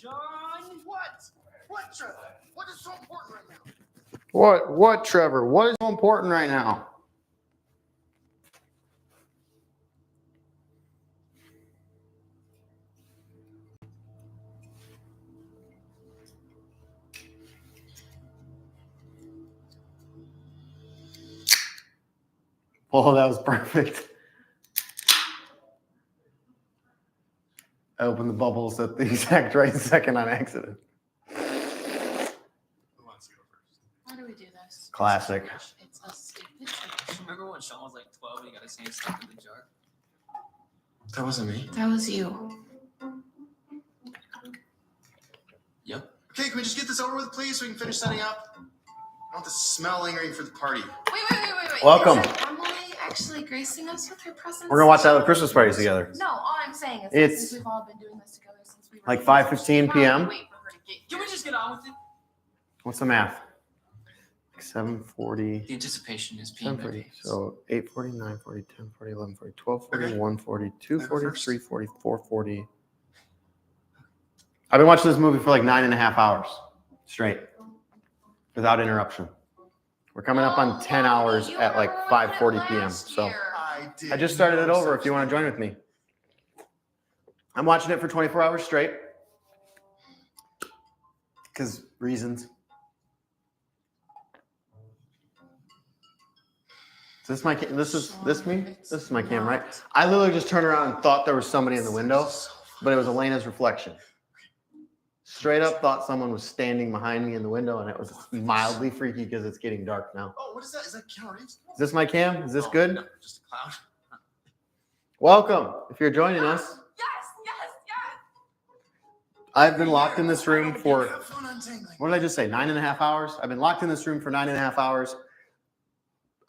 Sean, what? What, Trevor? What is so important right now? What, Trevor? What is so important right now? Oh, that was perfect. I opened the bubbles at the exact right second on accident. Who wants to go first? Why do we do this? Classic. It's a stupid tradition. Remember when Sean was like 12 and he got his hand stuck in the jar? That wasn't me. That was you. Yep. Okay, can we just get this over with, please, so we can finish setting up? I don't want the smell lingering for the party. Wait. Welcome. Is Emily actually gracing us with her presence? We're gonna watch the Christmas parties together. No, all I'm saying is It's since we've all been doing this together since we were like teenagers, 5:15 p.m. wait for her to get here. Can we just get on with it? What's the math? 7:40. The anticipation is being 10:40. baby. So 8:40, 9:40, 10:40, 11:40, 12:40, Okay. 1:40, I go 2:40, first? 3:40, 4:40. I've been watching this movie for like 9.5 hours straight, without interruption. We're coming up on 10 hours at like 5:40 p.m. So I just started it over if you want to join with me. I'm watching it for 24 hours straight. Because reasons. Is this me? This is my cam, right? I literally just turned around and thought there was somebody in the window, but it was Elena's reflection. Straight up thought someone was standing behind me in the window, and it was mildly freaky because it's getting dark now. Oh, what is that? Is that Keanu Reeves? Is this my cam? Is this good? No, just a cloud. Welcome, if you're joining us. Yes. I've been locked in this room for, Have fun untangling. what did I just say, 9.5 hours? I've been locked in this room for 9.5 hours.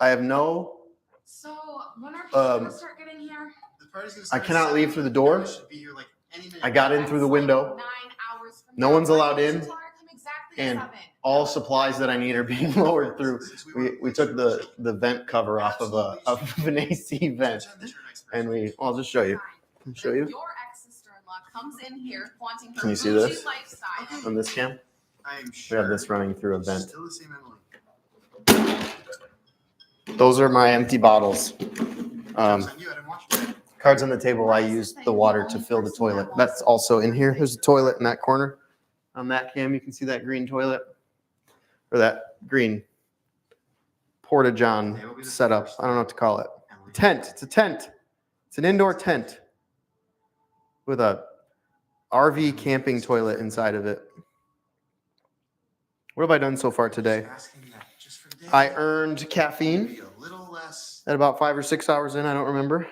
I have no, So when are people gonna start getting here? The party's gonna I start at cannot 7. leave through the door. We should be here like any minute. I got in through the That's window. like 9 hours from No now. one's allowed Why in, didn't you tell her to come exactly at and 7? all supplies that I need are being lowered through. We took the vent cover off of an AC vent, and I'll just show you. I'll show you Your ex-sister-in-law comes in here wanting her Can you see bougie this? lifestyle. on this cam. I am We sure. have this running through a vent. Still the same Emily. Those are my empty bottles. Jokes on you, I didn't watch it. Cards on the table. I use the water to fill the toilet. That's also in here. There's a toilet in that corner. On that cam, you can see that green toilet, or that green porta-john setup. I don't know what to call it. Emily. Tent. It's a tent. It's an indoor tent with a RV camping toilet inside of it. What have I done so far today? Asking that just for Dave. I earned caffeine Maybe a little less. at about 5 or 6 hours in. I don't remember.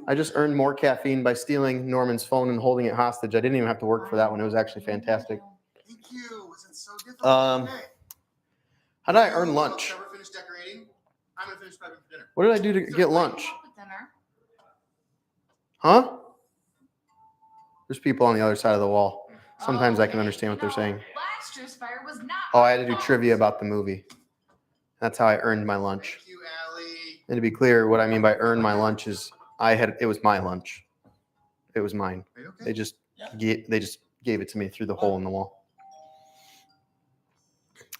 I just earned more caffeine by stealing Norman's phone and holding it hostage. I didn't even have to work for that one. It was actually fantastic. Thank you. Was it so difficult? Um, Okay. How did I earn lunch? Never finished decorating. I'm gonna finish prepping for dinner. What did I do to So get when lunch? you go out with dinner, Huh? There's people on the other side of the wall. Sometimes I can understand what they're saying. Last year's fire was not. Oh, I had to do trivia about the movie. That's how I earned my lunch. Thank you, Allie. And to be clear, what I mean by earn my lunch is it was my lunch. It was mine. Are you okay? They just gave it to me through the hole in the wall.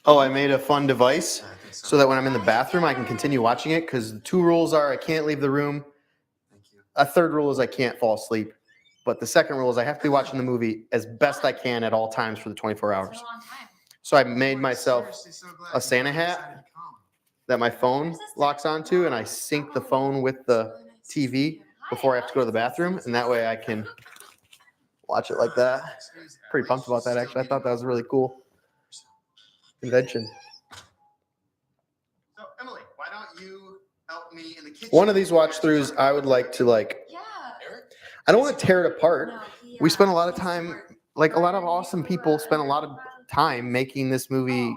Oh, I made a fun device I think so that when I'm in the bathroom, I can continue watching it, because the 2 rules are I can't leave the room. Thank you. A 3rd rule is I can't fall asleep. But the 2nd rule is I have to be watching the movie as best I can at all times for the 24 hours. It's a long time. So I made myself Seriously so glad a Santa you hat decided to come. that my phone locks onto, and I sync the phone with the TV before I have to go to the bathroom, and that way I can watch it like that. Pretty pumped about that, actually. I thought that was a really cool invention. So, Emily, why don't you help me in the kitchen? One of these watch throughs, I would like to Yeah. Eric? I don't want to tear it apart. No, We spent a lot of time, like a lot of awesome people spent a lot of time making this movie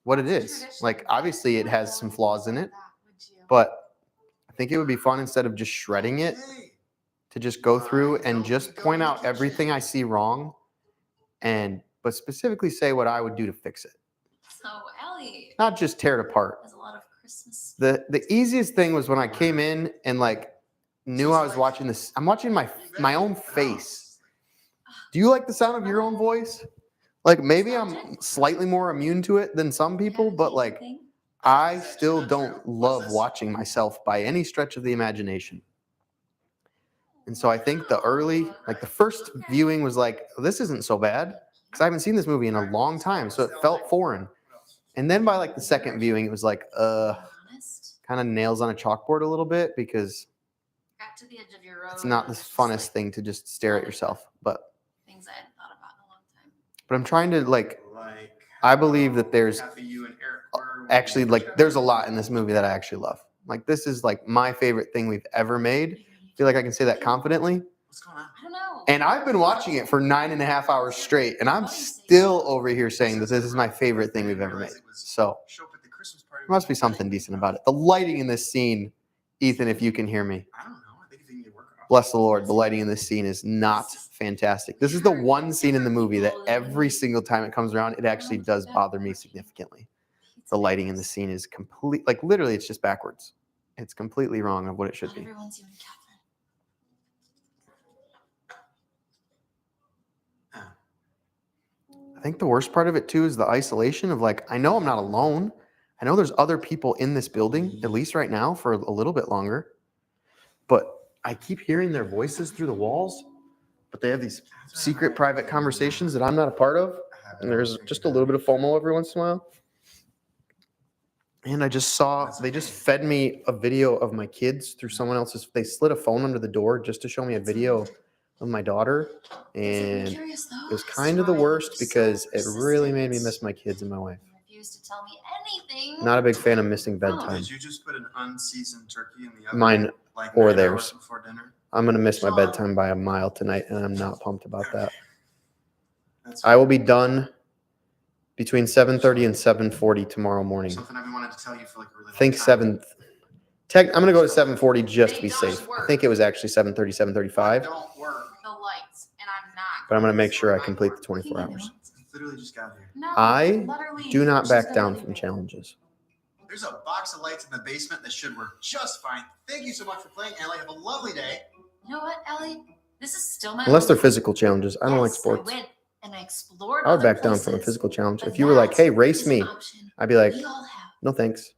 what it is. Like, obviously it has some flaws in it, but I think it would be fun, instead of just shredding it, Hey, to just go through and just point out everything I see wrong, but specifically say what I would do to fix it. So Ellie Not just tear it apart. has a lot of Christmas. The easiest thing was when I came in and like knew I was watching this. I'm watching my own face Do you like the sound of your own voice? Like maybe I'm slightly more immune to it than some people, but like I still don't love watching myself by any stretch of the imagination. And so I think the first viewing was like, this isn't so bad because I haven't seen this movie in a long time, so it felt foreign. And then by like the second viewing, it was like, kind of nails on a chalkboard a little bit because Got to the edge of your road. it's not the funnest thing to just stare at yourself. But Things I hadn't thought about in a long time. I'm trying to I believe that there's actually there's a lot in this movie that I actually love. Like this is like my favorite thing we've ever made. I feel like I can say that confidently. What's going on? I don't know. And I've been watching it for 9.5 hours straight, and I'm still over here saying that this is my favorite thing we've ever made. So Show up at the Christmas party. there must be something decent about it. The lighting in this scene, Ethan, if you can hear me, I don't know. I think if you can get work on. bless the Lord, the lighting in this scene is not fantastic. This is the one scene in the movie that every single time it comes around, it actually does bother me significantly. The lighting in the scene is complete, like literally, it's just backwards. It's completely wrong of what it should Not be. everyone's you and Catherine. I think the worst part of it too is the isolation of like, I know I'm not alone. I know there's other people in this building, at least right now, for a little bit longer. But I keep hearing their voices through the walls, but they have these secret private conversations that I'm not a part of. And there's just a little bit of FOMO every once in a while. And I just saw, they just fed me a video of my kids through someone else's, they slid a phone under the door just to show me a video of my daughter. And it was kind of the worst because it really made me miss my kids and my wife. Refused to tell me anything. Not a big fan of missing bedtime. Did you just put an unseasoned turkey in the oven? Mine Like or 9 theirs. hours before dinner? I'm going to miss my bedtime by a mile tonight, and I'm not pumped about that. That's I will be done between 7:30 and 7:40 tomorrow morning. something I've been wanting to tell you for like a really long I think time. I'm going to go to 7:40 just to be safe. I think it was actually 7:30, 7:35, Don't work. The lights, and I'm not. but I'm going to make sure I complete the 24 hours. I literally just got here. No, I let her leave. Do not She's back gonna down leave from it. challenges. There's a box of lights in the basement that should work just fine. Thank you so much for playing, Ellie. Have a lovely day. You know what, Ellie? This is still my Unless they're home. physical challenges. I don't like Yes, sports. I went and I explored I would other back down from a places, physical challenge. but If you were like, hey, that race is an me, option I'd be like, we all have. no thanks.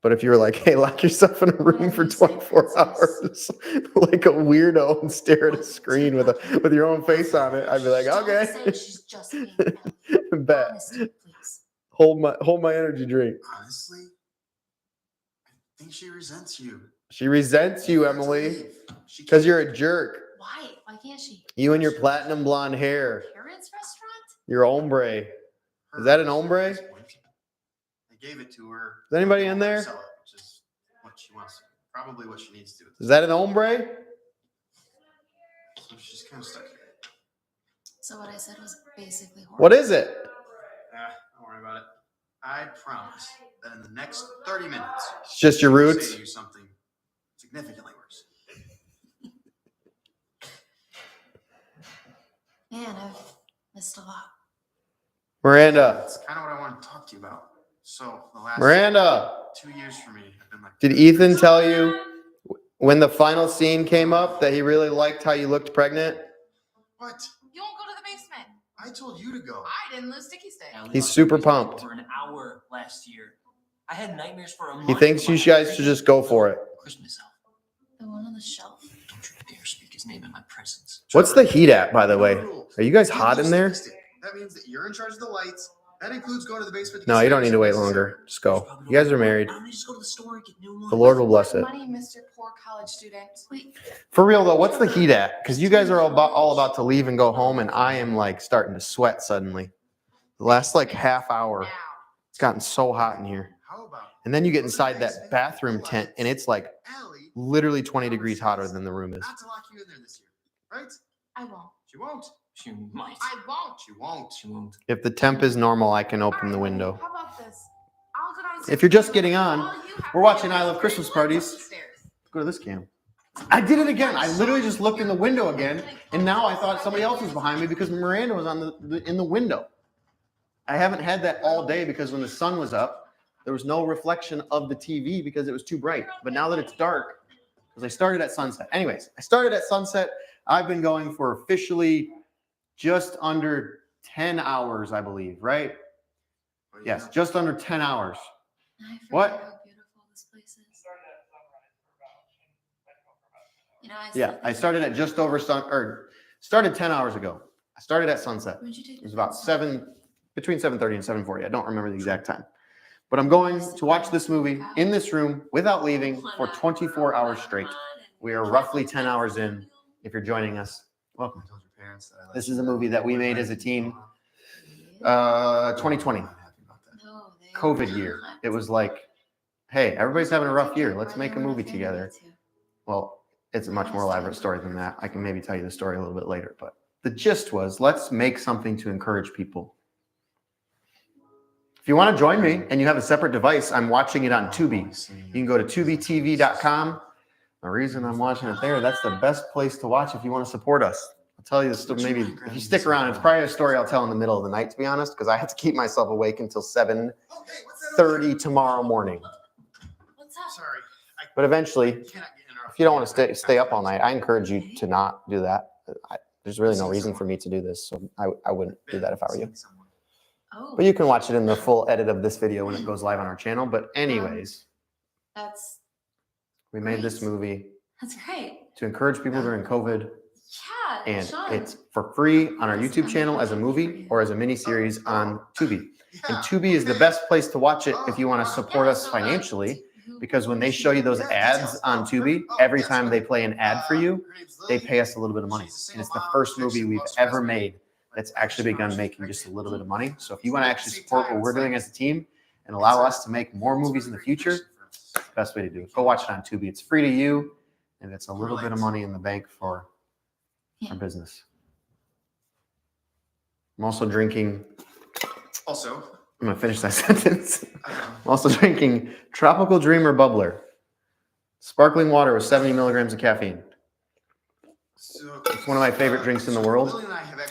But if you were like, hey, lock yourself in a room for 24 hours, like a weirdo, and stare at a screen with your own face on it, I'd be like, Don't okay, say she's just being Ellie. bet. Honesty, please. Hold my energy drink. Honestly, I think she resents you. She resents you, Emily, because you're a jerk. Why? Why can't she? You and your platinum blonde hair, Parents' restaurant? your ombre. Is that an ombre? I gave it to her. Is anybody in there? Sell it, which is what she wants. Probably what she needs to do. Is that an ombre? So she's kind of stuck here. So what I said was basically horrible. What is it? Don't worry about it. I promise that in the next 30 minutes, It's just your I'll roots. say to you something significantly worse. Man, I've missed a lot. Miranda. That's kind of what I want to talk to you about. So the last Miranda. 2 years for me have been like. Did Ethan tell you when the final scene came up that he really liked how you looked pregnant? What? You won't go to the basement. I told you to go. I didn't lose sticky stick. Ellie He's lost super weight pumped. For an hour last year. I had nightmares for a month. He thinks you guys should just go for it. Christmas elf. The one on the shelf. Don't you dare speak his name in my presence. What's the heat at, by the way? Are you guys hot in there? That means that you're in charge of the lights. That includes going to the basement. to No, get you don't need to wait necessary. longer. Just go. You guys are married. Why don't we just go to the store and get new ones? The Lord will bless it. Money, Mr. Poor college student. Wait, For real though, what's the heat at? Because you guys are all about to leave and go home, and I am like starting to sweat suddenly. The last like half hour, now. it's gotten so hot in here. How about And then you get inside that bathroom tent, and it's like Allie literally 20 degrees hotter than the room is. not to lock you in there this year, right? I won't. She won't. She might. I won't. She won't. She won't. If the temp is normal, I can open the window. How about this? I'll go downstairs. If you're just getting on, All you have we're to watching do I is Love Christmas look Parties. upstairs. Go to this cam. I did it again. I literally just looked in the window again, and now I thought somebody else was behind me because Miranda was on in the window. I haven't had that all day because when the sun was up, there was no reflection of the TV because it was too bright. But now that it's dark, because I started at sunset. Anyways, I started at sunset. I've been going for officially just under 10 hours, I believe, right? Yes, just under 10 hours. I forget What? how beautiful this place is. You know, Yeah, I started at just over started 10 hours ago. I started at sunset. When'd you take It was your about pencil? between 7:30 and 7:40. I don't remember the exact time. But I'm going to watch this movie in this room without leaving for 24 hours straight. We are roughly 10 hours in. If you're joining us, welcome. I told your parents that I This is a movie that we made as a team. Yeah. 2020, I'm not happy about that. No, they COVID are year. not. It was like, hey, everybody's having a rough Take year. your Let's make a brother movie and family together. too. Well, it's a much more elaborate story than that. I can maybe tell you the story a little bit later, but the gist was, let's make something to encourage people. If you want to join me and you have a separate device, I'm watching it on Tubi. You can go to tubitv.com. The reason I'm watching it there, that's the best place to watch if you want to support us. I'll tell you this, maybe if you stick around, it's probably a story I'll tell in the middle of the night, to be honest, because I have to keep myself awake until 7:30 tomorrow morning. What's up? Sorry. But eventually, Cannot get interrupted. if you don't want to stay up all night, I encourage you to not do that. There's really no reason for me to do this, so I wouldn't do that if I were you. Oh, But you can watch it in the full edit of this video when it goes live on our channel. But anyways, that's we made this movie great. to encourage people during COVID, Yeah, and Sean. it's for free on our YouTube channel as a movie or as a mini series on Tubi. And Tubi is the best place to watch it if you want to support us financially, because when they show you those ads on Tubi, every time they play an ad for you, they pay us a little bit of money. And it's the first movie we've ever made that's actually begun making just a little bit of money. So if you want to actually support what we're doing as a team and allow us to make more movies in the future, best way to do it. Go watch it on Tubi. It's free to you, and it's a little bit of money in the bank for our business. I'm also drinking. Also, I'm going to finish that sentence. I'm also drinking Tropical Dreamer Bubbler. Sparkling water with 70 milligrams of caffeine. It's one of my favorite drinks in the world.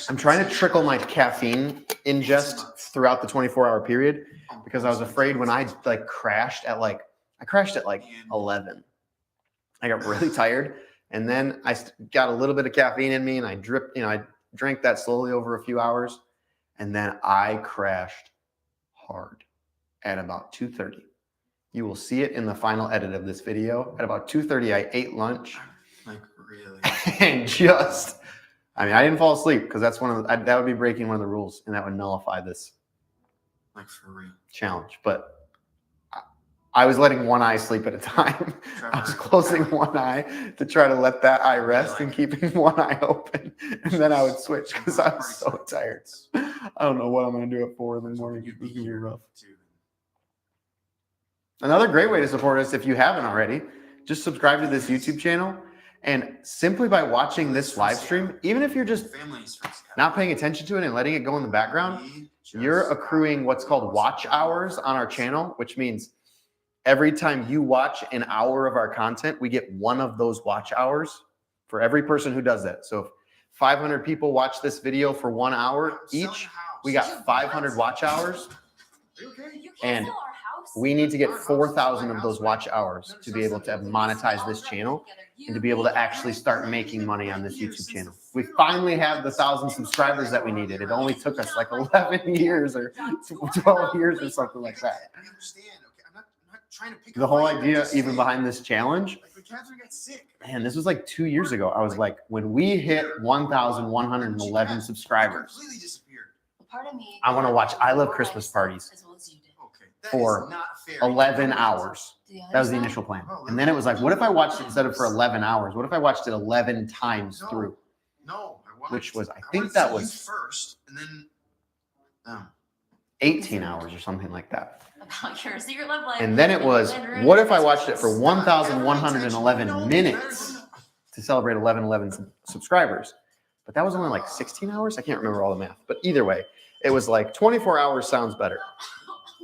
I'm trying to trickle my caffeine ingest throughout the 24-hour period because I was afraid when I crashed at 11. I got really tired, and then I got a little bit of caffeine in me, and I drank that slowly over a few hours, and then I crashed hard at about 2:30. You will see it in the final edit of this video. At about 2:30, I ate lunch. like really. And I didn't fall asleep because that's that would be breaking one of the rules, and that would nullify this Like for real. challenge. But I was letting one eye sleep at a time. I was closing one eye to try to let that eye rest and keeping one eye open. And then I would switch because I was so tired. I don't know what I'm going to do at 4 in the morning. It's going to be rough. Another great way to support us, if you haven't already, just subscribe to this YouTube channel. And simply by watching this live stream, even if you're just not paying attention to it and letting it go in the background, you're accruing what's called watch hours on our channel, which means every time you watch an hour of our content, we get one of those watch hours for every person who does that. So if 500 people watch this video for 1 hour each, we got 500 watch hours. And we need to get 4,000 of those watch hours to be able to monetize this channel and to be able to actually start making money on this YouTube channel. We finally have the 1,000 subscribers that we needed. It only took us like 11 years or 12 years or something like that. The whole idea even behind this challenge, man, this was like 2 years ago. I was like, when we hit 1,111 subscribers, I want to watch I Love Christmas Parties for 11 hours. That was the initial plan. And then it was like, what if I watched it instead of for 11 hours? What if I watched it 11 times through? No, which was, I think that was first, and then 18 hours or something like that. About your secret love life. And then it was, what if I watched it for 1,111 minutes to celebrate 1111 subscribers? But that was only like 16 hours. I can't remember all the math. But either way, it was like 24 hours sounds better.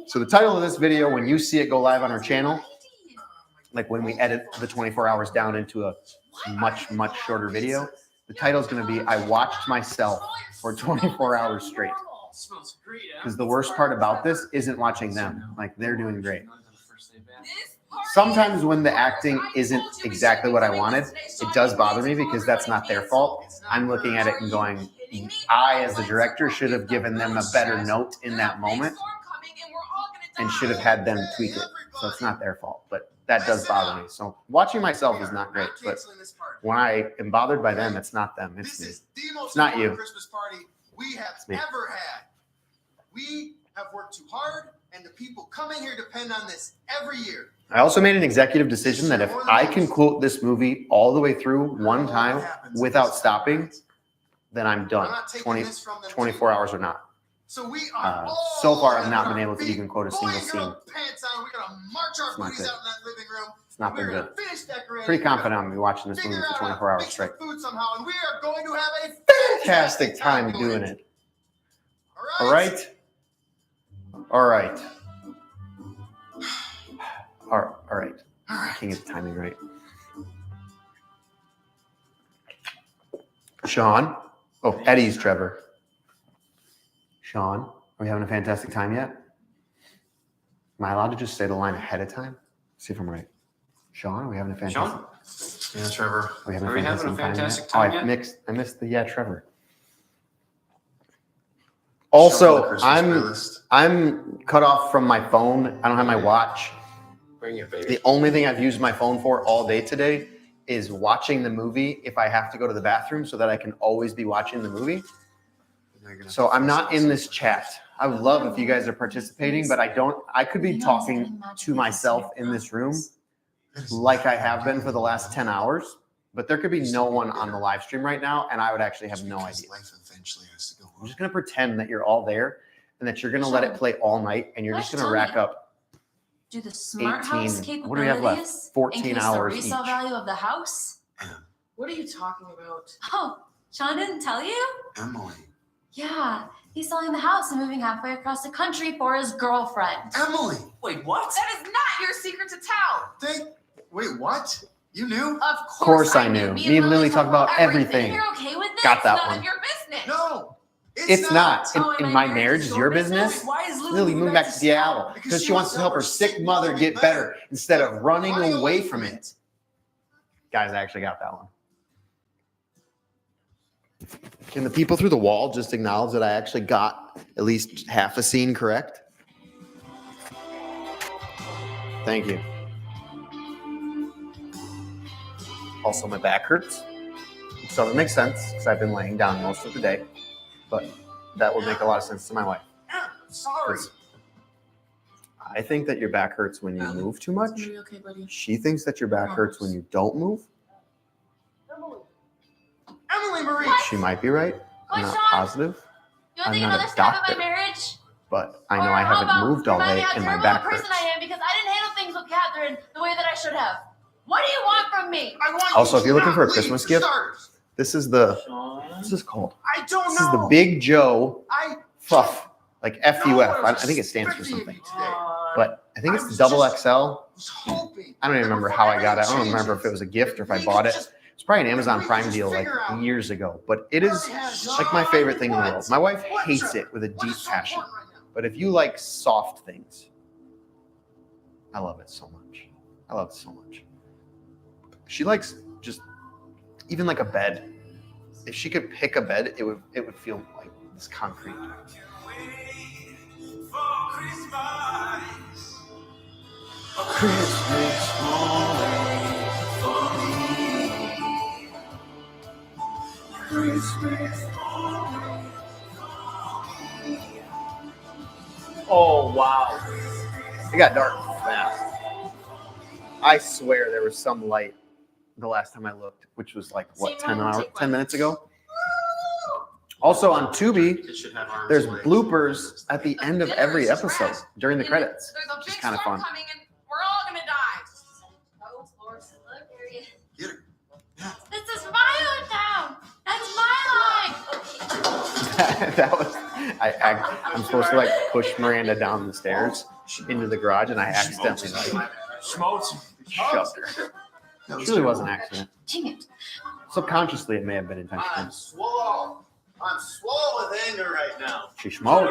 So the title of this video, when you see it go live on our channel, like when we edit the 24 hours down into a much, much shorter video, the title is going to be, I watched myself for 24 hours straight. Because the worst part about this isn't watching them. Like, they're doing great. sometimes when the acting isn't exactly what I wanted, it does bother me because that's not their fault. I'm looking at it and going, I, as the director, should have given them a better note in that moment and should have had them tweak it. So it's not their fault, but that does bother me. So watching myself is not great, but when I am bothered by them, it's not them, it's me. It's not you. Christmas party we have ever had. We have worked too hard, and the people coming here depend on this every year. I also made an executive decision that if I can quote this movie all the way through one time without stopping, then I'm done. 24 hours or not. So we are so far, I've not been able to even quote a single scene. Pants on. We're gonna march our booties out in that living room. It's not been good. Finish decorating. Pretty confident I'm gonna be watching this movie for 24 hours straight. Food somehow, and we are going to have a Fantastic time doing it. All All right. All right. All right. I can't get the timing right. Sean. Oh, Eddie's Trevor. Sean, are we having a fantastic time yet? Am I allowed to just say the line ahead of time? See if I'm right. Sean, are we having a fantastic? Yeah, Trevor. Are we having Are we having a fantastic time time yet? I missed the Trevor. Also, I'm cut off from my phone. I don't have my watch. Bring your baby. The only thing I've used my phone for all day today is watching the movie if I have to go to the bathroom so that I can always be watching the movie. So I'm not in this chat. I would love if you guys are participating, but I could be talking to myself in this room like I have been for the last 10 hours, but there could be no one on the live stream right now, and I would actually have no idea. I'm just going to pretend that you're all there and that you're going to let it play all night, and you're just going to rack up Do the smart house 18, what do we have left? 14 hours the each. resale value of the house? What are you talking about? Oh, Sean didn't tell you? Emily. Yeah, he's selling the house and moving halfway across the country for his girlfriend. Emily. Wait, what? That is not your secret to tell. Wait, what? You knew? Of course I knew. Me and Lily talk about everything. You're okay with this? Got that None one. of your business. No. It's not. Oh, In my marriage, is your business. Why is Lily moved back to Seattle because she wants to help her sick mother get better instead of running away from it. Guys, I actually got that one. Can the people through the wall just acknowledge that I actually got at least half a scene correct? Thank you. Also, my back hurts. Which doesn't make sense because I've been laying down most of the day, but that would make a lot of sense to my wife. Sorry. I think that your back hurts when you move too much. Are you okay, buddy? She thinks that your back hurts when you don't move. Emily Marie. She might be right. I'm not positive, You want to I'm take not a another stab at doctor. my marriage? but I know Or I how haven't about moved all remind me day how and my terrible back a person hurts. I am because I didn't handle things with Catherine the way that I should have. What do you want from me? I want Also, you if you're looking to for a not Christmas leave gift, starters. this is the, Sean? what's this called? I don't This know. is the Big Joe I Fuff, like FUF. know I think it stands for expecting something, you today. but I think I it's was double just- XL. was hoping I don't even that remember before how I got it. I don't everything remember if it was a gift or if I we bought could it. just- It's probably an Amazon we could Prime just deal like figure out years ago, but it is like my favorite thing in the world. My wife hates it with a What deep is so passion, important right now? but if you like soft things, I love it so much. I love it so much. She likes just even like a bed. If she could pick a bed, it would feel like this concrete. Oh wow! It got dark fast. I swear there was some light the last time I looked, which was like what 10 minutes ago. Also on Tubi, It should have arms there's and legs. bloopers at the end of every episode during the credits. There's a Which is big kind of storm fun. coming and we're all gonna die. Oh, Lorson, look, here Get her. Yeah. This is my town. That's my line. That was I'm supposed to like push Miranda down the stairs into the garage, and I accidentally like Smokes. shoved her. That It really was an accident. Dang it. Subconsciously, it may have been intentional. I'm swole. I'm swole with anger right now. She smoked.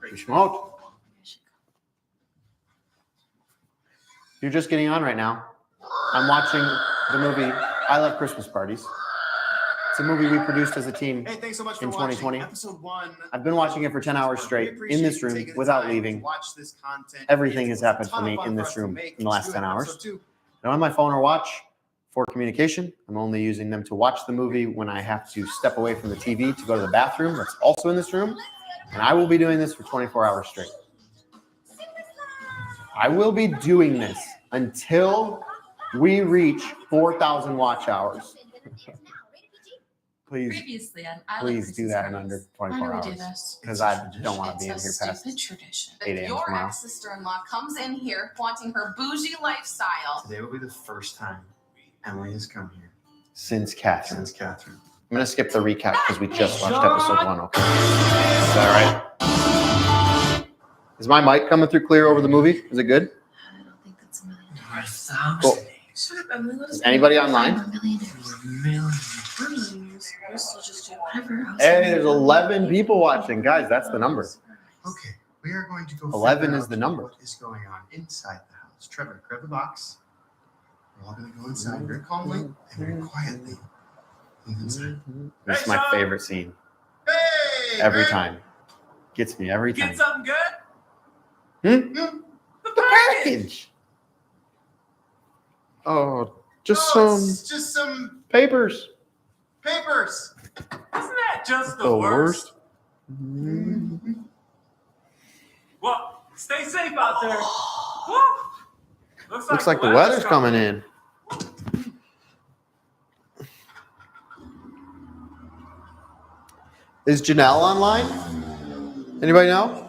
She smoked. If you're just getting on right now, I'm watching the movie I Love Christmas Parties. It's a movie we produced as a team. Hey, thanks so much for in 2020. watching episode 1. I've been watching it for 10 hours straight in this room without leaving. Watch this content. Everything has happened for me in this room in the last 10 hours. I don't have my phone or watch for communication. I'm only using them to watch the movie when I have to step away from the TV to go to the bathroom. That's also in this room. And I will be doing this for 24 hours straight. I will be doing this until we reach 4,000 watch hours. Please do that in under 24 hours. Because I don't want to be in here past 8 a.m. Your tomorrow. ex-sister-in-law comes in here wanting her bougie lifestyle. Today will be the first time Emily has come here. Since Catherine. Catherine. I'm going to skip the recap because we just watched episode 1, okay? Is that right? Is my mic coming through clear over the movie? Is it good? I don't think that's a million. We're thousands. Cool. Shut up, Emily. Let us Is anybody online? We're millionaires. We're millionaires. We'll still just do Whatever else. Hey, there's 11 people watching. Guys, that's the number. Okay, we are going to go. 11 figure is out the number. What is going on inside the house? Trevor, grab the box. We're all going to go inside very calmly and very quietly. Move inside. This is my favorite scene. Hey! Every Greg! time. Gets me every time. Get something good? The package. Oh, just It's just some papers. papers. Isn't that just the worst? Well, stay safe out there. Woo! Looks like the weather's coming in. Is Janelle online? Anybody know?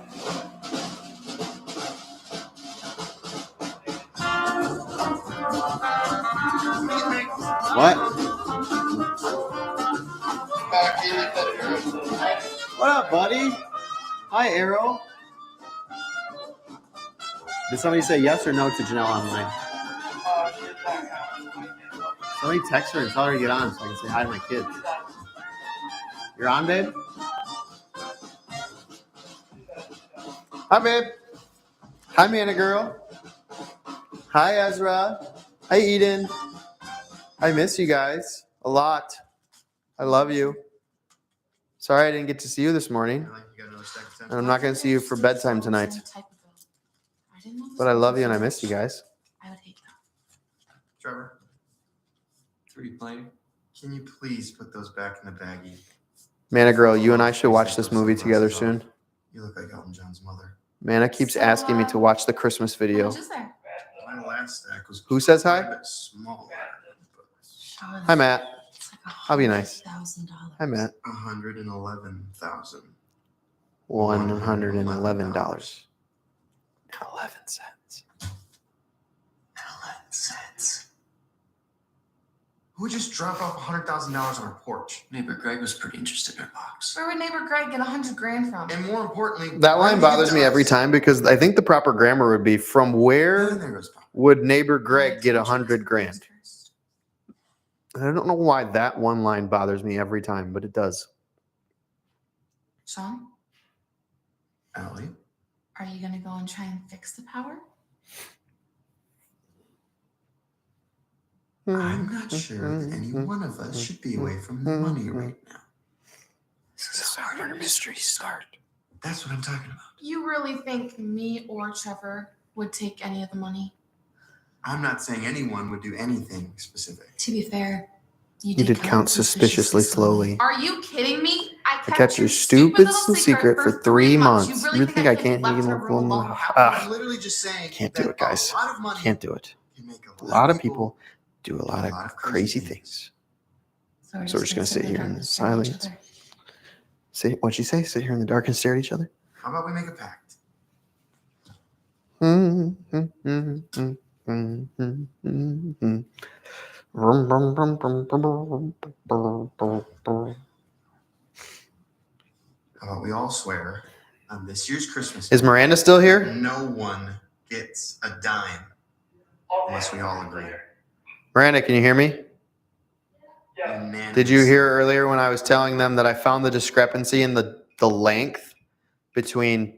What? What up, buddy? Hi, Arrow. Did somebody say yes or no to Janelle online? Somebody text her and tell her to get on so I can say hi to my kids. You're on, babe? Hi, babe. Hi, Mana Girl. Hi, Ezra. Hi, Eden. I miss you guys a lot. I love you. Sorry I didn't get to see you this morning. And I'm not going to see you for bedtime tonight. But I love you and I miss you guys. I would hate that. Trevor, 3 playing. can you please put those back in the baggie? Mana Girl, you and I should watch this movie together soon. You look like Elton John's mother. Mana keeps asking me to watch the Christmas How video. much is there? My last stack was Who says hi? quite a bit smaller, Sean, Hi, Matt. it's like I'll be nice. $100,000. Hi, Matt. but 111,000. $111. 11 cents. 11 cents. Who would just drop off $100,000 on our porch? Neighbor Greg was pretty interested in our box. Where would neighbor Greg get $100,000 from? And more importantly, That why line did he bothers give me to every us? time because I think the proper grammar would be from And where there goes Papa. would neighbor Greg get $100,000? I don't know why that one line bothers me every time, but it does. Sean, Allie, are you going to go and try and fix the power? I'm not sure that any one of us should be away from the money right now. This is how murder mysteries start. That's what I'm talking about. You really think me or Trevor would take any of the money? I'm not saying anyone would do anything specific. To be fair, You did count suspiciously slowly. Are you kidding me? I kept your stupid little secret for 3 months. You really think I can't leave even look one more? I'm literally just saying Can't that do it, guys. a lot of money Can't do it. can make A lot of people do a lot of crazy things. So we're just gonna sit here in dark and the stare at each silence. other. Say, what'd she say? Sit here in the dark and stare at each other? How about we make a pact? How about we all swear on this year's Christmas Is Miranda still here? no one gets a dime unless we all agree. Miranda, can you hear me? Unanimous. Did you hear earlier when I was telling them that I found the discrepancy in the length between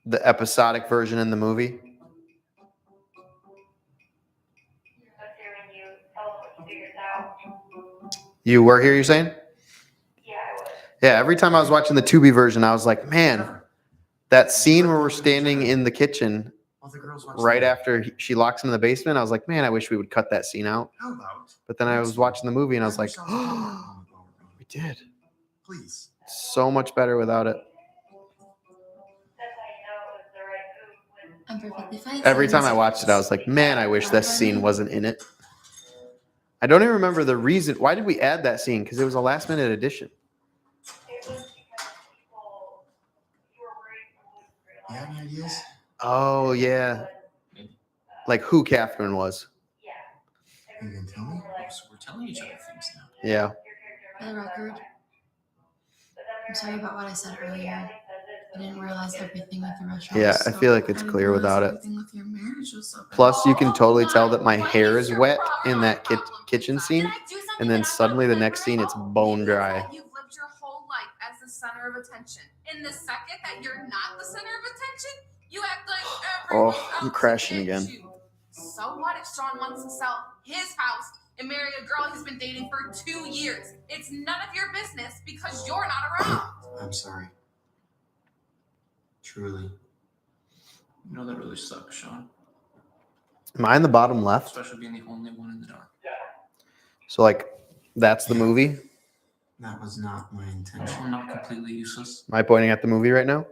the episodic version and the movie? You were here, you're saying? Yeah, every time I was watching the Tubi version, I was like, man, that scene where we're standing in the kitchen While the girls watch right the- after she locks him in the basement, I was like, man, I wish we would cut that scene out. How about? But then I was watching the movie and I was like, Have yourselves a oh, moment while we're we did. Please. So much better without it. I'm perfectly fine. Every time I watched it, I was like, man, I wish this scene wasn't in it. I don't even remember the reason. Why did we add that scene? Because it was a last minute addition. You have any ideas? Oh, yeah. Like who Catherine was. You can tell me? So we're telling each other things now. Yeah. For the record, I'm sorry about what I said earlier. I didn't realize everything with the restaurant. Yeah, was I so feel like it's I didn't clear realize without it. everything with your marriage was so bad. Plus, you can totally tell that my What hair is your wet problem? in that kitchen scene. Did I do something And then that I'm suddenly not the next scene, it's remembering? bone dry. You've lived your whole life as the center of attention. In the second that you're not the center of attention, you act like everyone Oh, I'm else crashing hates again. you. So what if Sean wants to sell his house and marry a girl he's been dating for 2 years? It's none of your business because you're not around. I'm sorry. Truly. You know that really sucks, Sean. Am I in the bottom left? Especially being the only one in the dark. So, like, that's the movie? That was not my intention. I'm not completely useless. Am I pointing at the movie right now?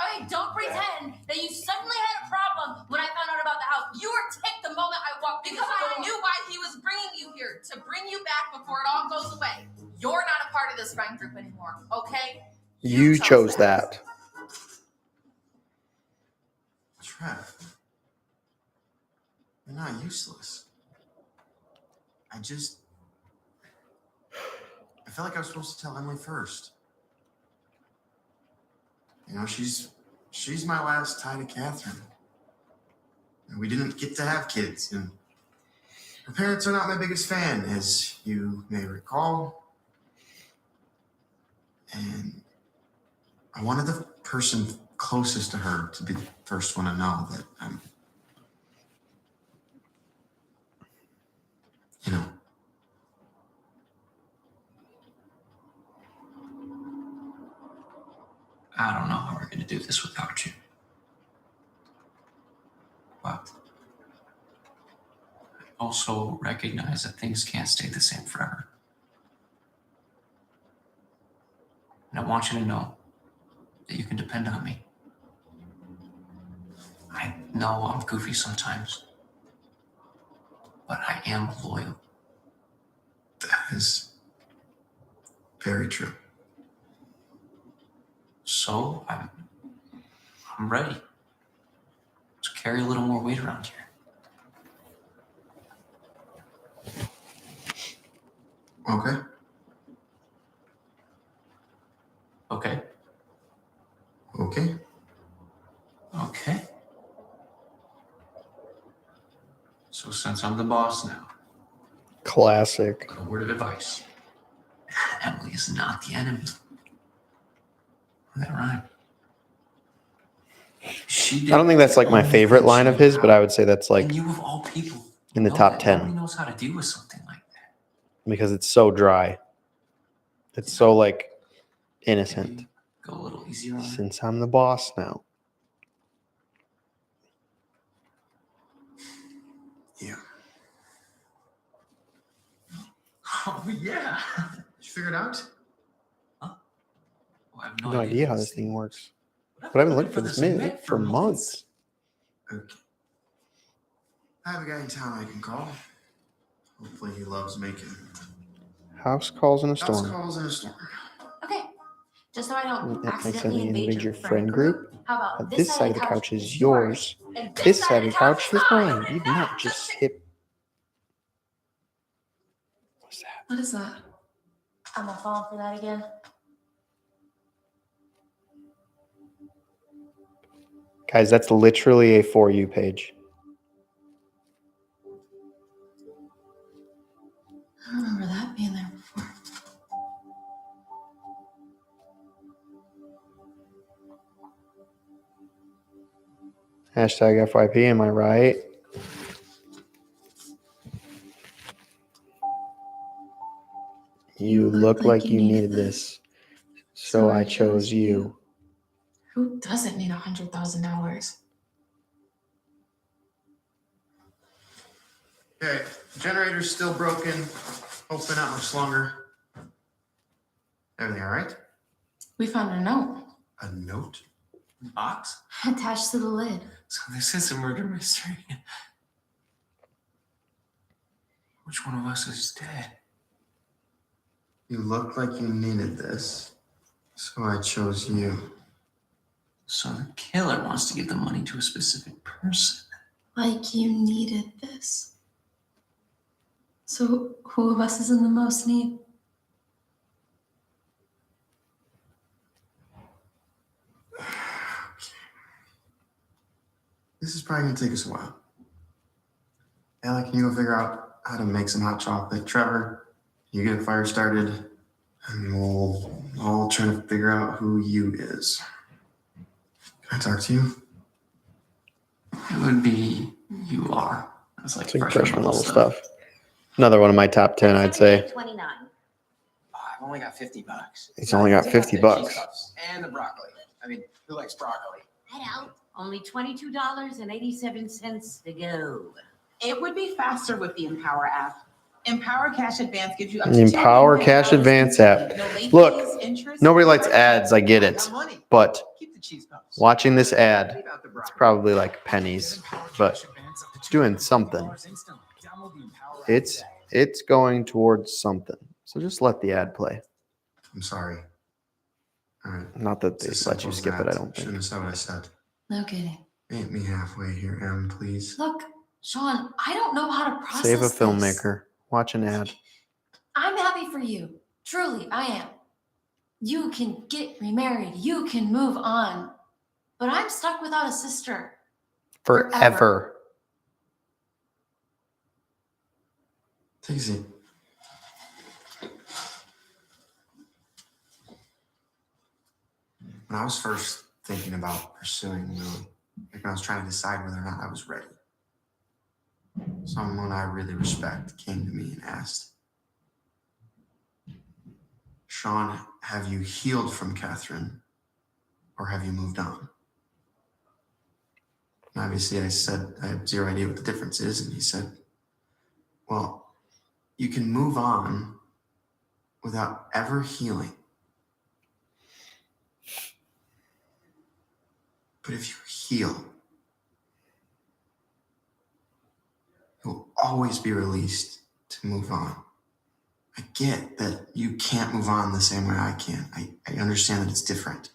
Okay, don't pretend that you suddenly had a problem when I found out about the house. You were ticked the moment I walked in the Because I door. knew why he was bringing you here, to bring you back before it all goes away. You're not a part of this friend group anymore, okay? You chose that. Trev. You're not useless. I felt like I was supposed to tell Emily first. You know, she's my last tie to Catherine. And we didn't get to have kids, and her parents are not my biggest fan, as you may recall. And I wanted the person closest to her to be the first one to know that I'm, you know. I don't know how we're going to do this without you. But I also recognize that things can't stay the same forever. And I want you to know that you can depend on me. I know I'm goofy sometimes, but I am loyal. That is very true. So I'm ready to carry a little more weight around here. Okay. Okay? Okay. Okay. So since I'm the boss now, Classic. a word of advice. Emily is not the enemy. Is that right? She did I don't think that's like my only favorite thing line she of knew his, how. but I would say that's like And you of all people in the know top that 10. Nobody knows how to deal with something like that. because it's so dry. It's so like innocent. Maybe go a little easier on her. Since I'm the boss now. Yeah. Oh yeah. Did you figure it out? Well, I have No idea how this thing works. But I've been looking for this mitt minute for months. Okay. I have a guy in town I can call. Hopefully he loves making House calls in a house storm. calls in a storm. Okay, just so I don't I accidentally accidentally invade your friend group. How about This side of the couch is yours. and This side of the couch is mine. You've not just hit. What's that? What is that? I'm gonna fall for that again. Guys, that's literally a For You page. I don't remember that being there before. Hashtag FYP, am I right? look like you needed this, so I chose you. Who doesn't need $100,000? Okay, generator's still broken. Hopefully not much longer. Everything all right? We found a note. A note? Box? Attached to the lid. So this is a murder mystery. Which one of us is dead? You look like you needed this, so I chose you. So the killer wants to give the money to a specific person. Like you needed this. So who of us is in the most need? This is probably gonna take us a while. Allie, can you go figure out how to make some hot chocolate? Trevor, you get a fire started, and we'll all try to figure out who you is. Can I talk to you? It would be you are. That's like It's like freshman level stuff. Another one of my top 10, I'd say. 29. Oh, I've only got $50. He's only got Take out $50 the bucks. cheese puffs and the broccoli. I mean, who likes broccoli? Head out. Only $22.87 to go. It would be faster with the Empower app. Empower Cash Advance gives you up The to Empower $200 Cash Advance app. No late Look, fees, interest, Nobody likes or- ads, I get I it. got money. But Keep the cheese puffs. watching this ad, Leave out the it's broccoli. probably like pennies, but it's doing something. It's going towards something. So just let the ad play. I'm sorry. All right. Not that they It's as let you simple skip as it, I that. don't Shouldn't think. have said what I said. No kidding. Meet me halfway here, Em, please. Look, Sean, I don't know how to process Save a this. filmmaker. Watch an ad. I'm happy for you. Truly, I am. You can get remarried. You can move on. But I'm stuck without a sister. Forever. Take a seat. When I was first thinking about pursuing Lily, like I was trying to decide whether or not I was ready, someone I really respect came to me and asked, Sean, have you healed from Catherine or have you moved on? And obviously I said I have zero idea what the difference is. And he said, well, you can move on without ever healing. But if you heal, you'll always be released to move on. I get that you can't move on the same way I can. I understand that it's different.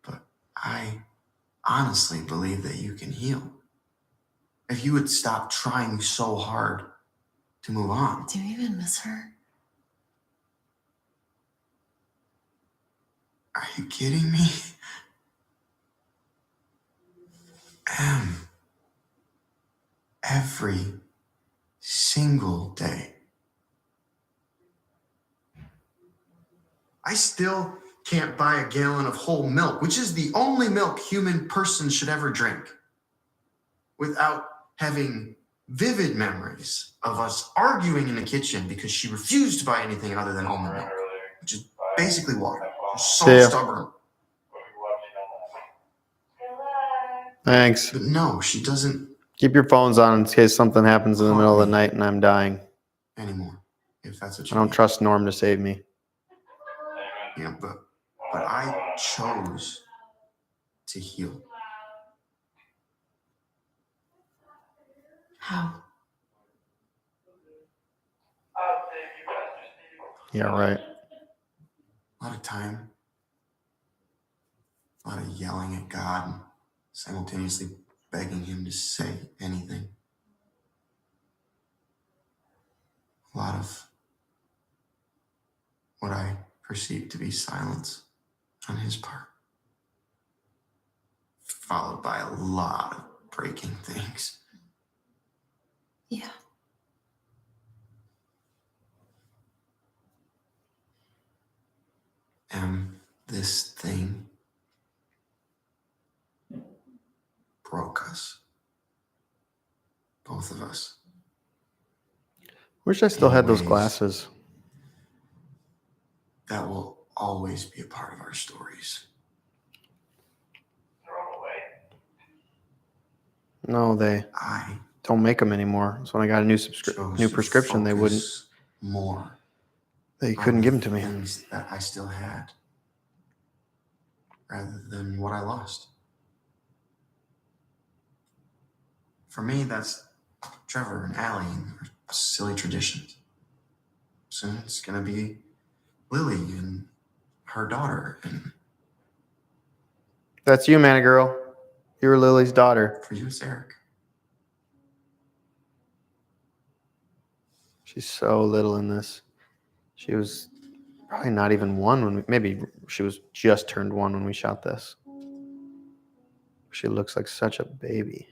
But I honestly believe that you can heal. If you would stop trying so hard to move on. Do you even miss her? Are you kidding me? Every single day. I still can't buy a gallon of whole milk, which is the only milk human person should ever drink, without having vivid memories of us arguing in the kitchen because she refused to buy anything other than almond milk, which is basically water. She's See ya. so stubborn. Thanks. But no, she doesn't Keep your phones on in case something happens in the middle of the night and I'm dying. anymore, if that's what I you don't need. trust Norm to save me. Yeah, but I chose to heal. How? Yeah, right. A lot of time, a lot of yelling at God and simultaneously begging him to say anything. A lot of what I perceive to be silence on his part, followed by a lot of breaking things. Yeah. And this thing broke us. Both of us. Wish I still had those Anyways. glasses. that will always be a part of our stories. No, they I don't make them anymore. So when I got a new chose new to prescription, they wouldn't. focus more. They on couldn't the give them to me. things that I still had, rather than what I lost. For me, that's Trevor and Allie and their silly traditions. Soon it's gonna be Lily and her daughter, and That's you, man, girl. You were Lily's daughter. for you, it's Eric. She's so little in this. She was probably not even one when maybe she was just turned one when we shot this. She looks like such a baby.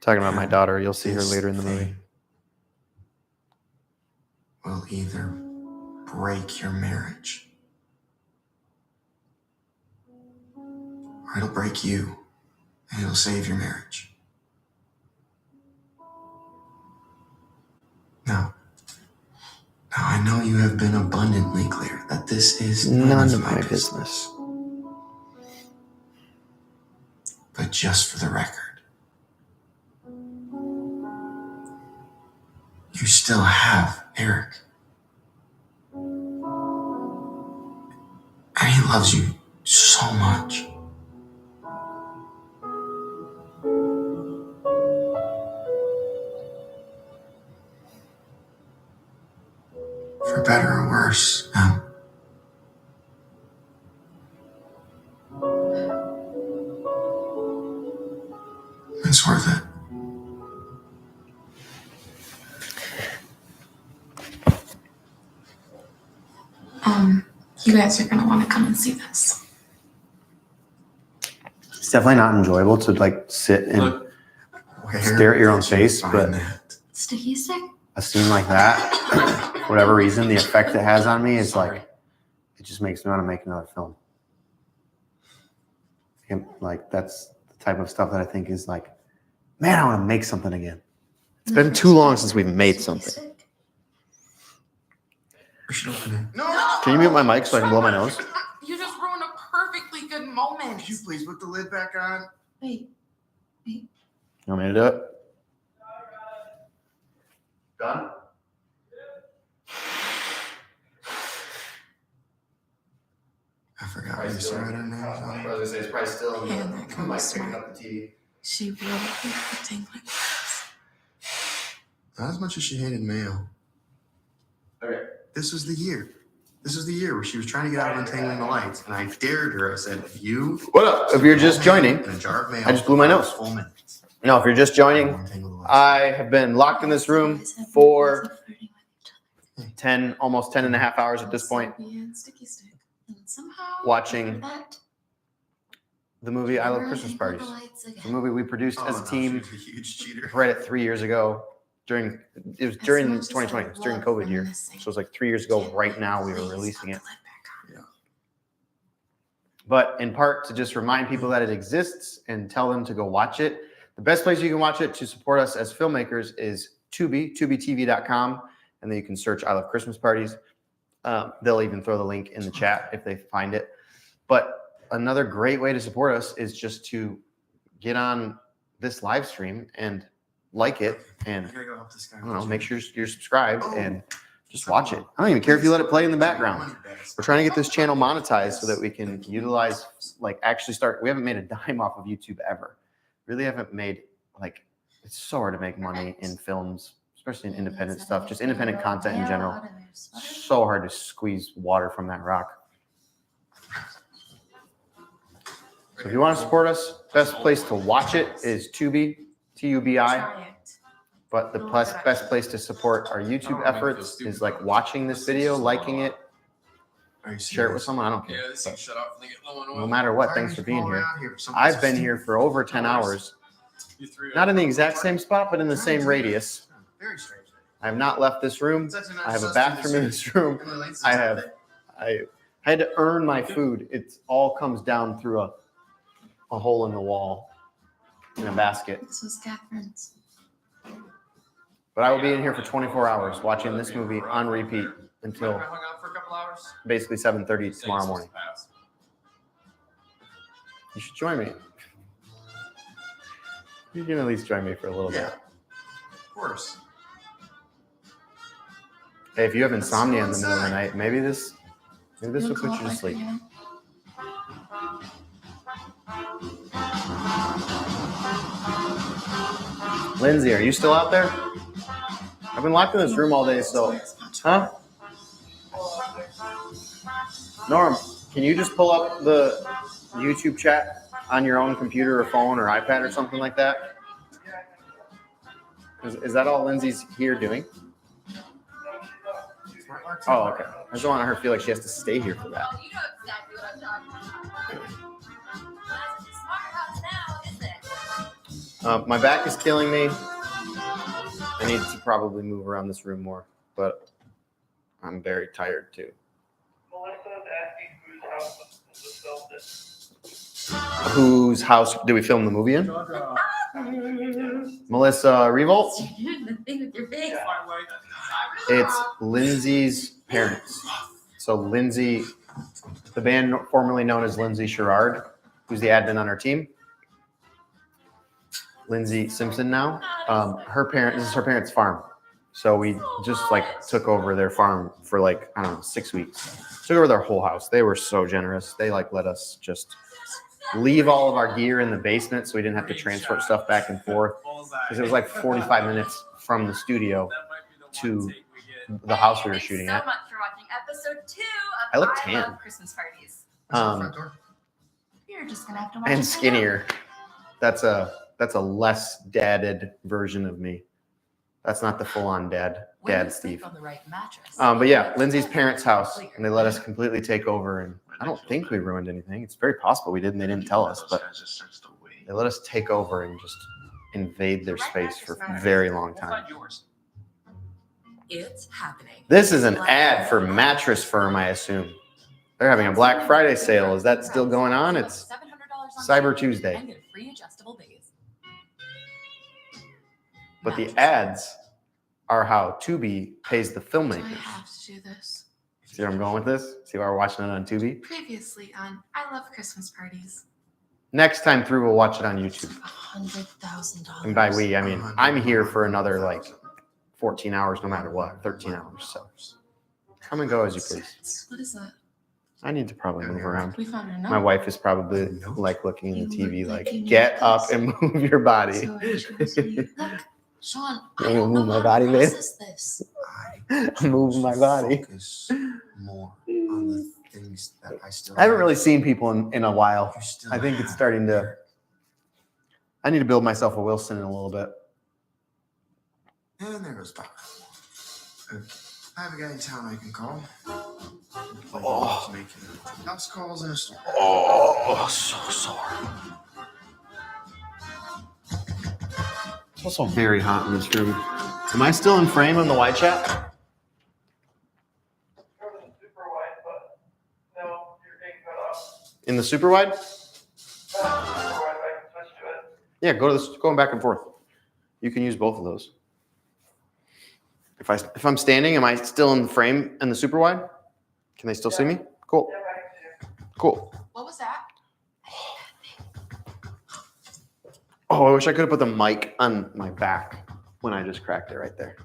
Talking about my daughter, you'll see her This later in the movie. thing will either break your marriage, or it'll break you, and it'll save your marriage. Now I know you have been abundantly clear that this is none of my business. But just for the record, you still have Eric. And he loves you so much. For better or worse, it's worth it. You guys are gonna want to come and see this. It's definitely not enjoyable to like sit and stare at your own face, but Sticky stick? a scene like that, for whatever reason, the effect it has on me is like, it just makes me want to make another film. And like, that's the type of stuff that I think is like, man, I want to make something again. It's been too long since we've made something. We should open it. No! Can you mute my mic so I can blow my nose? You just ruined a perfectly good moment. Could you please put the lid back on? Wait. You want me to do it? Done? I forgot what you said her name was on it. It's probably still And that girl was smart. the TV. She really hated the thing like this. Not as much as she hated mayo. Okay. This was the year. This was the year where she was trying to get out of untangling the lights, and I dared her. I said, if you... What up? If you're just joining, in a jar of mayo, I just blew my nose. full minutes, no, if you're just joining, untangle the lights. I have been locked in this room for 10, almost 10 and a half hours at this point, Sticky stick. And somehow watching that the movie I Love Christmas Parties. The movie we produced as a team. She was a huge cheater. Read it 3 years ago. During 2020. It was during COVID year. So it was like 3 years ago. Right now we were releasing it. Yeah. But in part to just remind people that it exists and tell them to go watch it. The best place you can watch it to support us as filmmakers is Tubi, tubitv.com, and then you can search I Love Christmas Parties. They'll even throw the link in the chat if they find it. But another great way to support us is just to get on this live stream and like it, and I gotta go help this guy. I don't know, make sure you're subscribed and just watch it. I don't even care if you let it play in the background. We're trying to get this channel monetized so that we can utilize, like actually start. We haven't made a dime off of YouTube ever. Really haven't made, like, it's so hard to make money in films, especially in independent stuff, just independent content in general. So hard to squeeze water from that rock. So if you want to support us, best place to watch it is Tubi, T-U-B-I. Try it. But the best place to support our YouTube efforts is like watching this video, liking it, share it with someone. I don't care. this thing shut off and they get low on oil. No matter what, thanks for being here. I've been here for over 10 hours, You threw it not in the out. exact same spot, but in the same radius. Very strange. I have not left this room. I have a bathroom in this room. I had to earn my food. It all comes down through a hole in the wall in a basket. This was Catherine's. But I will be in here for 24 hours watching this movie on repeat until Hung out for a couple hours. basically 7:30 Say tomorrow it's morning. supposed to pass. You should join me. You can at least join me for a little Yeah, bit. of course. Hey, if you have Let's insomnia go in the middle of the inside. night, maybe this will You'll put call you to it sleep. like Lindsay, are you still out there? I've been locked in this room all day, so. Huh? Norm, can you just pull up the YouTube chat on your own computer or phone or iPad or something like that? Is that all Lindsay's here doing? Oh, okay. I just don't want her to feel like she has to stay here for that. Oh, you know exactly what I'm talking about. That's a smart house now, isn't it? My back is killing me. I need to probably move around this room more, but I'm very tired too. Melissa's asking whose house was filmed in. Whose house did we film the movie in? Melissa Revolt? You're doing the thing with your face. It's Lindsay's parents. So Lindsay, the band formerly known as Lindsay Sherrard, who's the admin on our team. Lindsay Simpson now. This is her parents' farm. So we just took over their farm for 6 weeks. Took over their whole house. They were so generous. They let us just leave all of our gear in the basement so we didn't have to transport stuff back and forth. Because it was 45 minutes from the studio to the house we were shooting Thanks at. so much for watching episode 2 of I look tan. Love Christmas Parties. You're just gonna have to watch And it skinnier. That's a less dadded version of me. That's not the full-on dad Steve. On the right mattress. But yeah, Lindsay's parents' house, and they let us completely take over. And I don't think we ruined anything. It's very possible we did, and they didn't tell us. But they let us take over and just invade their space for a very long time. It's happening. This is an ad for Mattress Firm, I assume. They're having a Black Friday sale. Is that still going on? It's $700 on Cyber Tuesday. And get a free adjustable base. But the ads are how Tubi pays the Do I filmmakers. have to do this? See where I'm going with this? See why we're watching it on Tubi? Previously on I Love Christmas Parties. Next time through, we'll watch it on YouTube. $100,000. And by we, I mean, I'm here for another 14 hours no matter what, 13 hours. So come and go as you please. What is that? I need to probably move around. We found her note. My wife is probably looking at the TV get up and move your body. So she was like, look, Sean, I You don't move know my how body, to babe? process this. I'm moving my body. Focus more on the things that I still. I haven't really seen people in a while. You still I think it's have. starting to. I need to build myself a Wilson in a little bit. And there goes Pop. I have a guy in town I can call. Oh. Making house calls in a store. Oh, so sore. It's also very hot in this room. Am I still in frame on the wide shot? Super wide, but no, you're getting cut off. In the super wide? Super wide, I can switch to it. Yeah, going back and forth. You can use both of those. If I'm standing, am I still in the frame in the super wide? Can they still see me? Cool. Yeah, I can see you. Cool. What was that? Oh, I wish I could have put the mic on my back when I just cracked it right there.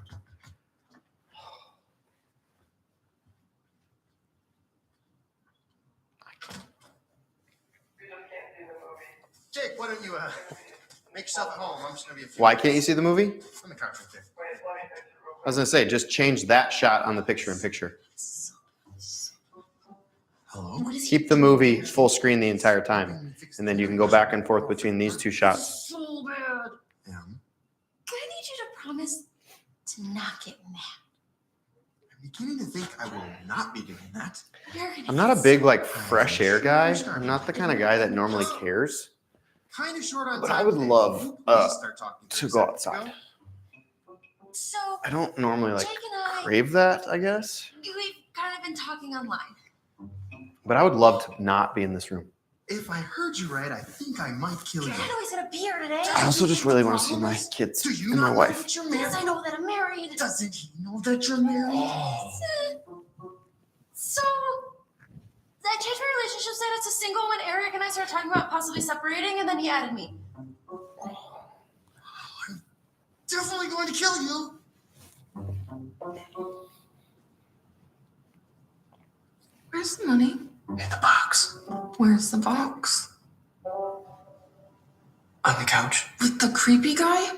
You just can't see the movie. Jake, why don't you make yourself at home? I'm just gonna be a few. Why can't you see the movie? On the couch right there. Wait, let me fix it real I was gonna say, just change that shot on the picture-in-picture. Hello. What is he Keep the movie full screen the entire time, and then you can go back and forth between these two shots. so bad? Yeah. I need you to promise to not get mad. I'm beginning to think I will not be doing that. You're gonna I'm not a get big fresh air guy. I'm not the kind of guy that normally cares Kind of short on But time. I would today. love, Can you please start talking to 30 go seconds outside. ago? So I don't normally Jake and I, crave that, I guess. we've kind of been talking online. But I would love to not be in this room. If I heard you right, I think I might kill you. Dad always had a beer today. I also just really want to see my kids Do you and my not know wife. that you're Yes, I married? know that I'm married. Doesn't he know that you're married? Oh. So I changed my relationship status to single when Eric and I started talking about possibly separating, and then he added me. Definitely going to kill you. Where's the money? In the box. Where's the box? On the couch. With the creepy guy?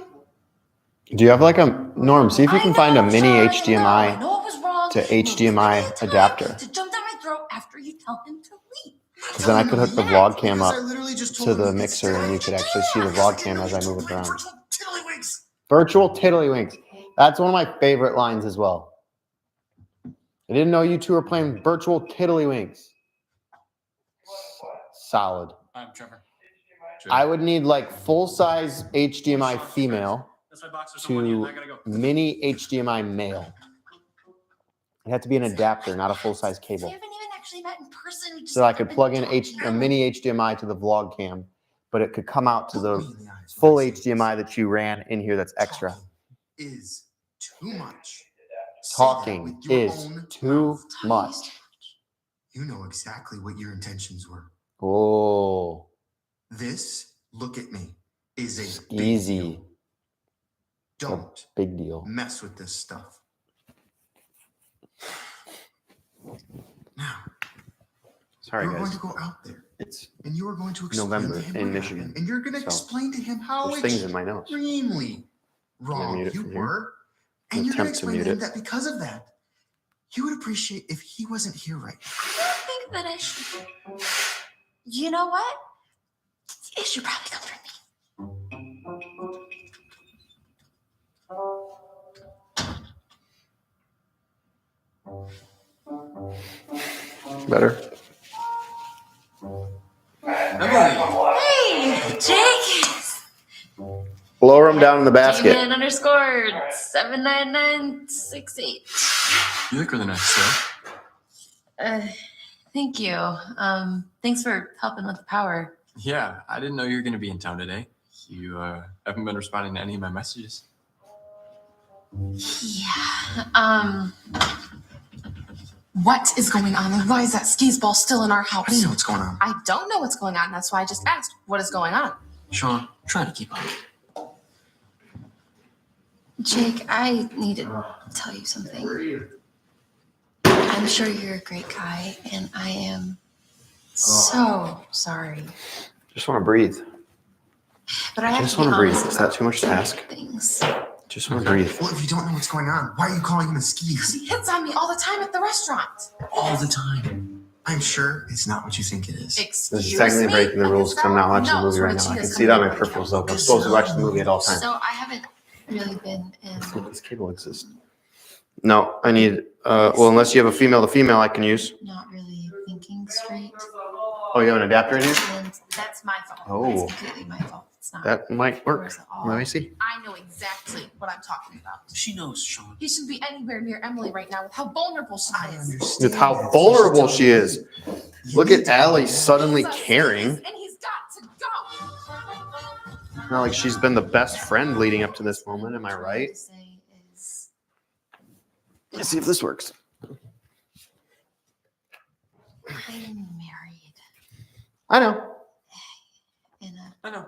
Do you have like a Norm? See if you can find a mini I HDMI know it was wrong. to HDMI adapter. To jump down my throat after you tell him to leave. Because then I could hook the vlog cam Because up I literally just to told the him mixer it's and you could actually see the vlog cam as I move it around. Virtual tiddlywinks. Virtual tiddlywinks. That's one of my favorite lines as well. I didn't know you two were playing virtual tiddlywinks. Solid. I'm Trevor. I would need like full-size HDMI female That's my box for someone. to I gotta go. mini HDMI male. It had to be an adapter, not a full-size We cable. haven't even actually met in person. We just So I could been plug in talking. a mini HDMI to the vlog cam, but it could come out to the full HDMI that you ran in here that's extra. Talking is too much. Say that Talking with your is own too mouth. much. You know exactly what your intentions were. Oh, This, look at me, is a big easy. deal. Don't Big deal. mess with this stuff. Now, Sorry, you're going guys. to go out there It's and you are going to explain November to him in what Michigan. happened, and you're going to So, explain to him how there's things in my nose. extremely wrong mute it you from here? were. And you're going to Attempt to explain to mute him it. that because of that, you would appreciate if he wasn't here right now. I think that I should. You know what? It should probably come from me. Better. Emily! Hey, Jake. Lower them down in the basket. J-Man underscored 79968. You look really nice, sir. Thank you. Thanks for helping with the power. Yeah, I didn't know you were going to be in town today. You haven't been responding to any of my messages. Yeah. What is going on? And why is that skis ball still in our How do you house? know what's going on? I don't know what's going on. That's why I just asked. What is going on? Sean, try to keep up. Jake, I need to tell you something. I'm sure you're a great guy, and I am so sorry. Just want to breathe. But I have Just to be want to breathe. honest Is that about too much to ask? things. Just want to breathe. Well, if you don't know what's going on, why are you calling him a Because skis? he hits on me all the time at the restaurant. All the time. I'm sure it's not what you think it is. This is Excuse technically me? breaking the Like, rules because I'm not watching the knows movie where right the now. I can cheetah's see it on my coming from. peripherals though. I'm supposed to watch the movie at all times. So I haven't really been in. This cable exists. No, I need, well, unless you have a female to female I can use. Not really thinking straight. Oh, you have an adapter in here? And that's my fault. Oh. It's completely my fault. It's not. That might work. yours at all. Let me see. I know exactly what I'm talking about. She knows, Sean. He shouldn't be anywhere near Emily right now with how vulnerable she I is. understand. With how vulnerable she is. You Look need at to- Allie suddenly He's a caring. sadist, and he's got to go. Not like she's been the best friend leading up to this moment. Am I Trying right? to say is Let's see if this works. I'm married I know. in a. I know.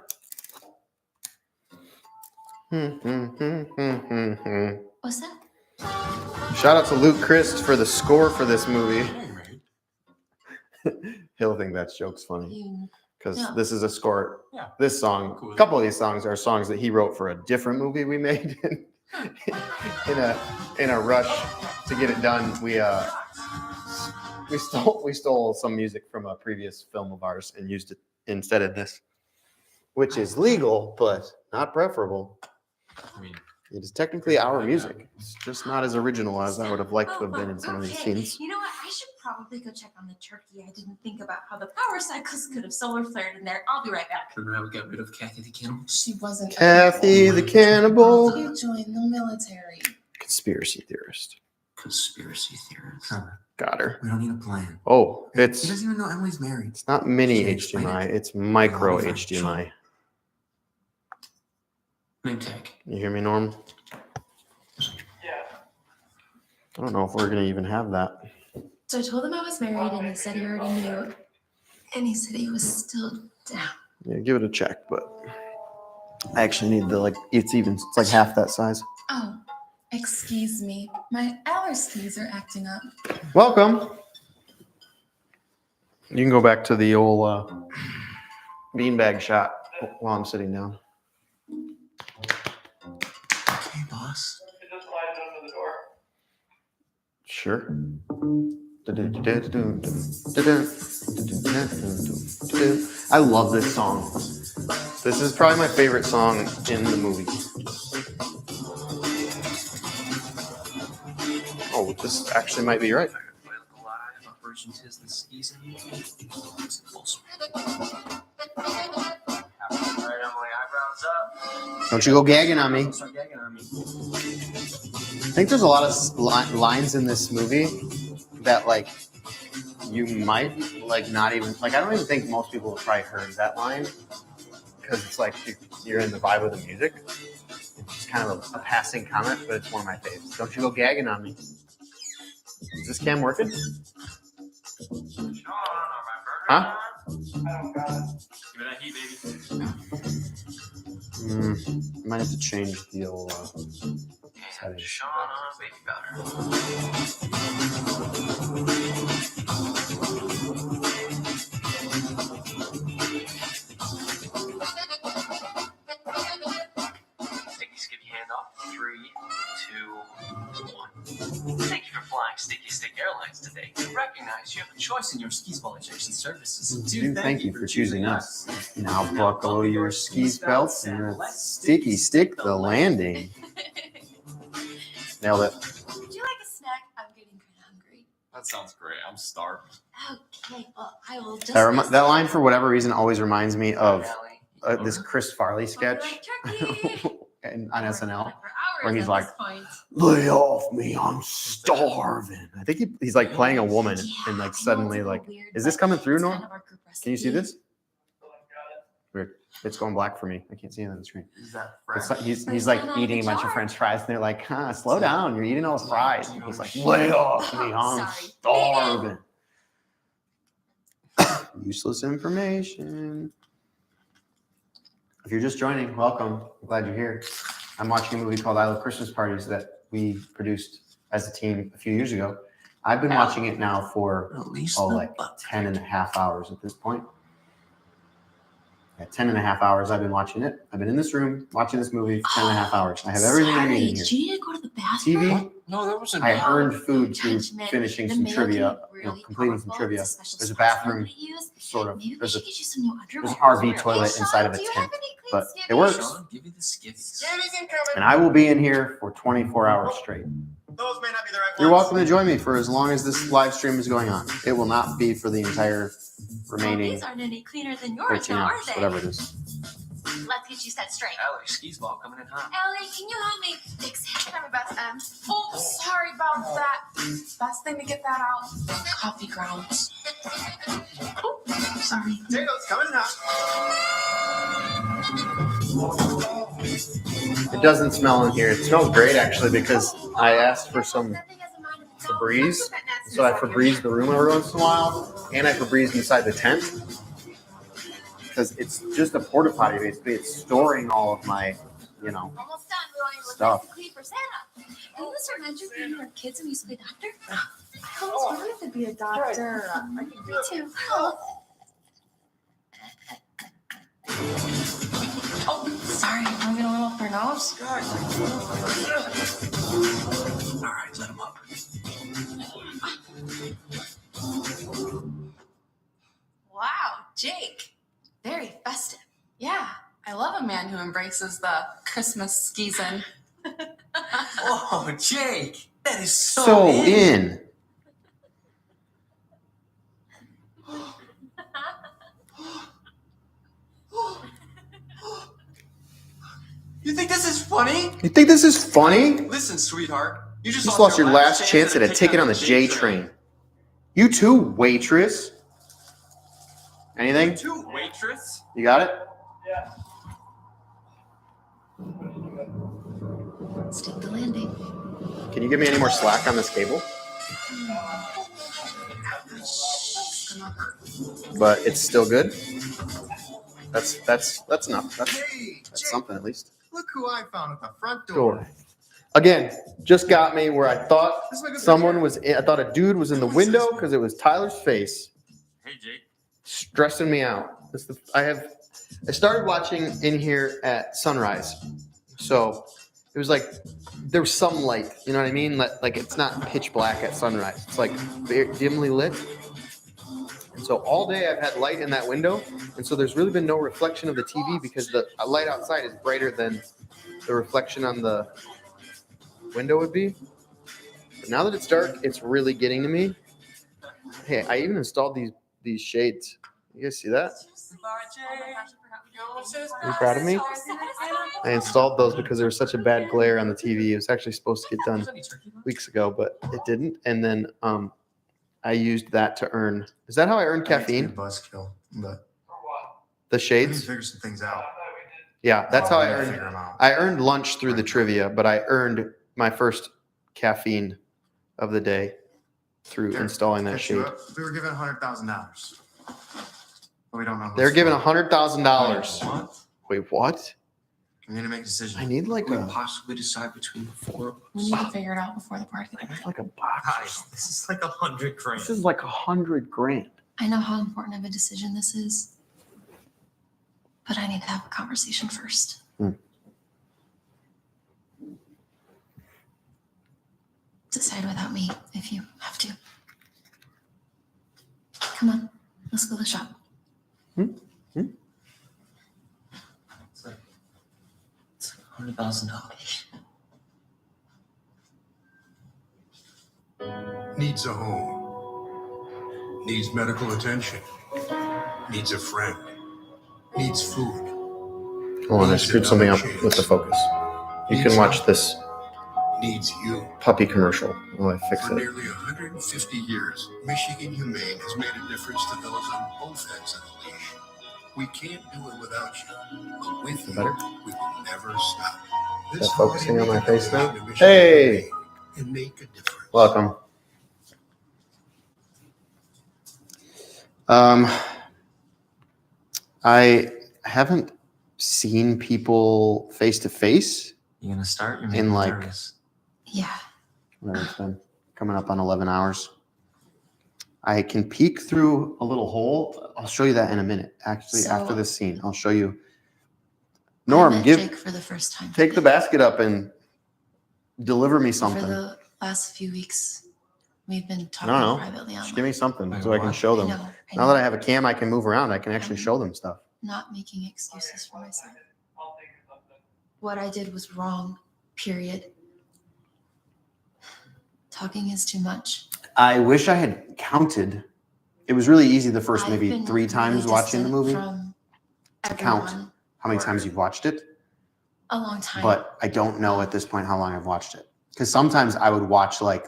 What's that? Shout out to Luke Christ for the score for this movie. I know you're married. He'll think that joke's funny You because No. this is a score. Yeah. This song, Cool. a couple of these songs are songs that he wrote for a different movie we made. in a rush to get it done, we stole some music from a previous film of ours and used it instead of this, which is legal but not preferable. I mean, It is technically our music. It's just not as original as I would have liked to have been in some of these Okay. scenes. You know what? I should probably go check on the turkey. I didn't think about how the power cycles could have solar flared in there. I'll be right back. Remember how we got rid of Kathy the cannibal? She wasn't. Kathy the cannibal. You joined the military. Conspiracy theorist. Conspiracy theorist. Trevor, Got her. we don't need a plan. Oh, He it's doesn't even know Emily's married. it's not mini Can't explain HDMI, it. it's micro Oh, fine. HDMI. Name tag. You hear me, Norm? Yeah. I don't know if we're gonna even have that. So I told him I was married, and he said he already knew. And he said he was still down. Yeah, give it a check, but I actually need it's like half that size. Oh, excuse me. My allergies are acting up. Welcome. You can go back to the old beanbag shot while I'm sitting down. Hey, boss. You just slide it under the door. Sure. I love this song. This is probably my favorite song in the movie. Oh, this actually might be right. Operation Tis the Season. Don't you go gagging on me. Start gagging on me. I think there's a lot of lines in this movie that like you might like not even like. I don't even think most people have probably heard that line because it's like you're in the vibe of the music. It's kind of a passing comment, but it's one of my favorites. Don't you go gagging on me. Is this cam working? Huh? I don't got it. Give it that heat, baby. Might have to change the old settings. Sean on baby powder. Sticky Skippy handoff. 3, 2, 1. Thank you for flying Sticky Stick Airlines today. We recognize you have a choice in your skis ball ejection services. Do thank you for choosing us. Now buckle your skis belts and let's sticky stick the landing. Nailed it. Would you like a snack? I'm getting kind of hungry. That sounds great. I'm starving. Okay, well, I will just. That line, for whatever reason, always reminds me of this Chris Farley sketch on SNL, where he's like, "Lay off me, I'm starving." I think he's like playing a woman, and like suddenly, like, is this coming through, Norm? Can you see this? Weird. It's going black for me. I can't see it on the screen. Is that It's fresh? like he's like eating a bunch of French fries, and they're like, "Slow down! You're eating all the fries." And he's like, "Lay off me! I'm starving." Useless information. If you're just joining, welcome. I'm glad you're here. I'm watching a movie called I Love Christmas Parties that we produced as a team a few years ago. I've been watching it now for like 10 and a half hours at this point. At 10 and a half hours, I've been watching it. I've been in this room watching this movie for 10 and a half hours. I have everything I need in here. Did you need to go to the bathroom? TV. No, that wasn't. I earned food through Judgment. finishing The some mail trivia, can be really completing some powerful. trivia. It's a special There's a spice bathroom, that we use. sort of. Maybe we There's should get you some new underwear. an RV Hey, toilet Sean, inside of a do you tent, have any clean but skin? it works. Sean, give you the skivvies. And I will be in here for 24 hours straight. Those may not be the right You're welcome to join me for as long as this live stream is going on. It will not be for the entire Well, remaining these aren't any cleaner than yours, 13 now, hours, are they? whatever it is. Let's get you set straight. Allie, skis ball coming in hot. Ellie, can you help me fix it? Try my best, Em. Oh, sorry about that. Best thing to get that out. Coffee grounds. Oh, sorry. Potatoes coming in hot. It doesn't smell in here. It smells great actually because I asked for some Febreze. So I Febreze the room every once in a while, and I Febreze inside the tent because it's just a porta potty basically. It's storing all of my, Almost done. We only look Stuff. nice and clean for Santa. Didn't this remind you of being our kids when we used to play doctor? I always wanted to be a doctor. Me too. Oh, sorry. I'm getting a little pronounced. All right, let him up. Wow, Jake. Very festive. Yeah, I love a man who embraces the Christmas season. Oh, Jake, that is so in. You think this is funny? You think this is funny? Listen, sweetheart. You You just lost your last chance at a ticket on the J train. You too, waitress. Anything? Two waitress. You got it? Yeah. Let's take the landing. Can you give me any more slack on this cable? but it's still good. That's enough. That's something at least. Look who I found at the front door. Again, just got me where I thought someone was. I thought a dude was in the window because it was Tyler's face. Hey, Jake. Stressing me out. I started watching in here at sunrise, so it was like there was some light. You know what I mean? Like it's not pitch black at sunrise. It's like dimly lit. And so all day I've had light in that window, and so there's really been no reflection of the TV because the light outside is brighter than the reflection on the window would be. But now that it's dark, it's really getting to me. Hey, I even installed these shades. You guys see that? Are you proud of me? I installed those because there was such a bad glare on the TV. It was actually supposed to get done weeks ago, but it didn't. And then I used that to earn. Is that how I earned caffeine? Buzzkill, but The we need shades? to figure some things out. Yeah, that's how I We need to earned. figure 'em out. I earned lunch through the trivia, but I earned my first caffeine of the day through Here, installing that catch you shade. up. We were given $100,000. But we don't know. who They're it's giving for. $100,000. What? Wait, what? We need to make a decision. I need like We a possibly decide between the four of We us. need to figure it out before the party. like a box. or Guys, something. this is like 100 grand. This is like $100,000. I know how important of a decision this is, but I need to have a conversation first. Decide without me if you have to. Come on, let's go to the shop. It's $100,000. Needs a home. Needs medical attention. Needs a friend. Needs food. Hold on, I screwed something up with the focus. You can watch this Needs you. puppy commercial while I fix For it. nearly 150 years, Michigan Humane has made a difference to those on both ends of the leash. We can't do it without you, but with you, Better? we will never stop. Is that focusing on my face now? donation to Michigan Hey! Humane and make a difference. Welcome. I haven't seen people face to face You gonna start? You're In, making me like- nervous. Yeah, whatever it's been, coming up on 11 hours. I can peek through a little hole. I'll show you that in a minute. Actually, So- after this scene, I'll show you. I Norm, met give Jake for the first time. take the today. basket up and deliver me For something. the last few weeks, we've been talking No. privately Just online. give me something Wait, so I can what? show I them. know, I Now that know. I have a cam, I can move around. I can actually show them stuff. Not making excuses for myself. I'll think of something. What I did was wrong, period. Talking is too much. I wish I had counted. It was really easy the first I've maybe been 3 times really watching the distant movie from to count everyone how many times you've watched it, a long time. but I don't know at this point how long I've watched it. Because sometimes I would watch like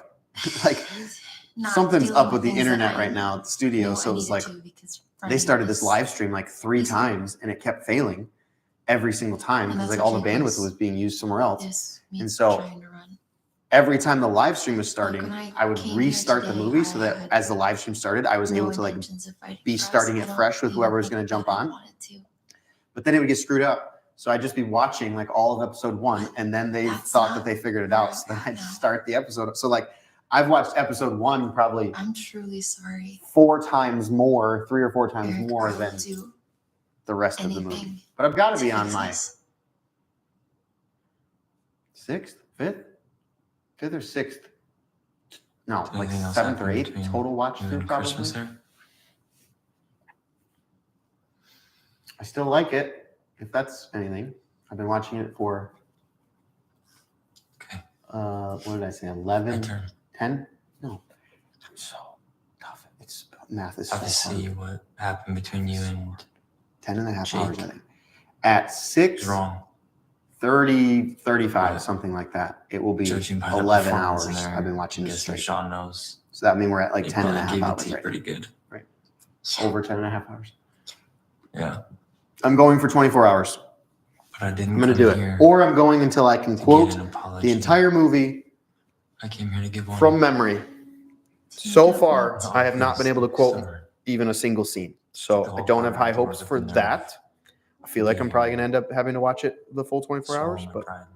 Not something's dealing up with the things that internet I right now at the knew studio. I So it was needed like to because they Friday started this was live stream like 3 busy. times and it kept failing every single time And because that's like all the okay, bandwidth because was being used somewhere else. This And means so trying to run. every time the live stream was starting, when I I would came here restart the today, movie so I that had as the live stream started, I was No able to like intentions of fighting be for us. starting I it don't fresh with feel whoever was like gonna jump that I on. wanted to. But then it would get screwed up. So I'd just be watching like all of episode 1 and then they That's thought not that they figured it where out. I'm So then at I'd now. start the episode. So like I've watched episode 1 probably I'm truly sorry. 4 times more, 3 or 4 times Eric, more I will than do the rest of the movie. anything But I've got to to be on fix my this. 6th, 5th or 6th. No, like Anything else 7th or happen 8th between total watch You through and probably. Christmas there? I still like it, if that's anything. I've been watching it for, Okay. what did I say, My 11, turn. 10? No, I'm so tough. It's math is so Have to see hard. what happened between you and 10 and a half Jake. hours, I think. At 6, wrong. 30, 35, Yeah. something like that. It will be Judging by the 11 performance hours in there, I've been watching I this guess straight. Sean knows. So that means we're at like They 10 and a probably half gave it hours to you right pretty good. Over 10 and a half hours. Yeah. I'm going for 24 hours. But I didn't I'm going to come do here it. Or I'm going until I can to quote get an apology. the entire movie I came here to give one. from memory. So far, Oh, I have not been please. able to quote Sorry. even a single scene. The So whole I don't have part high of the hopes doors for open now. that. I feel like I'm probably going to end up having to watch it the full 24 hours. Swallow my But pride.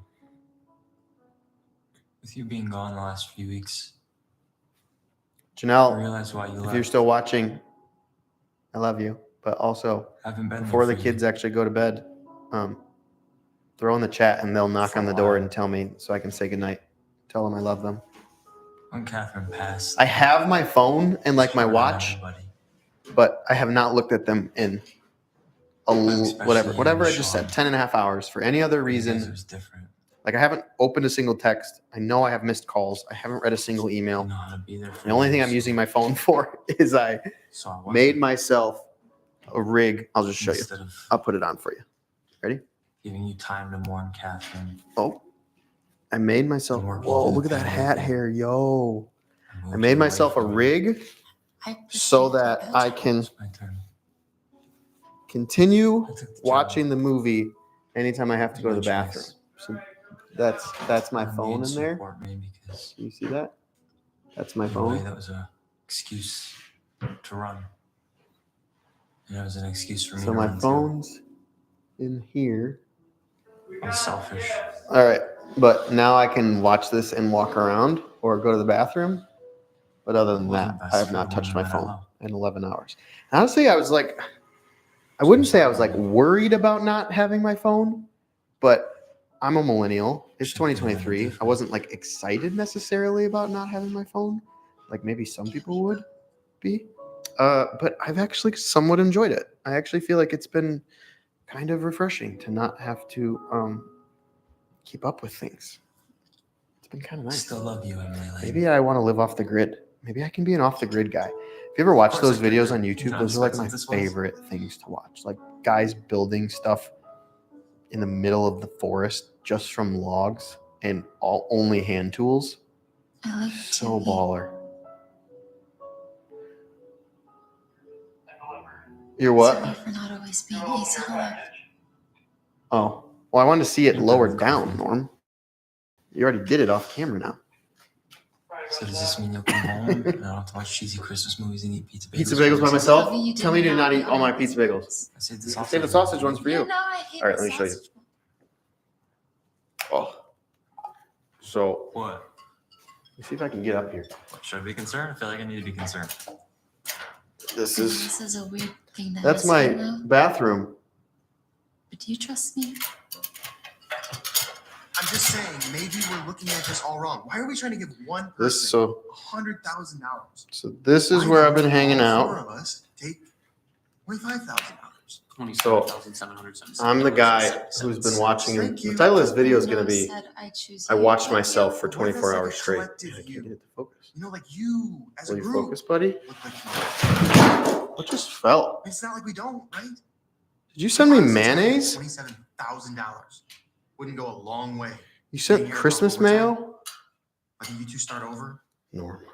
With you being gone the last few weeks, I Janelle, realized why you if left. you're still watching, I love you. But also, I haven't been before there the for kids you. actually go to bed, throw in the chat and they'll knock For on a the door while. and tell me so I can say goodnight. Tell them I love them. When Catherine passed, I have my phone and like my hard on watch, everybody. but I have not looked at them in Especially whatever you and I just said, Sean. 10 and a half hours for any other For you guys, it reason. was different. Like I haven't opened a single text. I know I have missed calls. I haven't read a single I email. know how to be there for The only you, thing I'm so- using my phone for is I so I wasn't. made myself a rig. I'll just show you. Instead of I'll put it on for you. Ready? giving you time to mourn Catherine, Oh, I made myself. And working Whoa, through look at the that pandemic. hat hair, yo. I I moved made you away myself a from me. rig I appreciate so that it. I can It's my turn. continue I took the job. watching the movie anytime I have to It's go to my the bathroom. choice. So that's my I phone made in there. support me because You see that? That's my in a way phone. that was a excuse to run. And it was an excuse for me So to my run phone's in here. too. I was selfish. All right, but now I can watch this and walk around or go to the bathroom. But other than that, Wasn't best I have for not the touched my woman that I phone love. in 11 hours. Honestly, I was like, I wouldn't say I was like worried about not having my phone, but I'm a millennial. It's Should've been 2023. I different. wasn't like excited necessarily about not having my phone, like maybe some people would be. But I've actually somewhat enjoyed it. I actually feel like it's been kind of refreshing to not have to keep up with things. It's been kind of I nice. still love you, Emily Lane. Maybe I want to live off the grid. Maybe I can be an off the grid guy. If you ever watch Of those course I videos could. on You YouTube, know those how are like my expensive this was? favorite things to watch. Like guys building stuff in the middle of the forest just from logs and only hand tools. I love you, So Timmy. baller. You're what? Sorry for not always being easy to love. Oh, well, I wanted to see it You're lower better down, coffee. Norm. You already did it off camera now. So does this mean you'll come home and I don't have to watch cheesy Christmas movies and eat pizza bagels? Pizza bagels by for myself? Coffee, you Tell me did to not eat eat all my all pizza the bagels. I saved the You can sausage. save the sausage ones for you. No, I hate All right, the let me show you. sausage one. Oh. So, What? let's see if I can get up here. Should I be concerned? I feel like I need to be concerned. This This is a weird thing that that's I my say now, bathroom. but do you trust me? I'm just saying, maybe we're looking at this all wrong. Why are we trying to give one This person so $100,000? so this is Why where not I've been hanging all four out. of us take $25,000. I'm the guy who's been watching him. Thank you. The title of this video is No, gonna be said I choose I you. watched Thank you. myself for What if 24 that's like hours a straight. collective I can't you? get it to focus. You know, like you as a Will you group. focus, buddy? Look like you. What just fell? It's not like we don't, right? Did you send me Honestly, mayonnaise? $27,000 wouldn't go a long way. You sent Christmas mail? I think you two start over. Norm.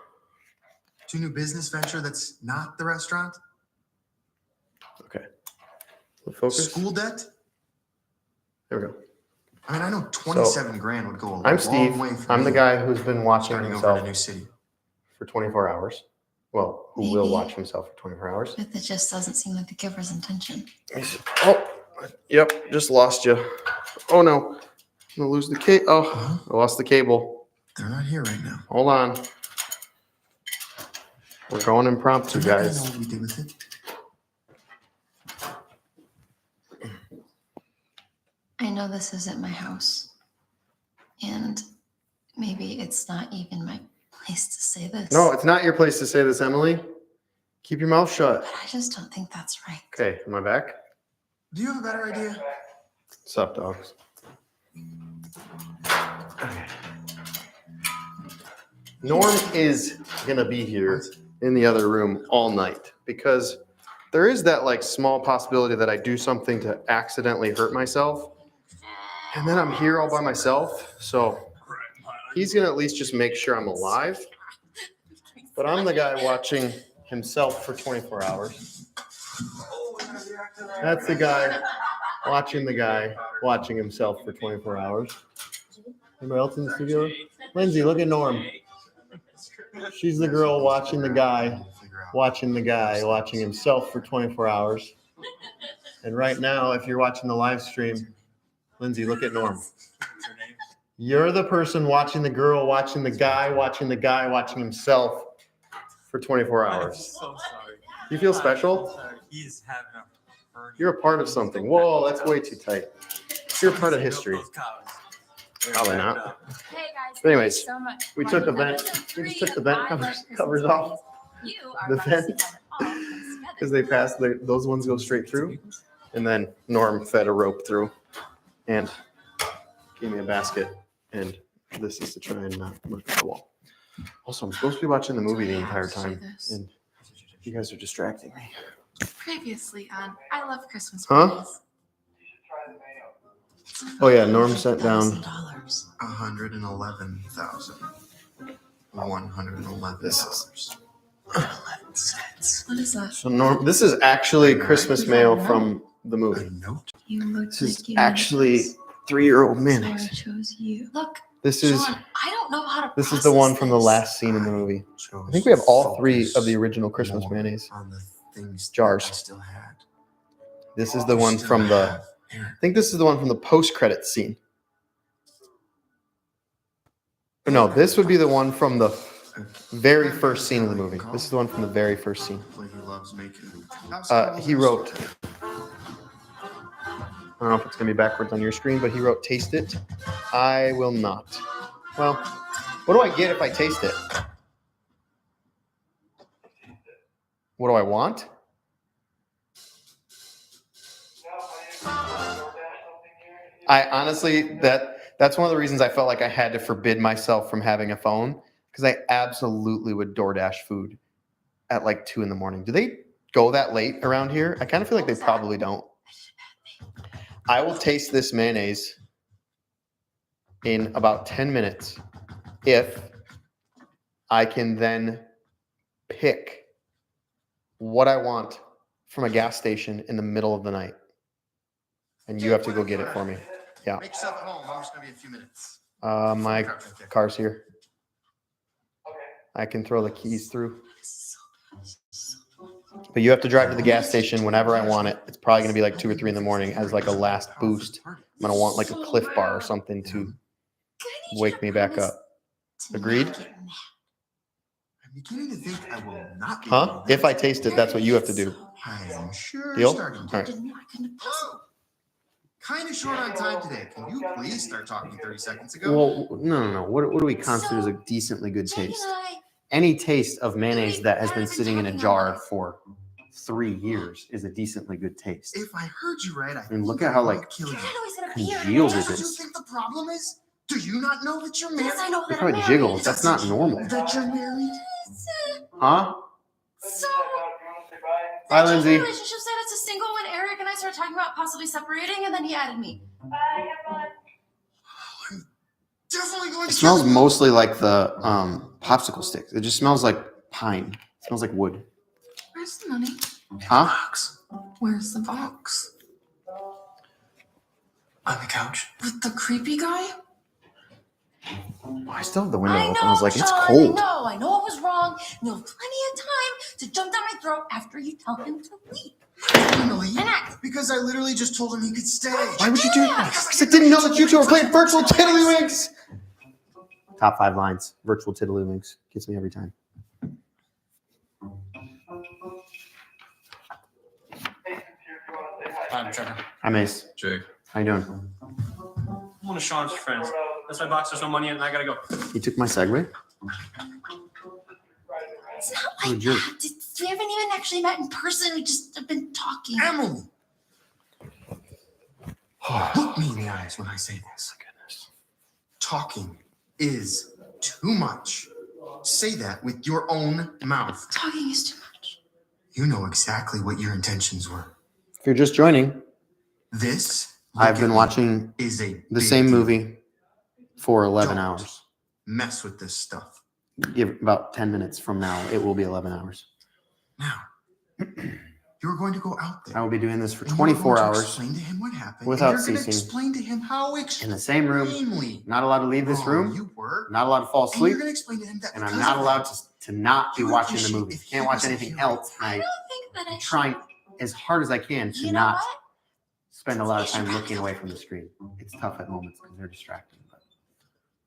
To a new business venture that's not the restaurant. Okay. Focus. School debt. There we go. I mean, I know 27 grand would go a long I'm Steve. way for I'm the me guy who's been watching starting over in a new himself city. for 24 hours. Well, who will Maybe. watch himself for 24 hours. But that just doesn't seem like the giver's intention. Oh, yep, just lost you. Oh no, I'm gonna lose the cable. Oh, I lost the cable. They're not here right now. Hold on. We're going impromptu, They're not gonna know guys. what we did with it. I know this isn't my house. And maybe it's not even my place to say this. No, it's not your place to say this, Emily. Keep your mouth shut. But I just don't think that's right. Okay, am I back? Do you have a better idea? What's up, dogs? Okay. Norm is gonna be here in the other room all night because there is that like small possibility that I do something to accidentally hurt myself. And then I'm here all by myself. So he's gonna at least just make sure I'm alive. But I'm the guy watching himself for 24 hours. That's the guy watching himself for 24 hours. Anybody else in the studio? Lindsay, look at Norm. She's the girl watching the guy, watching himself for 24 hours. And right now, if you're watching the live stream, Lindsay, look at Norm. You're the person watching the girl, watching the guy, watching himself for 24 hours. So sorry. You feel special? He's having a burning. You're a part of something. Whoa, that's way too tight. You're a part of history. Probably not. Hey guys, But anyways, thank you so much. we took the vent. We just took the vent covers off. You are The about to vent. see how it all comes together. Because they passed, those ones go straight through. And then Norm fed a rope through and gave me a basket. And this is to try and not look at the wall. Also, I'm supposed to be watching the movie the entire time. And you guys are distracting me. Previously on I Love Christmas Huh? Parties. Oh yeah, Norm sent down. $111,111. What is that? So Norm, this is actually Christmas mail from the A movie. note? You look This is like you actually 3-year-old So I mayonnaise. chose you. Look, This is Sean, I don't know how to. this is the process one from the this. last scene in the movie. I think we have all 3 of the original Christmas mayonnaise. On the things Jars. that I still had. This is the one from the. I think this is the one from the post-credits scene. Or no, this would be the one from the very first scene of the movie. This is the one from the very first scene. He loves making. He wrote. I don't know if it's gonna be backwards on your screen, but he wrote "Taste it." I will not. Well, what do I get if I taste it? What do I want? I honestly, that's one of the reasons I felt like I had to forbid myself from having a phone, because I absolutely would DoorDash food at like 2 a.m. Do they go that late around here? I kind of feel like they probably don't. I will taste this mayonnaise in about 10 minutes if I can then pick what I want from a gas station in the middle of the night. And you have to go get it for me. Yeah. Make yourself at home. I'm just gonna be a few minutes. My car's here. I can throw the keys through. But you have to drive to the gas station whenever I want it. It's probably going to be like 2 or 3 in the morning as like a last boost. I'm going to want like a Cliff Bar or something to wake me back up. Agreed? I'm beginning to think I will not be. Huh? If I taste it, that's what you have to do. I'm sure. Deal? Starting All to. right. Whoa. Kind of short on time today. Can you please start talking 30 seconds ago? Well, no. What do we consider as a decently good Jake taste? and I, Any taste of mayonnaise that has been sitting in a jar for 3 years is a decently good taste. If I heard you right, I mean, look think at how, I like, would kill you. Dad always said a beer. congealed it What do is. you think the problem is? Do you not know that you're married? Yes, I know Look that how I'm it married. jiggles. That's not normal. That you're married? Huh? So, Bye, the Lindsay. relationship status is single when Eric and I started talking about possibly separating, and then he added me. Definitely going It to smells kill you. mostly like the popsicle sticks. It just smells like pine. It smells like wood. Where's the money? Huh? Where's the box? On the couch. With the creepy guy? I still have the window I open. know, I was like, it's Sean, cold. I know it was wrong. You'll have plenty of time to jump down my throat after you tell him to leave. Finally, And act. because I literally just told him he could stay. Why would you do that? Because I didn't know that you two were playing virtual tiddlywinks. Top 5 lines. Virtual tiddlywinks. Gets me every time. I'm Trevor. Hi, Mace. Jake. How you doing? I'm one of Sean's friends. That's my box. There's no money in it, and I gotta go. You took my Segway? It's not Oh, like jerk. that. We haven't even actually met in person. We just have been talking. Emily, look me in the eyes when I say this. Talking is too much. Say that with your own mouth. Talking is too much. You know exactly what your intentions were. If you're just joining, This, I've been watching is a the big same deal. movie for 11 Don't hours. Mess with this stuff. Give about 10 minutes from now, it will be 11 hours. Now, You were going to go out there. I will be doing this for and you were 24 going to hours Explain to him what happened. without and you're ceasing. Gonna explain to him how in the same room. Not allowed to leave this room. You were. Not allowed to fall And asleep. you're going to explain to him that. And I'm not allowed to not be You would watching the appreciate movie. if he Can't watch wasn't anything here. else. I And don't think that I I'm trying as hard as I can to You know not what? spend a lot of time looking away from the screen. It's tough at moments because they're distracting, but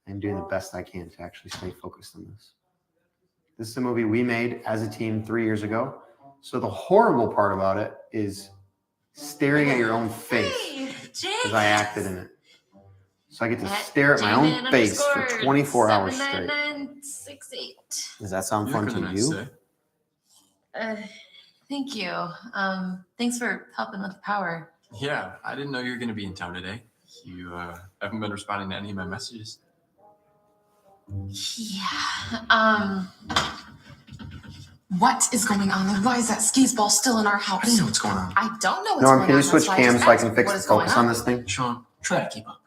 I'm doing the best I can to actually stay focused on this. This is a movie we made as a team 3 years ago. So the horrible part about it is staring at your own face because I acted in it. So I get to stare at my own face for 24 hours straight. 79968. Does that sound fun to you? Thank you. Thanks for helping with the power. Yeah, I didn't know you were going to be in town today. You haven't been responding to any of my messages. Yeah. What is going on? And why is that skis ball still in our house? I don't know what's going on. I don't know what's Norm, going can on. you switch That's why cams just so I asked can fix what the is going focus on this thing? Sean, try to keep up.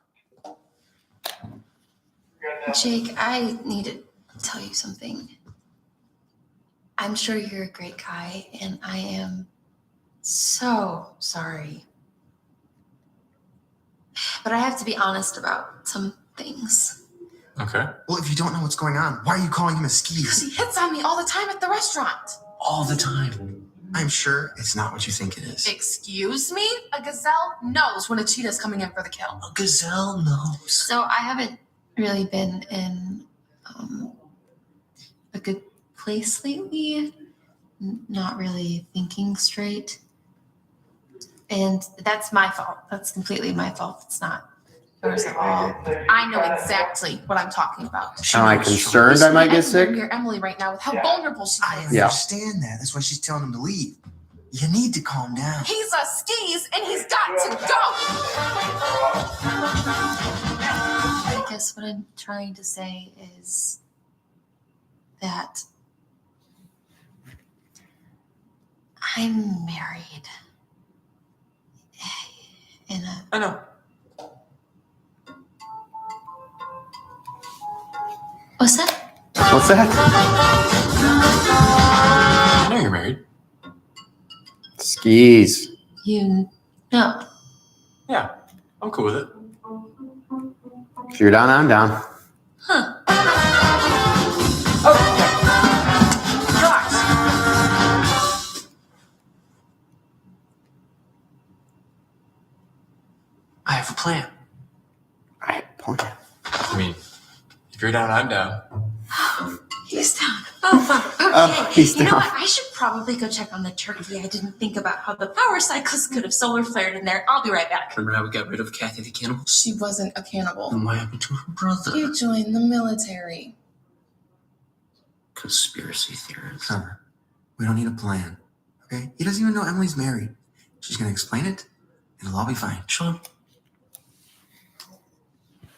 Jake, I need to tell you something. I'm sure you're a great guy, and I am so sorry. But I have to be honest about some things. Okay. Well, if you don't know what's going on, why are you calling him a skis? He hits on me all the time at the restaurant. All the time. I'm sure it's not what you think it is. Excuse me? A gazelle knows when a cheetah's coming in for the kill. A gazelle knows. So I haven't really been in a good place lately. Not really thinking straight. And that's my fault. That's completely my fault. It's not yours at all. I know exactly what I'm talking about. Am I concerned I might get sick? You're Emily right now with how vulnerable she I is. Yeah. understand that. That's why she's telling him to leave. You need to calm down. He's a skis and he's got to go. I guess what I'm trying to say is that I'm married. I know. What's that? What's that? I know you're married. Skis. You know. Yeah, I'm cool with it. If you're down, I'm down. Huh. I have a plan. I had a plan. I mean, if you're down, I'm down. He's down. Oh, fuck. Okay. Oh, he's You know down. what? I should probably go check on the turkey. I didn't think about how the power cyclist could have solar flared in there. I'll be right back. Remember how we got rid of Kathy the cannibal? She wasn't a cannibal. And what happened to her brother? You joined the military. Conspiracy theorist. Summer, we don't need a plan. Okay? He doesn't even know Emily's married. She's gonna explain it. It'll all be fine. Sean.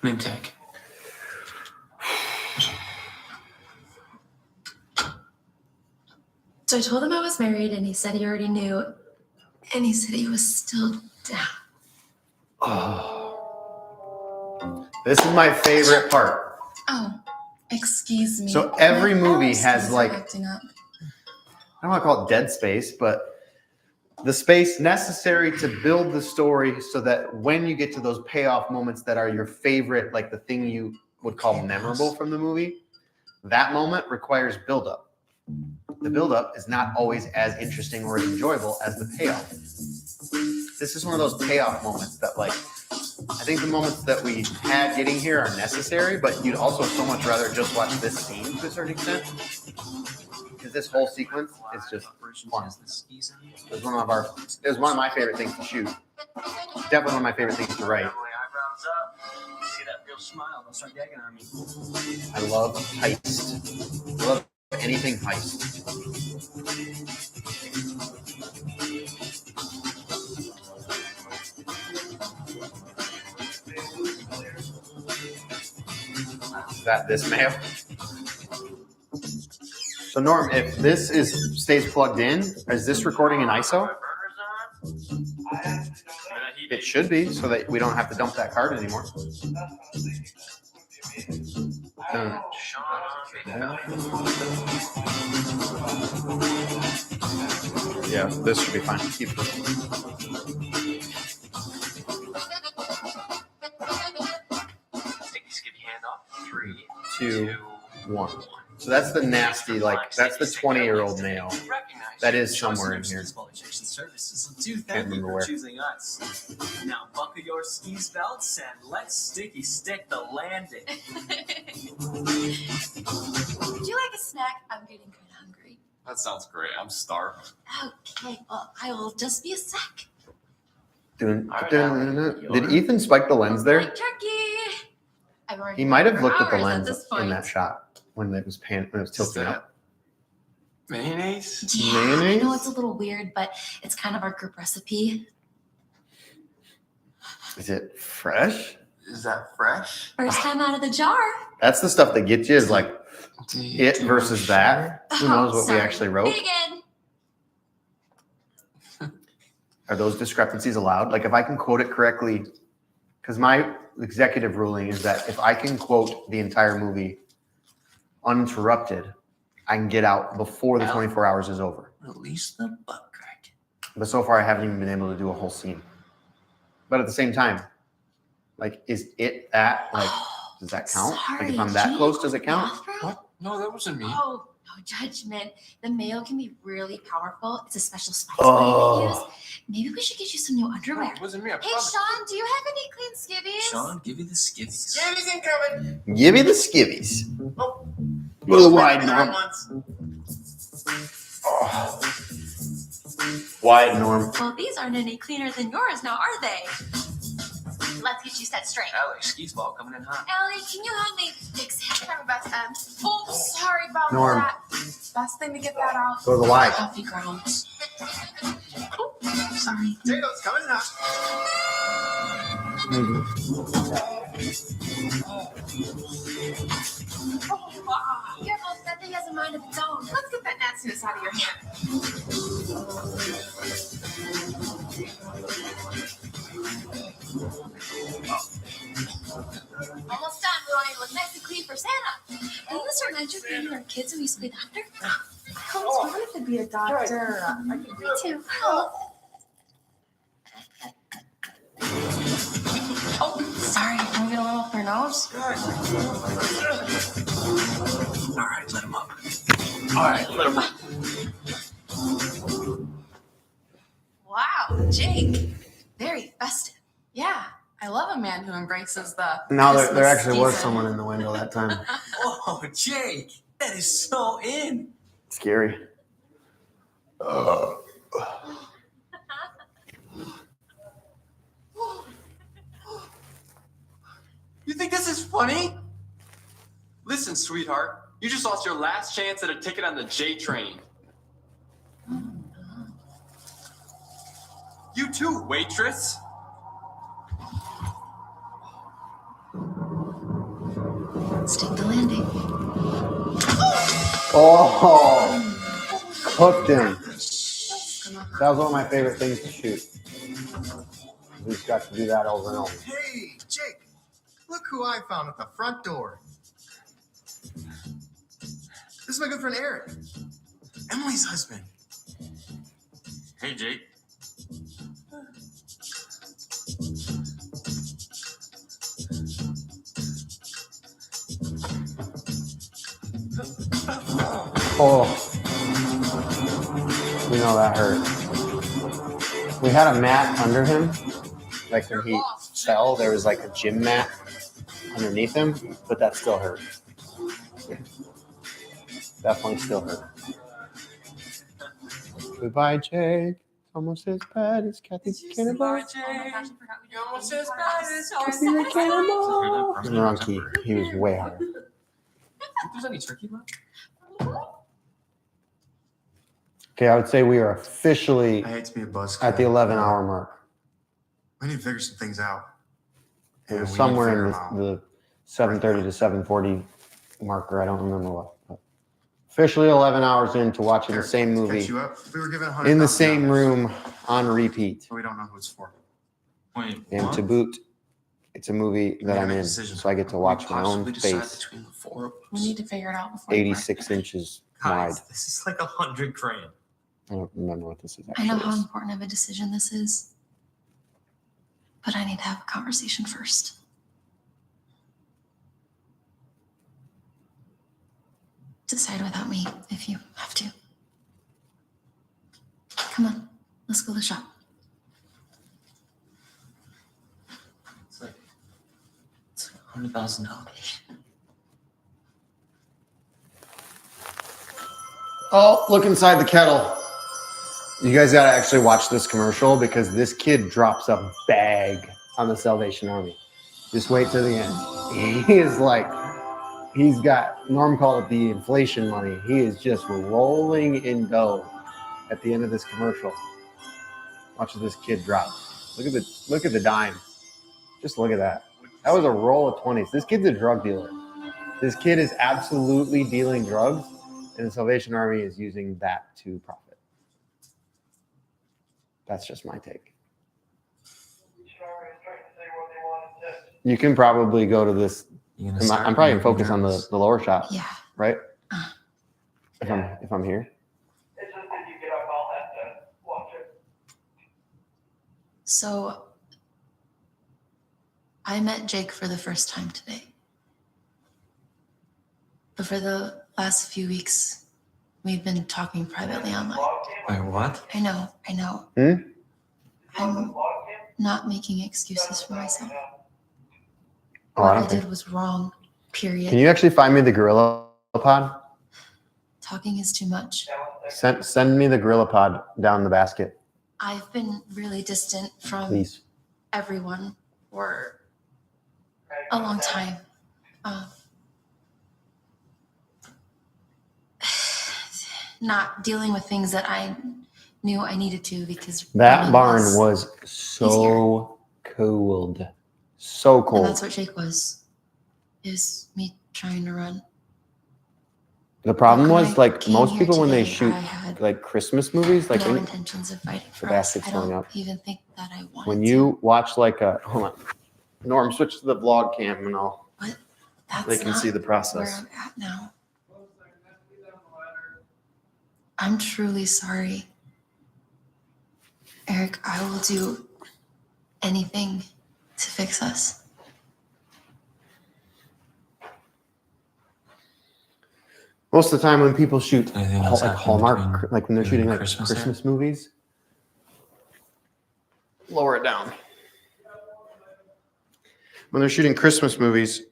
Name tag. So I told him I was married, and he said he already knew. And he said he was still down. Oh. This is my favorite part. Oh, excuse me. So every My movie house has, is like- acting up. I don't want to call it dead space, but the space necessary to build the story so that when you get to those payoff moments that are your favorite, like the thing you would call memorable from the movie, that moment requires buildup. The buildup is not always as interesting or as enjoyable as the payoff. This is one of those payoff moments that, like, I think the moments that we had getting here are necessary, but you'd also so much rather just watch this scene to a certain extent. Because this whole sequence is just fun. It was one of my favorite things to shoot. Definitely one of my favorite things to write. See that real smile? Don't start gagging on me. I love heist. I love anything heist. Is that this mail? So Norm, if this stays plugged in, is this recording in ISO? It should be, so that we don't have to dump that card anymore. Yeah, this should be fine. Keep it. Sticky skippy handoff. 3, 2, 2, 1. So that's the nasty, like, that's the 20-year-old male. That is somewhere in here. Can't remember where. Choosing us. Now buckle your skis belts and let's sticky stick the landing. Would you like a snack? I'm getting kind of hungry. That sounds great. I'm starving. Okay, well, I will just be a sec. Did Ethan spike the lens there? Like turkey. I've already He might have for looked at the hours lens this in point. that shot when it was tilting up. Mayonnaise? Yeah, I Mayonnaise? know it's a little weird, but it's kind of our group recipe. Is it fresh? Is that fresh? First time out of the jar. That's the stuff that gets you is like Do it you versus share? that. Who knows what we Sorry. actually wrote? Megan. Are those discrepancies allowed? Like if I can quote it correctly, because my executive ruling is that if I can quote the entire movie uninterrupted, I can get out before the 24 hours is over. Release the butt crack. But so far I haven't even been able to do a whole scene. But at the same time, like, is it that, like, does that count? Like if I'm that close, does it count? What? No, that wasn't me. Oh, no judgment. The mayo can be really powerful. It's a special spice Oh. blend we use. Maybe we should get you some new No, underwear. it wasn't me. I Hey, promise. Sean, do you have any clean skivvies? Sean, give me the skivvies. Skivvies incoming. Give me the skivvies. Oh. Go to the wide Norm. norm. Oh. Wide norm. Well, these aren't any cleaner than yours now, are they? Let's get you set straight. Alex, skis ball coming in hot. Ellie, can you help me fix it? Sorry, Beth. Oh, sorry about Norm. that. Best thing to get that out. Go to the wide. Coffee grounds. Oh, sorry. Potatoes coming up. Oh, wow. Careful, that thing has a mind of its own. Let's get that nastiness out of your hair. Almost done. We want to look nice and clean for Santa. Isn't this reminds you of being our kids when we used to be doctor? I always wanted to be a doctor. Me too. Oh. Oh, sorry. Can we get a little up your nose? All right, let him up. All right, let him run. Wow, Jake. Very festive. Yeah, I love a man who embraces the. No, there Christmas actually was season. someone in the window that time. Oh, Jake, that is so in. Scary. You think this is funny? Listen, sweetheart. You just lost your last chance at a ticket on the J train. You too, waitress. Stick the landing. Oh, hooked him. That was one of my favorite things to shoot. We just got to do that over and over. Hey, Jake. Look who I found at the front door. This is my good friend Eric. Emily's husband. Hey, Jake. Oh, you know that hurt. We had a mat under him. Like when he fell, there was like a gym mat underneath him, but that still hurt. Definitely still hurt. Goodbye, Jake. Almost as bad as Kathy Cannonball. Oh my gosh, I forgot we did almost the as bad as Kathy the Cannonball. In the wrong key. He was way higher. If there's any turkey left? Okay, I would say we are officially I hate to be a buzzkill. at the 11-hour mark. We need to figure some things out. It And was we need to somewhere figure in them out. the 7:30 to 7:40 marker. I don't remember what. But officially 11 hours into watching the Eric, same to movie catch you up, we were given in the $100,000, same room on repeat. So we don't know who it's for. Wait, And what? to boot, it's a movie that gotta I'm make a in, decision. so I get to watch my own Possibly decide face, between the four of We us. need to figure it out before. we break 86 it. inches wide. Guys, this is like $100,000. I don't remember what this is I actually. know how important of a decision this is, but I need to have a conversation first. Decide without me if you have to. Come on, let's go to the shop. It's like $100,000. Oh, look inside the kettle. You guys got to actually watch this commercial because this kid drops a bag on the Salvation Army. Just wait till the end. He is like, he's got, Norm called it the inflation money. He is just rolling in dough at the end of this commercial. Watch this kid drop. Look at the dime. Just look at that. That was a roll of 20s. This kid's a drug dealer. This kid is absolutely dealing drugs, and the Salvation Army is using that to profit. That's just my take. You can probably go to this. I'm probably focused on the lower shot. Yeah. Right? If I'm here. It's just if you get up, I'll have to watch it. So I met Jake for the first time today. But for the last few weeks, we've been talking privately online. Wait, what? I know. I'm not making excuses for myself. Oh, What I did was wrong, period. Can you actually find me the Gorilla Pod? Talking is too much. Send me the Gorilla Pod down the basket. I've been really distant from Please. everyone for a long time. Not dealing with things that I knew I needed to because That running barn was was so cold. So and cold. that's what Jake was. Is me trying to run. The problem When was I like came most here people when they today, shoot I had like Christmas movies, like no when, intentions of fighting for the us. basket's I going don't up. even think that I wanted When to. you watch like a hold on, Norm, switch to the vlog cam and That's they can not see the where process. I'm at now. I'm truly sorry. Eric, I will do anything to fix us. Most of the time when people shoot Anything else like happen Hallmark, between like when they're you shooting and like Christmas Christmas movies, lower it down. When they're shooting Christmas movies,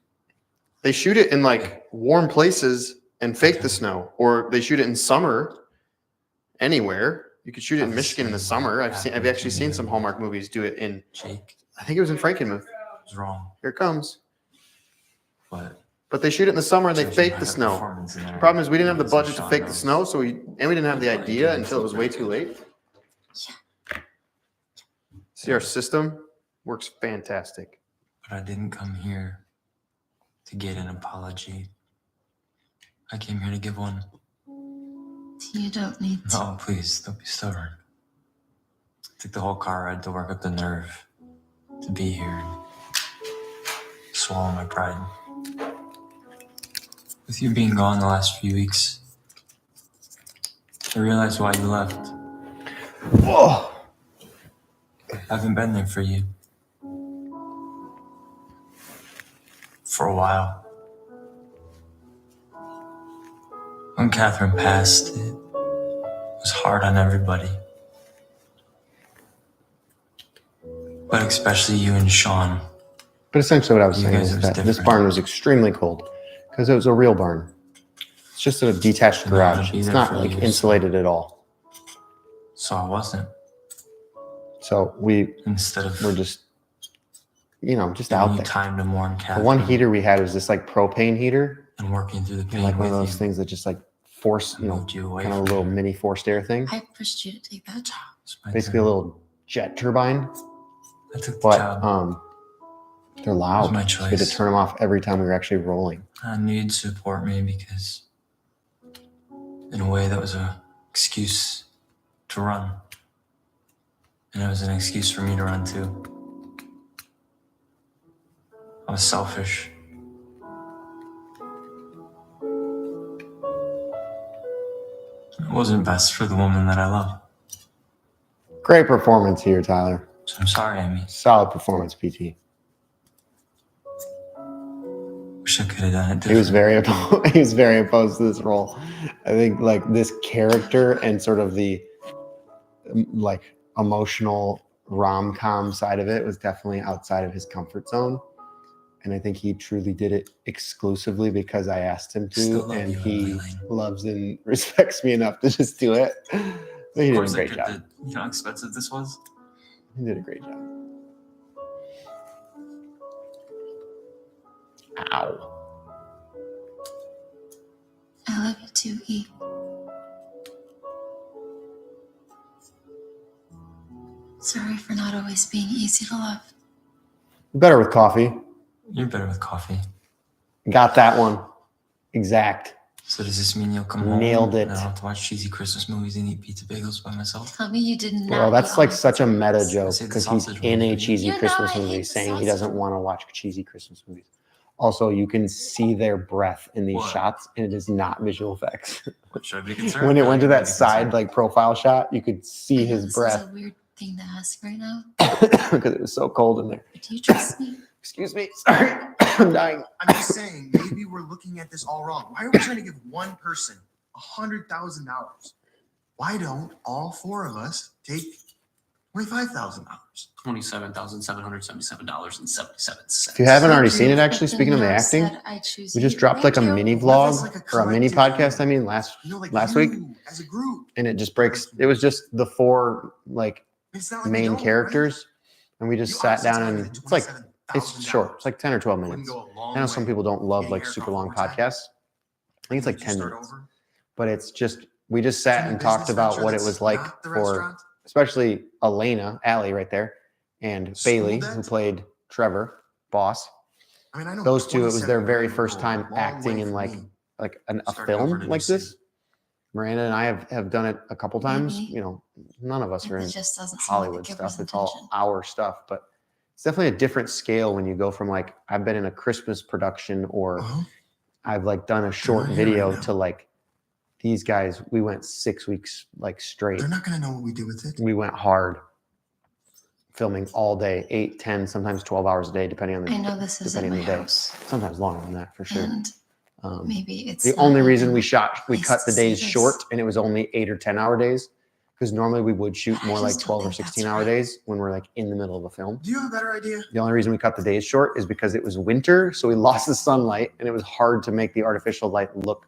they shoot it in like warm places and fake the snow, or they shoot it in summer anywhere. You could shoot it in Michigan in the summer. I've actually seen some Hallmark movies do it in. Jake I think it was in Frankenmuth. was wrong. Here it comes. But they shoot it in the summer and they judging fake by the the snow. performance in The there, problem is we didn't have the that's what budget to Sean fake the knows. snow, so we didn't have the Like, idea it until it was way too late. See, our system works fantastic. But I didn't come here to get an apology. I came here to give one. You don't need to. No, please, don't be stubborn. Took the whole car ride to work up the nerve to be here and swallow my pride. With you being gone the last few weeks, I realized why you left. Whoa. I haven't been there for you. For a while. When Catherine passed, it was hard on everybody. But especially you and Sean. But essentially what I was You saying guys, is it was that this different. barn was extremely cold because it was a real barn. It's just a detached And I wanna garage. be It's there not for like you, insulated at all. So I wasn't. So Instead of we're just, just giving out you there. time to mourn The Catherine one heater we had was this like propane heater, and working through the pain like one of with those you. things that just like force, I moved you away kind of a from little mini forced air thing. I pushed you to take that job. It's my Basically a turn. little jet turbine, I took the but job. they're loud. my So we had to choice. turn them off every time we were actually rolling. I knew you'd support me because, in a way, that was an excuse to run. And it was an excuse for me to run too. I was selfish. I It wasn't best for the woman that I love. Great performance here, Tyler. So I'm sorry, Amy. Solid performance, PT. Wish I could have done it different. He was very opposed to this role. I think like this character and sort of the like emotional rom-com side of it was definitely outside of his comfort zone. And I think he truly did it exclusively because I asked him Still to, love and you, he Elaine. loves and respects me enough to just do it. But he Of did a course, I great could job. have. You know how expensive this was? He did a great job. Ow. I love you too, E. Sorry for not always being easy to love. Better with coffee. You're better with coffee. Got that one. Exact. So does this mean you'll come home? Nailed it. And I don't have to watch cheesy Christmas movies and eat pizza bagels by myself? Tell me you did not. Well, that's like such a meta honest. joke Say the because he's sausage in a movie. cheesy You know Christmas I hate movie the saying he sausage doesn't want to watch cheesy Christmas movies. Also, you can see their breath in these What? shots, and it is not visual effects. Should I be concerned? When it went to Should I that be side concerned? like profile shot, you could see I know his this breath is a weird thing to ask right now. because it was so cold in there. But do you trust me? Excuse me. Sorry. I'm dying. I'm just saying, maybe we're looking at this all wrong. Why are we trying to give one person $100,000? Why don't all four of us take $25,000? $27,777.77. If you haven't already Okay, seen it, But actually, the speaking of the nurse acting, said I choose we you. just dropped like a Thank you. mini Well, that's vlog like a or a mini collective podcast. I mean, last like last you, week, as a group. and it just breaks. It was just the four like It's not like we main don't, characters, and we right? just You sat honestly down tell me and that it's like it's $27,000 short. It's like 10 or 12 wouldn't minutes. go a long I know some way people don't love getting like aircraft super long overtime. podcasts. I think it's like Would you 10 start minutes, over? but it's just we just sat Join a and talked business about venture what it that's was like not the for restaurant? especially Elena, Allie right there, and School Bailey, debt? who played Trevor, boss. I mean, I know Those two, it was their 27 very would first go a time long acting way in for like me. a Starting over in film a new like this. city. Miranda and I have done it a couple times. Maybe. You know, none of us are It in just doesn't seem like a Hollywood giver's stuff. It's all intention. our stuff, but it's definitely a different scale when you go from like I've been in a Christmas production or Uh-huh. I've like done a short not here right video now. to like these guys. We went 6 weeks like straight. They're not going to know what we did with it. We went hard, filming all day, 8, 10, sometimes 12 hours a day, depending on the I know this isn't depending my on the day. house, Sometimes longer than that for sure. and Um, maybe it's the not only reason even we place cut the to see days this. short and it was only 8 or 10 hour days because normally we would shoot I more like just don't 12 or think that's 16 hour right. days when we're like in the middle of a film. Do you have a better idea? The only reason we cut the days short is because it was winter, so we lost the sunlight and it was hard to make the artificial light look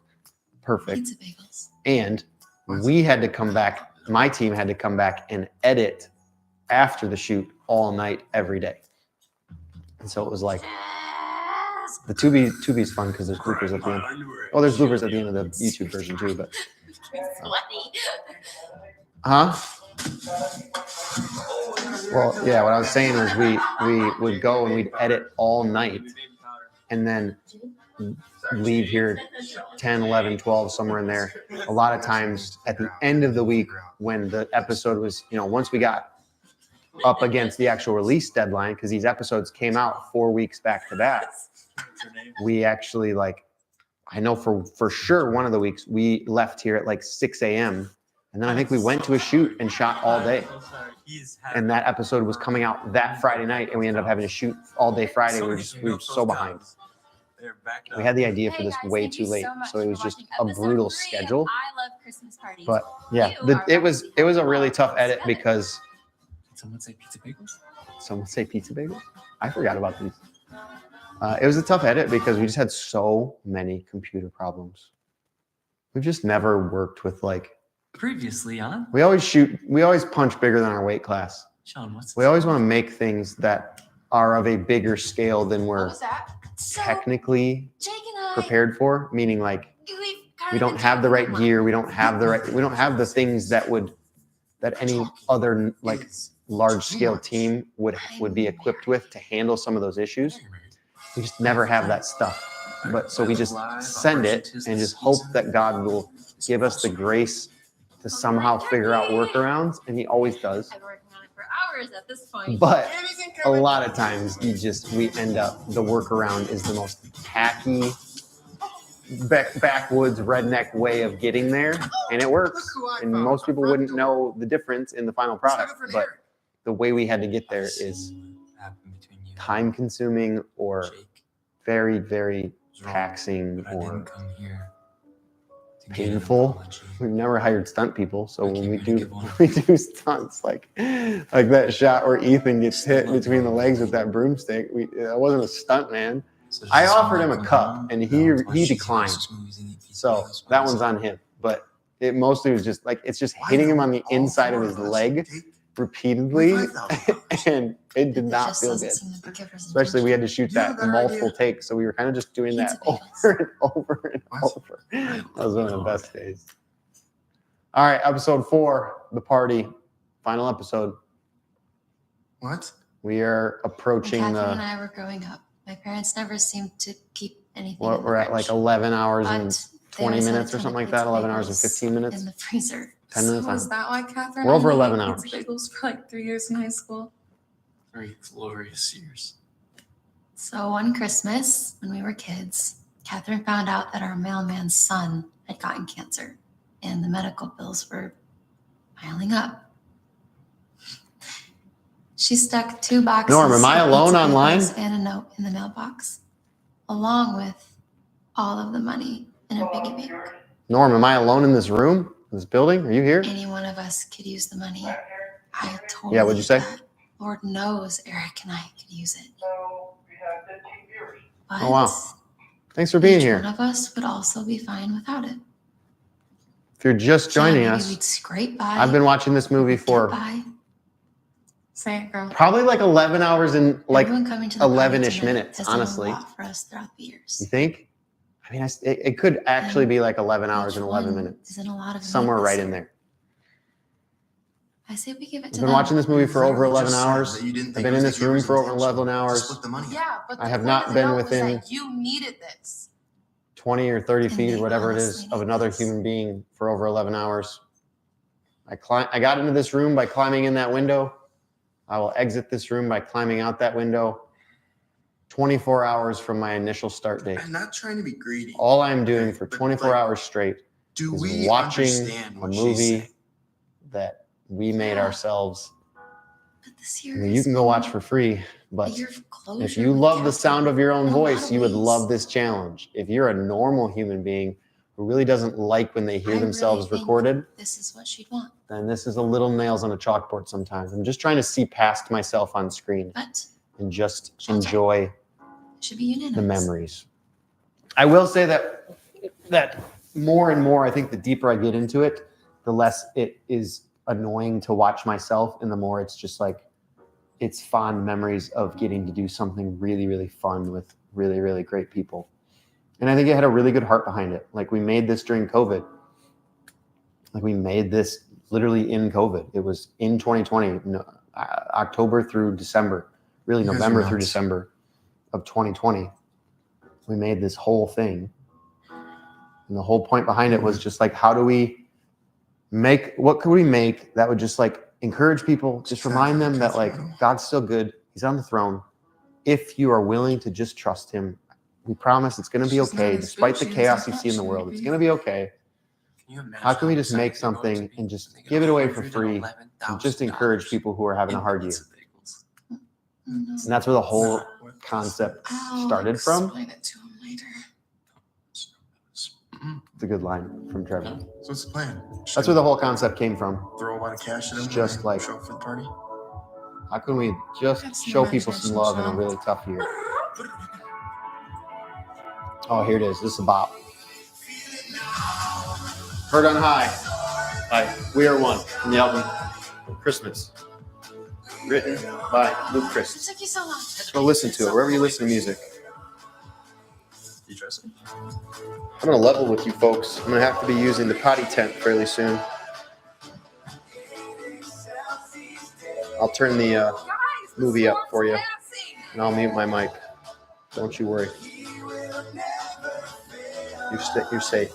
perfect. Pizza bagels. And we had to come back, my team had to come back and edit after the shoot all night every day. And so it was like the Tubi's fun because there's bloopers at the end. Oh, there's bloopers at the end of the YouTube version too, but Sweaty. huh? Well, yeah, what I was saying was we would go and we'd edit all night and then leave here 10, 11, 12, somewhere in there. A lot of times at the end of the week when the episode was, you know, once we got up against the actual release deadline, because these episodes came out 4 weeks back to back, we actually like, I know for sure one of the weeks we left here at like 6 a.m. And then I think we went to a shoot and shot all day. And that episode was coming out that Friday night and we ended up having to shoot all day Friday. We were so behind. We had the idea for this way too late. So it was just a brutal schedule. I love Christmas parties. But yeah, it was a really tough edit because Someone say pizza bagels? someone say pizza bagels. I forgot about these. It was a tough edit because we just had so many computer problems. We've just never worked with like, Previously on we always punch bigger than our weight class. Sean, what's We always want to make things that are of a bigger scale than What we're was that? So, technically Jake and I, prepared for, meaning like we've kind we of don't been have the talking right a gear, lot. we don't have the things that any other like large scale team would be equipped with to handle some of those issues. We just never have that stuff. But so we just send it and just hope that God will give us the grace to somehow figure out workarounds, and he always does. I've been working on it for hours at this point. But a lot of times we end up, the workaround is the most hacky, backwoods redneck way of getting there, and it works. And most people wouldn't know the difference in the final product, but the way we had to get there is time consuming or very, very taxing or painful. We've never hired stunt people, so when we do stunts like that shot where Ethan gets hit between the legs with that broomstick, that wasn't a stunt, man. I offered him a cup and he declined, so that one's on him. But it mostly was just like it's just hitting him on the inside of his leg repeatedly, and it did not feel good. Especially we had to shoot that multiple takes, so we were kind of just doing that over and over and over. That was one of the best days. All right, episode 4, the party, final episode. What? We are approaching when Catherine and I were growing up, my parents never seemed to keep anything. We're at like 11 hours and 20 minutes or something like that. 11 hours and 15 minutes. In the freezer. 10 minutes. So is that why Catherine? We're over and I 11 ate hours. pizza bagels for like 3 years in high school. 3 glorious years. So one Christmas, when we were kids, Catherine found out that our mailman's son had gotten cancer, and the medical bills were piling up. She stuck 2 boxes. Norm, am I of alone pizza online? bagels and a note in the mailbox, along with all of the money in a piggy bank. Norm, am I alone in this room, in this building? Are you here? Any one of us could use the money. I totally. Yeah, what'd you say? That. Lord knows Eric and I could use it. So we have 15 viewers. But Oh, wow. Thanks for being each here. one of us would also be fine without it. If you're just joining Maybe us, we'd scrape by. I've been watching this movie get for by. Say it, girl. probably like 11 hours and like Everyone coming to the party 11-ish tonight minutes, has done a honestly. lot for us throughout the years. You think? I mean, it could actually be like 11 hours Each and 11 one minutes. is in a lot of Somewhere needs. right in there. I say we give it I've to been them. watching this movie for over You 11 just said hours. that you didn't I've think been it in was this the room viewers' for over intention 11 to hours. split the money. Yeah, but the I have point not of the been note was within- that you needed this. 20 or 30 And feet they or whatever it honestly is of need another this. human being for over 11 hours. I got into this room by climbing in that window. I will exit this room by climbing out that window 24 hours from my initial start date. I'm not trying to be greedy. All I'm doing for But, 24 like, hours straight Do is we watching understand a what she's movie saying? that we made Yeah. ourselves. But this I year mean, you can go watch for free, but if you love the sound of your own voice, you would love this challenge. If you're a normal human being who really doesn't like when they hear I really themselves think recorded, this is what she'd want. then this is a little nails on a chalkboard sometimes. I'm just trying to see past myself on screen But and just Shelter. enjoy it should be unanimous. the memories. I will say that more and more, I think the deeper I get into it, the less it is annoying to watch myself, and the more it's just like it's fond memories of getting to do something really, really fun with really, really great people. And I think it had a really good heart behind it. Like we made this during COVID. Like we made this literally in COVID. It was in 2020, October through December, really You guys are November through nuts. December of 2020. We made this whole thing. And the whole point behind it was just like, what could we make that would just like encourage people, just remind them that like God's still good. He's on the throne. If you are willing to just trust him, we promise it's going to be She's okay. not as Despite the bitchy as chaos I you see in the thought she world, would it's be. going to be okay. Can you imagine How can we how just make excited they're going something to be and just when they give get it away for free $111,000 and just encourage people who are having a in hard year? pizza bagels? Oh, no. And that's where the whole concept I'll started from. explain it to him later. It's a good line from Trevor. So what's the plan? Just That's where the whole concept came from. throw a lot of cash at It's them. just when they like- show up for the party. How can we just Have some show people some imagination, love in a child. really tough year? Oh, here it is. This is a bop. Heard on High by We Are One from the album Christmas. Written by Luke It Chris. took you so long. So listen to it wherever you listen to music. You trust me? I'm going to level with you folks. I'm going to have to be using the potty tent fairly soon. I'll turn the Guys, movie up for you, dancing. and I'll mute my mic. Don't you worry. You're safe.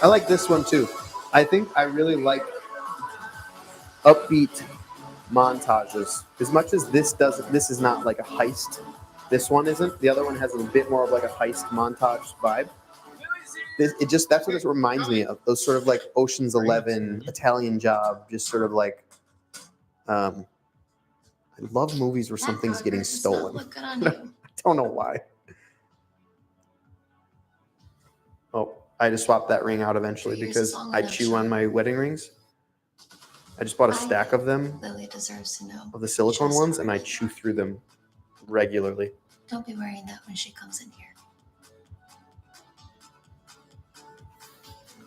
I like this one too. I think I really like upbeat montages. As much as this is not like a heist. This one isn't. The other one has a bit more of like a heist montage vibe. That's what it reminds me of. Those sort of like Ocean's 11, Italian Job, just sort of like. I love movies where something's getting stolen. Look good on you. I don't know why. Oh, I just swapped that ring out eventually because I chew on my wedding rings. I just bought a stack of them, Lily deserves to know. of the silicone ones, and I chew through them regularly. Don't be wearing that when she comes in here.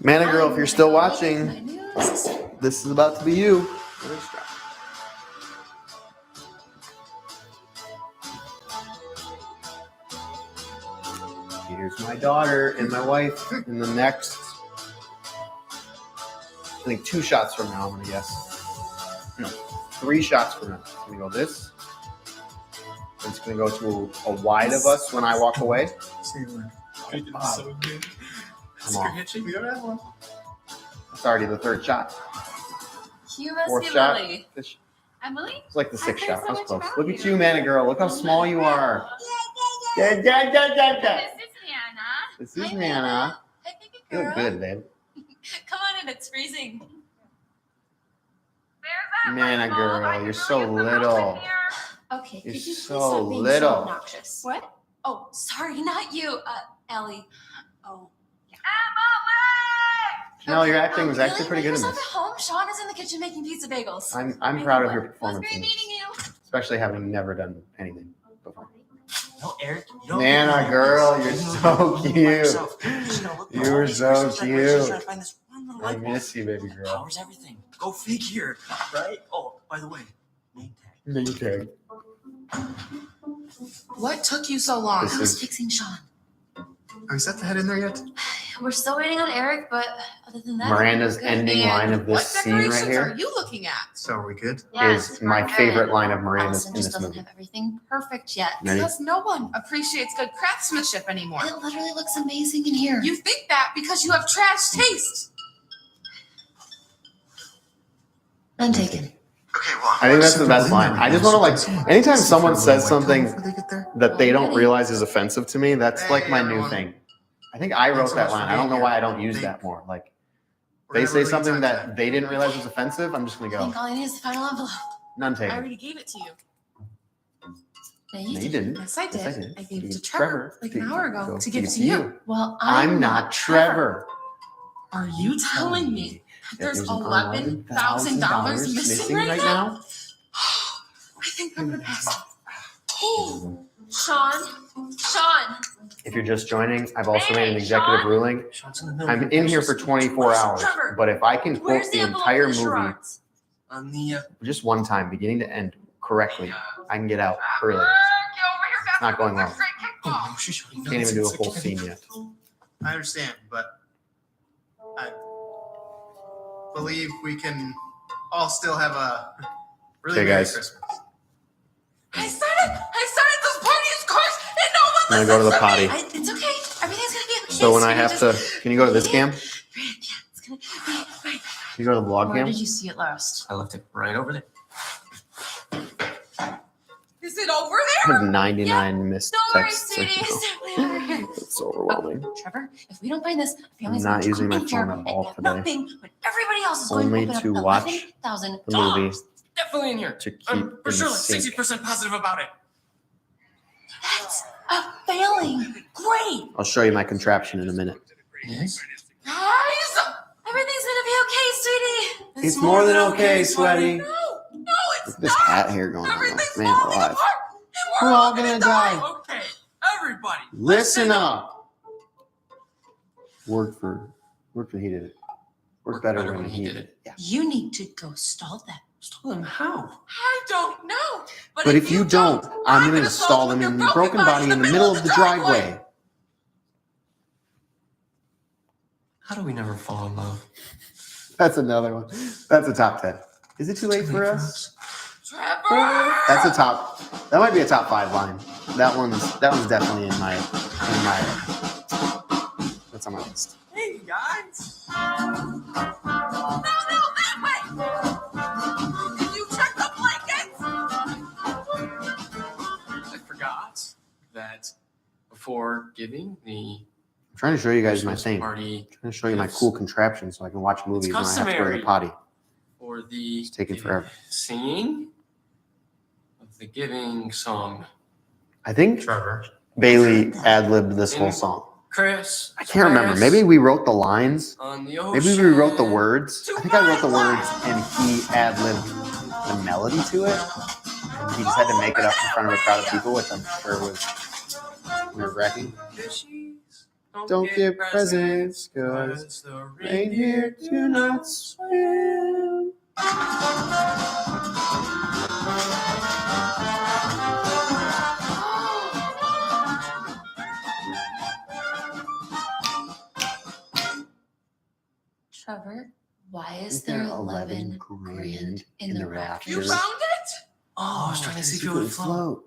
Mana Girl, if you're still watching, this is about to be you. Here's my daughter and my wife in the next, I think 2 shots from now, I'm going to guess. No, 3 shots from now. It's going to go this. It's going to go to a wide of us when I walk away. So good. Come on. We don't have one. It's already the 3rd shot. You must 4th be shot. Lily. Emily? It's like the 6th I care shot. so That was much close. about Look you. at you, Mana Girl. Look how small you are. This is Hannah. This is Hi, Nana. Hi, baby You girl. look good, babe. Come on in, it's freezing. Mana Girl, you're so little. Okay, You're could you please so stop being little. so obnoxious? What? Oh, sorry, not you. Ellie. Oh. No, your acting was Really? actually pretty Make good in yourself this. at home. Sean is in the kitchen making pizza bagels. I'm proud of your It was performance great in this, meeting you. especially having never done anything before. No, Eric. You don't Nana Girl, you're so cute. You were so Trying cute. to find this one little I light bulb. miss you, baby girl. Powers everything. Go figure, right? Oh, by the way, name tag. Name tag. What took you so long? This I was is- fixing Sean. Are we set to head in there yet? We're still waiting on Eric, but other than that, Miranda's good. ending And line of this what scene right decorations are here you looking at? So are we good? is my favorite line of Miranda's Allison in just this doesn't movie. have everything perfect yet. Ready? Because no one appreciates good craftsmanship anymore. It literally looks amazing in here. You think that because you have trash taste. None taken. Okay, well. I think that's the best line. I just want to like, anytime someone says something Before they get there? that they don't realize is offensive to me, that's like my new everyone. thing. I think I wrote that line. I don't know why I don't use that more. Like, they say something that they didn't realize was offensive, I'm just gonna I think go, all I need is the final envelope. none I taken. already gave it to you. No, No, you you didn't. didn't. Yes, I did. Yes, I did. I gave it You to gave Trevor like an hour ago go to give to you. Well, I'm not Trevor. Are you telling me that there's an $11,000 missing right now? I think I'm gonna pass. Oh, Sean. If you're just joining, I've also made an Hey, executive Sean. ruling. Sean's in the middle I'm of in here for 24 hours, Trevor, but if I can quote Where's the the envelope entire for the movie charades? on the just one time, beginning to end, correctly, I can get out early. Get over here, Not going well. Straight kickball. Oh, she's already Can't even do a full scene yet. I understand, but I believe we can all still have a really Okay, Merry guys. Christmas. I started this party's course and no one I'm gonna go to the listens potty. me. It's okay. Everything's gonna be okay. So when I sweetie. have to, Just- can you go to this cam? Yeah, it's gonna be fine. Can you go to the vlog Where cam? did you see it last? I left it right over there. Is it over there? 99 missed Don't worry, texts. sweetie. It's definitely over here. It's so overwhelming. Trevor, if we don't find this, the family's not going to using come my in here phone at and all have today. nothing, but everybody else is Only going to to open up watch $11,000. The movie Definitely in here. to keep I'm for in sure like sync. 60% positive about it. That's a failing. Great. I'll show you my contraption in a minute. Yes? Guys, Everything's going to be okay, sweetie. It's more than okay, sweaty. no, it's This not. hat hair going on. Everything's Man falling alive. apart. And We're all gonna die. Okay, everybody. Listen up. Worked for he did it. Worked better when he did it. Yeah. You need to go stall them. Stole him how? I don't know. But if you don't, I'm going to install them in your broken body in the middle of the driveway. How do we never fall in love? That's another one. That's a top 10. Is it too late for us? Trevor! That's a top. That might be a top 5 line. That one's definitely in my. That's on my list. Hey guys. before giving the I'm trying to show you guys my Christmas thing. party I'm trying to show you my cool contraption so I can watch movies when I have to go to customary. the potty. for the It's taking giving- forever. singing of the giving song. I think Trevor. Bailey ad-libbed this whole song. Chris, I can't remember. Maybe we wrote the lines. on the Maybe we wrote the words. I think I wrote the words and he ad-libbed the melody to it. He just had to make it up in front of a crowd of people, which I'm sure was nerve-wracking. Don't give presents, cause the reindeer do not swim. Trevor, why is there 11 grand in the rafters? You found it? Oh, I was trying to see if it would float.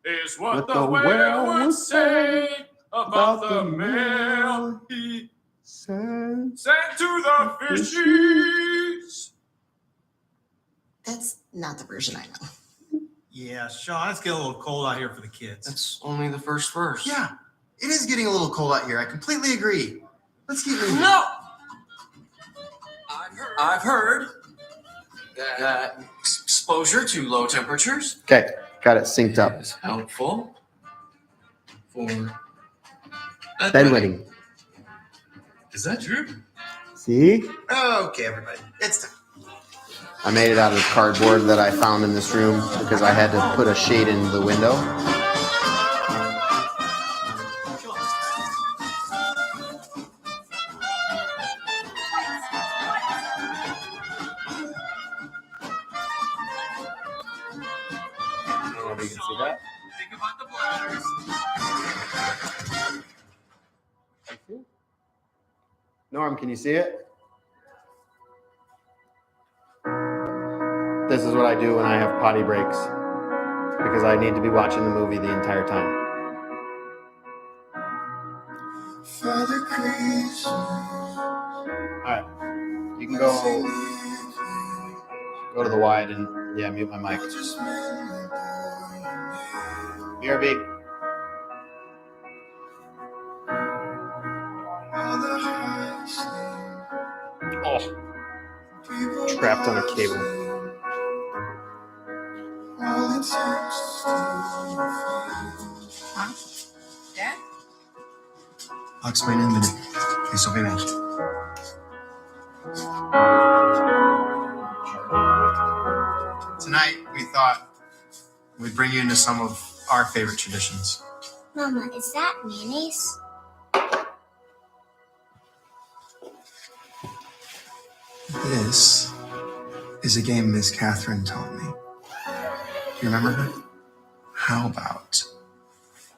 Is what the whale would say about the mail he sent sent to the fishies. That's not the version I know. Yeah, Sean, it's getting a little cold out here for the kids. That's only the first verse. Yeah, it is getting a little cold out here. I completely agree. Let's keep moving. No! I've heard that exposure to low temperatures Okay, got it synced up. is helpful for Bedwetting. Is that true? See? Okay, everybody, it's time. I made it out of cardboard that I found in this room because I had to put a shade in the window. I don't know if you can see that. Think about the bladders. Norm, can you see it? This is what I do when I have potty breaks because I need to be watching the movie the entire time. Father Christmas. All right, you can go to the wide and mute my mic. BRB. Oh, trapped on a cable. Dad? I'll explain in a minute. Please don't be mad. Tonight, we thought we'd bring you into some of our favorite traditions. Mama, is that mayonnaise? This is a game Miss Catherine taught me. You remember her? How about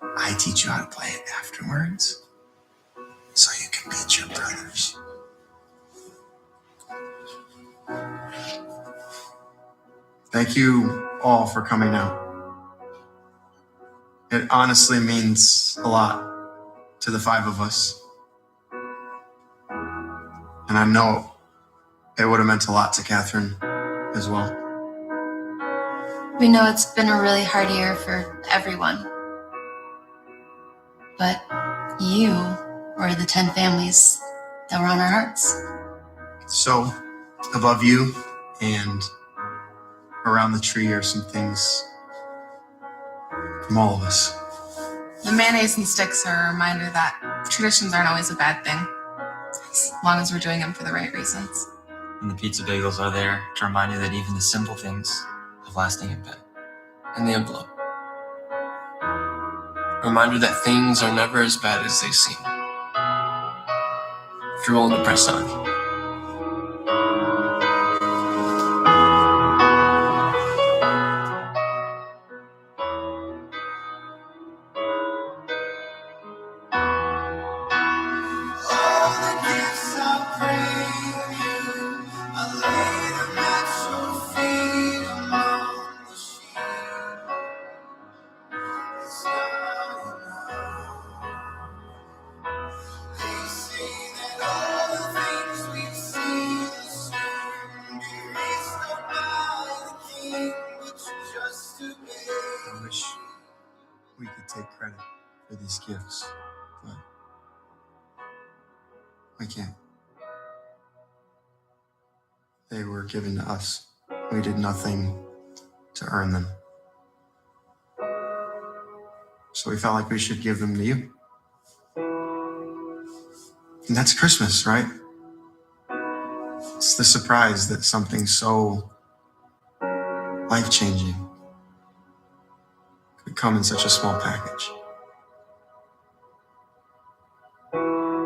I teach you how to play it afterwards so you can beat your brothers? Thank you all for coming out. It honestly means a lot to the five of us. And I know it would have meant a lot to Catherine as well. We know it's been a really hard year for everyone. But you were the 10 families that were on our hearts. So, above you and around the tree are some things from all of us. The mayonnaise and sticks are a reminder that traditions aren't always a bad thing, as long as we're doing them for the right reasons. And the pizza bagels are there to remind you that even the simple things have lasting impact. And the envelope. Reminder that things are never as bad as they seem. If you're willing to press on. I wish we could take credit for for these gifts, but we can't. They were given to us. We did nothing to earn them. So we felt like we should give them to you. And that's Christmas, right? It's the surprise that something so life-changing could come in such a small package.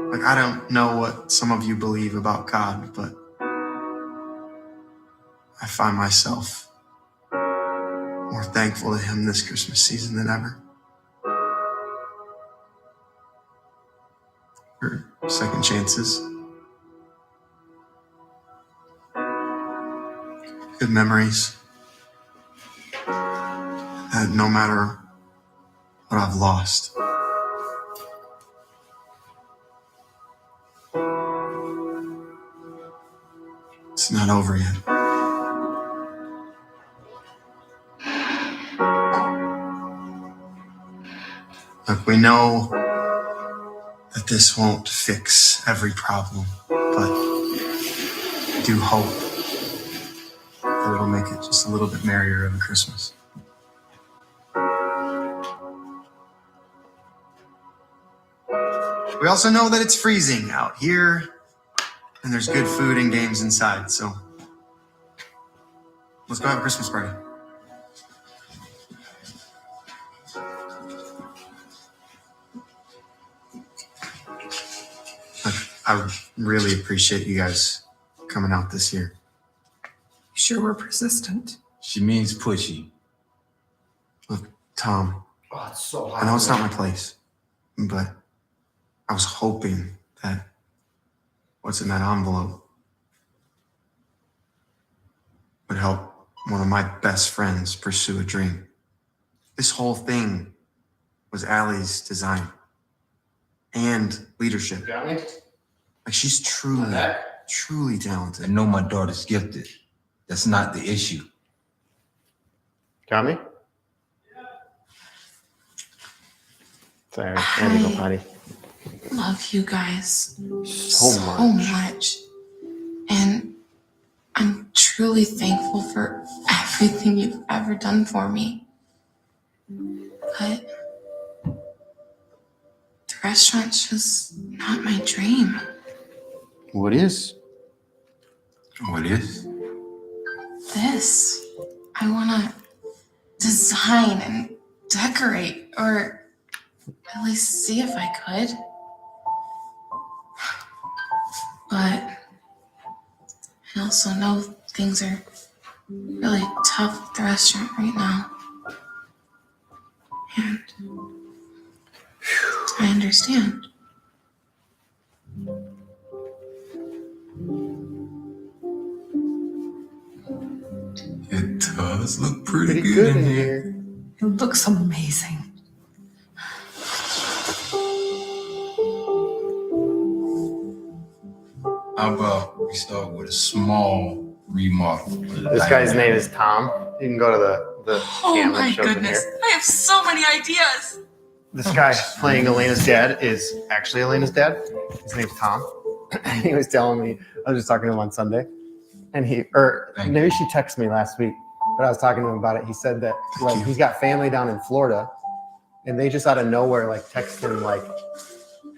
Like, I don't know what some of you believe about God, but I find myself more thankful to Him this Christmas season than ever. For second chances, good memories, that no matter what I've lost, it's not over yet. Look, we know that this won't fix every problem, but I do hope that it'll make it just a little bit merrier of a Christmas. We also know that it's freezing out here, and there's good food and games inside, so let's go have a Christmas party. Look, I really appreciate you guys coming out this year. Sure, we're persistent. She means pushy. Look, Tom, Oh, it's so hot. I know it's not my place, but I was hoping that what's in that envelope would help one of my best friends pursue a dream. This whole thing was Allie's design and leadership. Got me? Like, she's truly talented. I know my daughter's gifted. That's not the issue. Got me? Sorry, I had to go potty. Love you guys So much. And I'm truly thankful for everything you've ever done for me. But the restaurant's just not my dream. What is? What is? This. I want to design and decorate, or at least see if I could. But I also know things are really tough at the restaurant right now. And I understand. It does look pretty good in here. It looks amazing. How about we start with a small remodel? This guy's name is Tom. You can go to the Oh cam that my shows him goodness. here. I have so many ideas. This guy playing Elena's dad is actually Elena's dad. His name's Tom. He was telling me, I was just talking to him on Sunday, and maybe she texted me last week, but I was talking to him about it. He said that like he's got family down in Florida, and they just out of nowhere like text him like,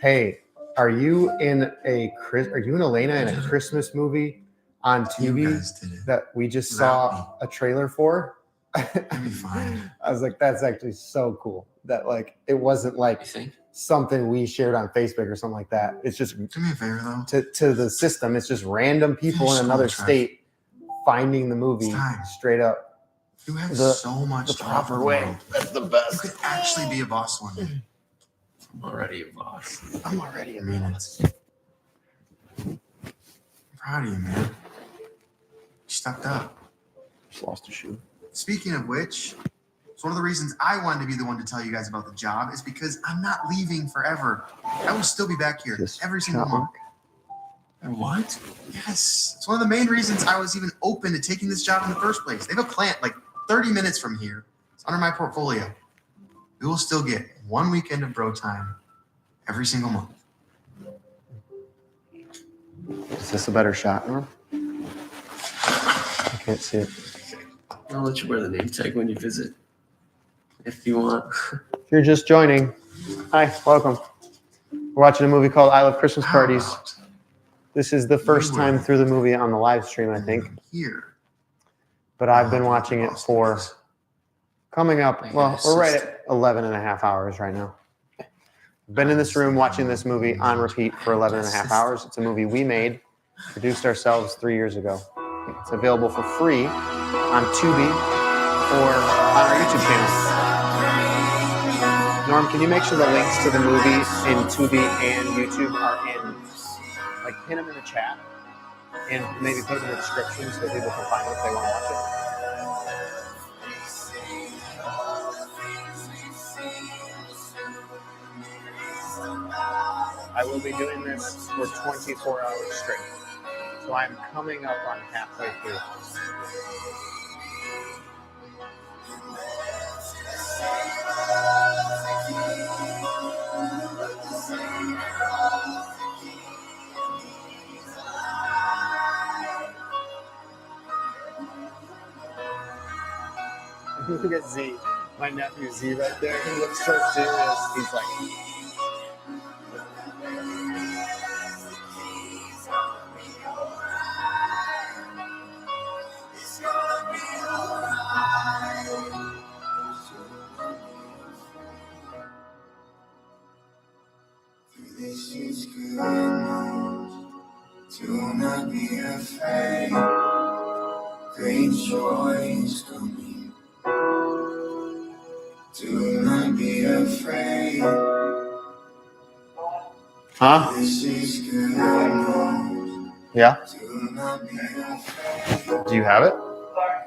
"Hey, are you in Elena in a Christmas movie on TV that we just saw a trailer for?" Fine. I was like, that's actually so cool that like it wasn't like something we shared on Facebook or something like that. It's just do me a favor though. To the system, it's just random people Finish in another the trash. state finding the movie straight up. You have the, so much the to proper offer way. the world. That's the best. You could actually be a boss one day. I'm already a boss. I'm already I mean it. I'm proud of you, man. You stepped up. Just lost a shoe. Speaking of which, it's one of the reasons I wanted to be the one to tell you guys about the job is because I'm not leaving forever. I will still be back here every single month. What? Yes. It's one of the main reasons I was even open to taking this job in the first place. They have a plant like 30 minutes from here. It's under my portfolio. we will still get 1 weekend of bro time every single month. Is this a better shot, Norm? I can't see it. I'll let you wear the name tag when you visit, if you want. If you're just joining, hi, welcome. We're watching a movie called I Love Christmas How Parties. about This is the first time through the movie on the live stream, I think. here? But I've been watching it for coming up, well, we're right at 11 and a half hours right now. Been in this room watching this movie on repeat for 11 and a half hours. It's a movie we made, produced ourselves 3 years ago. It's available for free on Tubi or on our YouTube channel. Norm, can you make sure the links to the movie in Tubi and YouTube are in, like, pin them in the chat and maybe put them in the description so people can find it if they want to watch it? I will be doing this for 24 hours straight. So I'm coming up on halfway through. Look at Z, my nephew Z right there. He looks so serious. He's like, Do not be afraid. Great joy is coming. Do not be afraid. huh? This is good news. Yeah? Do not be afraid. Do you have it?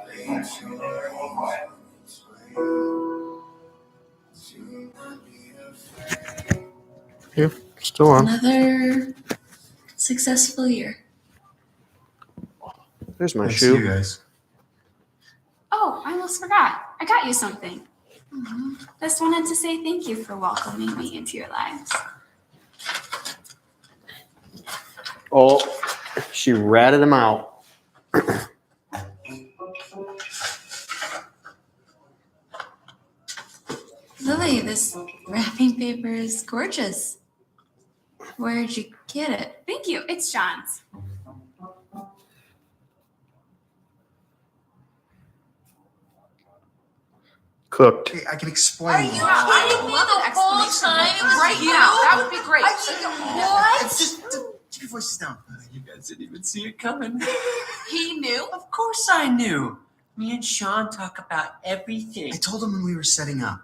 Great joy is on its way. Do not be afraid. Yeah, still on. Another successful year. There's my Thanks shoe. to you guys. Oh, I almost forgot. I got you something. Just wanted to say thank you for welcoming me into your lives. Oh, she ratted him out. Lily, this wrapping paper is gorgeous. Where'd you get it? Thank you. It's John's. Cooked. Hey, I can explain. I love an explanation right now. That would be great. It's just keep your voices down. You guys didn't even see it coming. He knew? Of course I knew. Me and Sean talk about everything. I told him when we were setting up.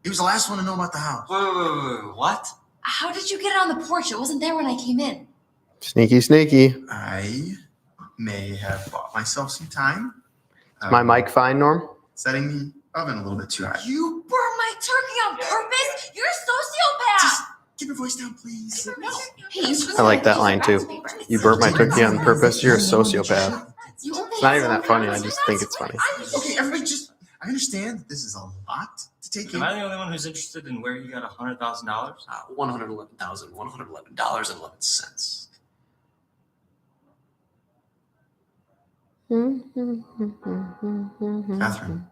He was the last one to know about the house. Wait, what? How did you get it on the porch? It wasn't there when I came in. Sneaky, sneaky. I may have bought myself some time. Is my mic fine, Norm? Setting the oven a little bit too high. You burned my turkey on purpose? You're a sociopath! Just keep your voice down, please. Hey, I like that line too. You burnt my turkey on purpose. You're a sociopath. It's not even that funny. I just think it's funny. Okay, everybody I understand that this is a lot to take in. Am I the only one who's interested in where you got $100,000? $111,111.11. Catherine,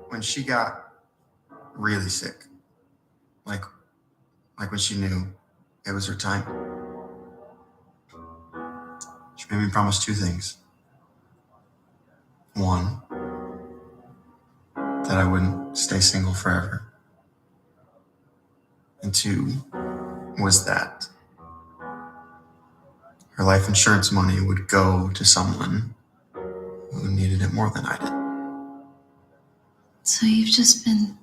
when she got really sick, like when she knew it was her time, she made me promise two things. One, that I wouldn't stay single forever. And two was that her life insurance money would go to someone who needed it more than I did. So you've just been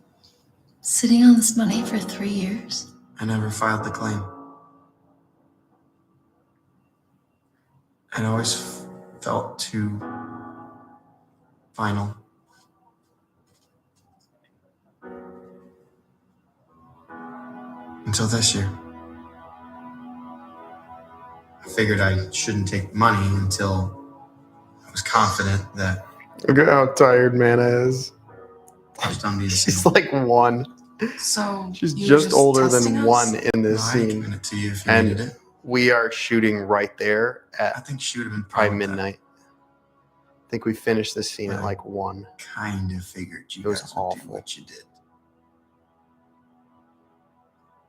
sitting on this money for 3 years? I never filed the claim. It always felt too final. Until this year. I figured I shouldn't take money until I was confident that Look at how tired Mana is. Just don't be the She's same. like 1. So She's you were just older testing than us? 1 in No, this I'd scene. given it to you if you And needed it. we are shooting right there I at think she would have been probably proud of that. midnight. I think we finished this scene at like 1. Kind of figured you It was guys would awful. do what you did.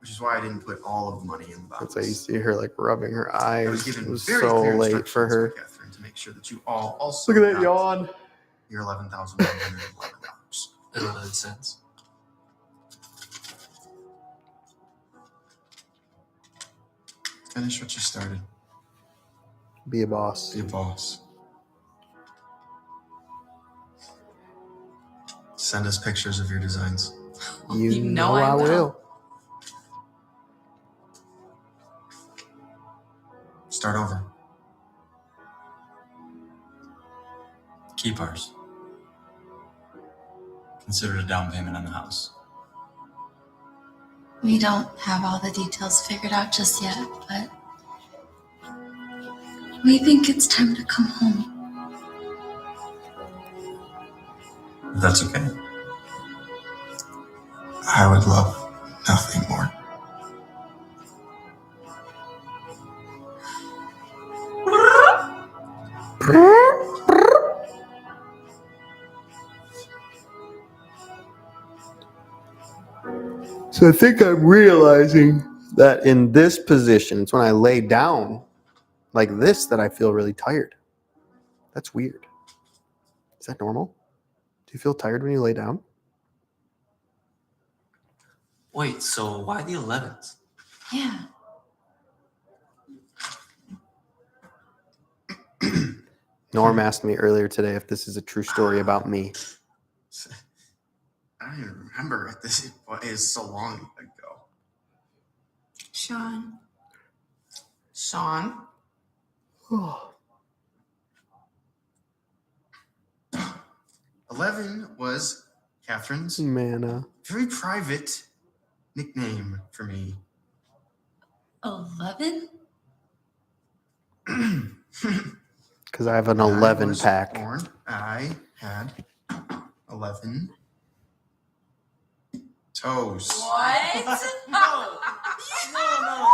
Which is why I didn't put all of the money in the box. That's why you see her like rubbing her eyes. I was given It was very so clear late for instructions her. by Catherine to make sure that you all also Look at that got yawn. your $11,111. And 11 cents. Finish what you started. Be a boss. Be a boss. Send us pictures of your designs. You know I will. Start over. Keep ours. Consider it a down payment on the house. We don't have all the details figured out just yet, but we think it's time to come home. That's okay. I would love nothing more. So I think I'm realizing that in this position, it's when I lay down like this that I feel really tired. That's weird. Is that normal? Do you feel tired when you lay down? Wait, so why the 11th? Yeah. Norm asked me earlier today if this is a true story about me. I don't even remember it. This is so long ago. Sean. 11 was Catherine's Mana. very private nickname for me. 11? Because I have an When I 11 was pack. born, I had 11 toes. What? No,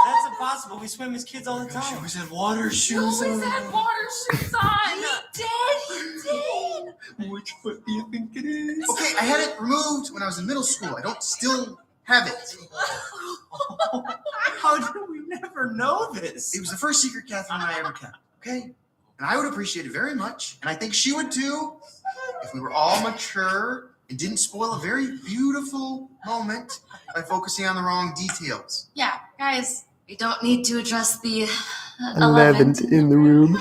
that's impossible. We swim as kids all the time. She always had water She shoes always on. had water shoes on. He did. Which foot do you think it is? Okay, I had it removed when I was in middle school. I don't still have it. How did we never know this? It was the first secret Catherine and I ever kept, okay? And I would appreciate it very much, and I think she would too, if we were all mature and didn't spoil a very beautiful moment by focusing on the wrong details. Yeah, guys, we don't need to address the 11th in the room.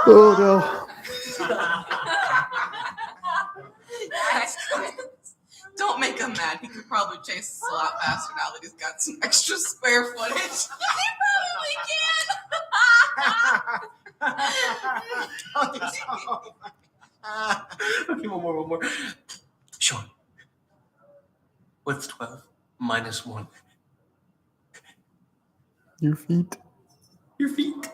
Oh no. Don't make him mad. He could probably chase us a lot faster now that he's got some extra square footage. He probably Okay, one more. Sean. What's 12 minus 1? Your feet. Your feet.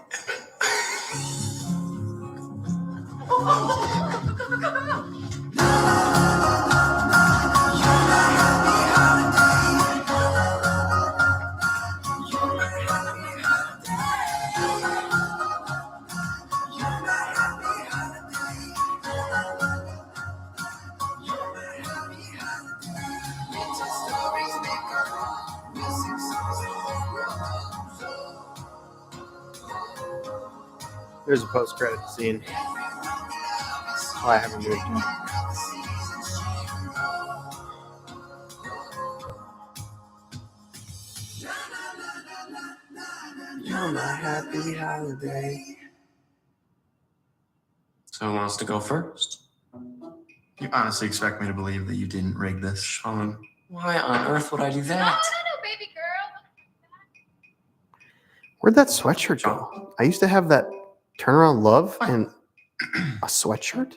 There's a post-credit scene. Oh, I haven't moved. You're my happy holiday. So who wants to go first? You honestly expect me to believe that you didn't rig this? Sean, why on earth would I do No, that? baby girl. Where'd that sweatshirt go? I used to have that turnaround love and a sweatshirt.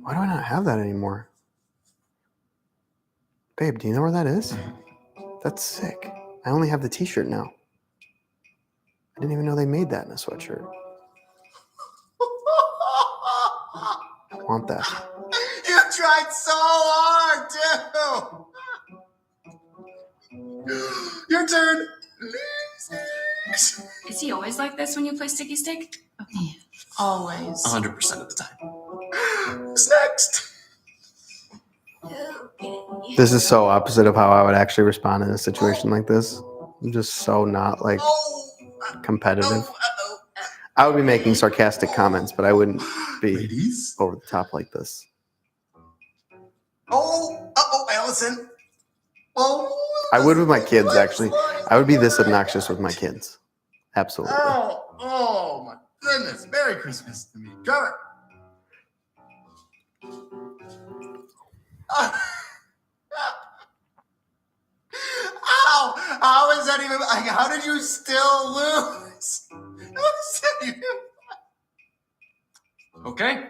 Why do I not have that anymore? Babe, do you know where that is? That's sick. I only have the t-shirt now. I didn't even know they made that in a sweatshirt. I want that. You tried so hard, too. Your turn. Is he always like this when you play sticky stick? Okay. Always. 100% of the time. Who's next? This is so opposite of how I would actually respond in a situation like this. I'm just so not like competitive. I would be making sarcastic comments, but I wouldn't be over the top like this. Allison. Oh. I would with my kids, actually. I would be this obnoxious with my kids. Absolutely. Oh my goodness. Merry Christmas to me. Trevor. Ow! How is that even? How did you still lose? Okay.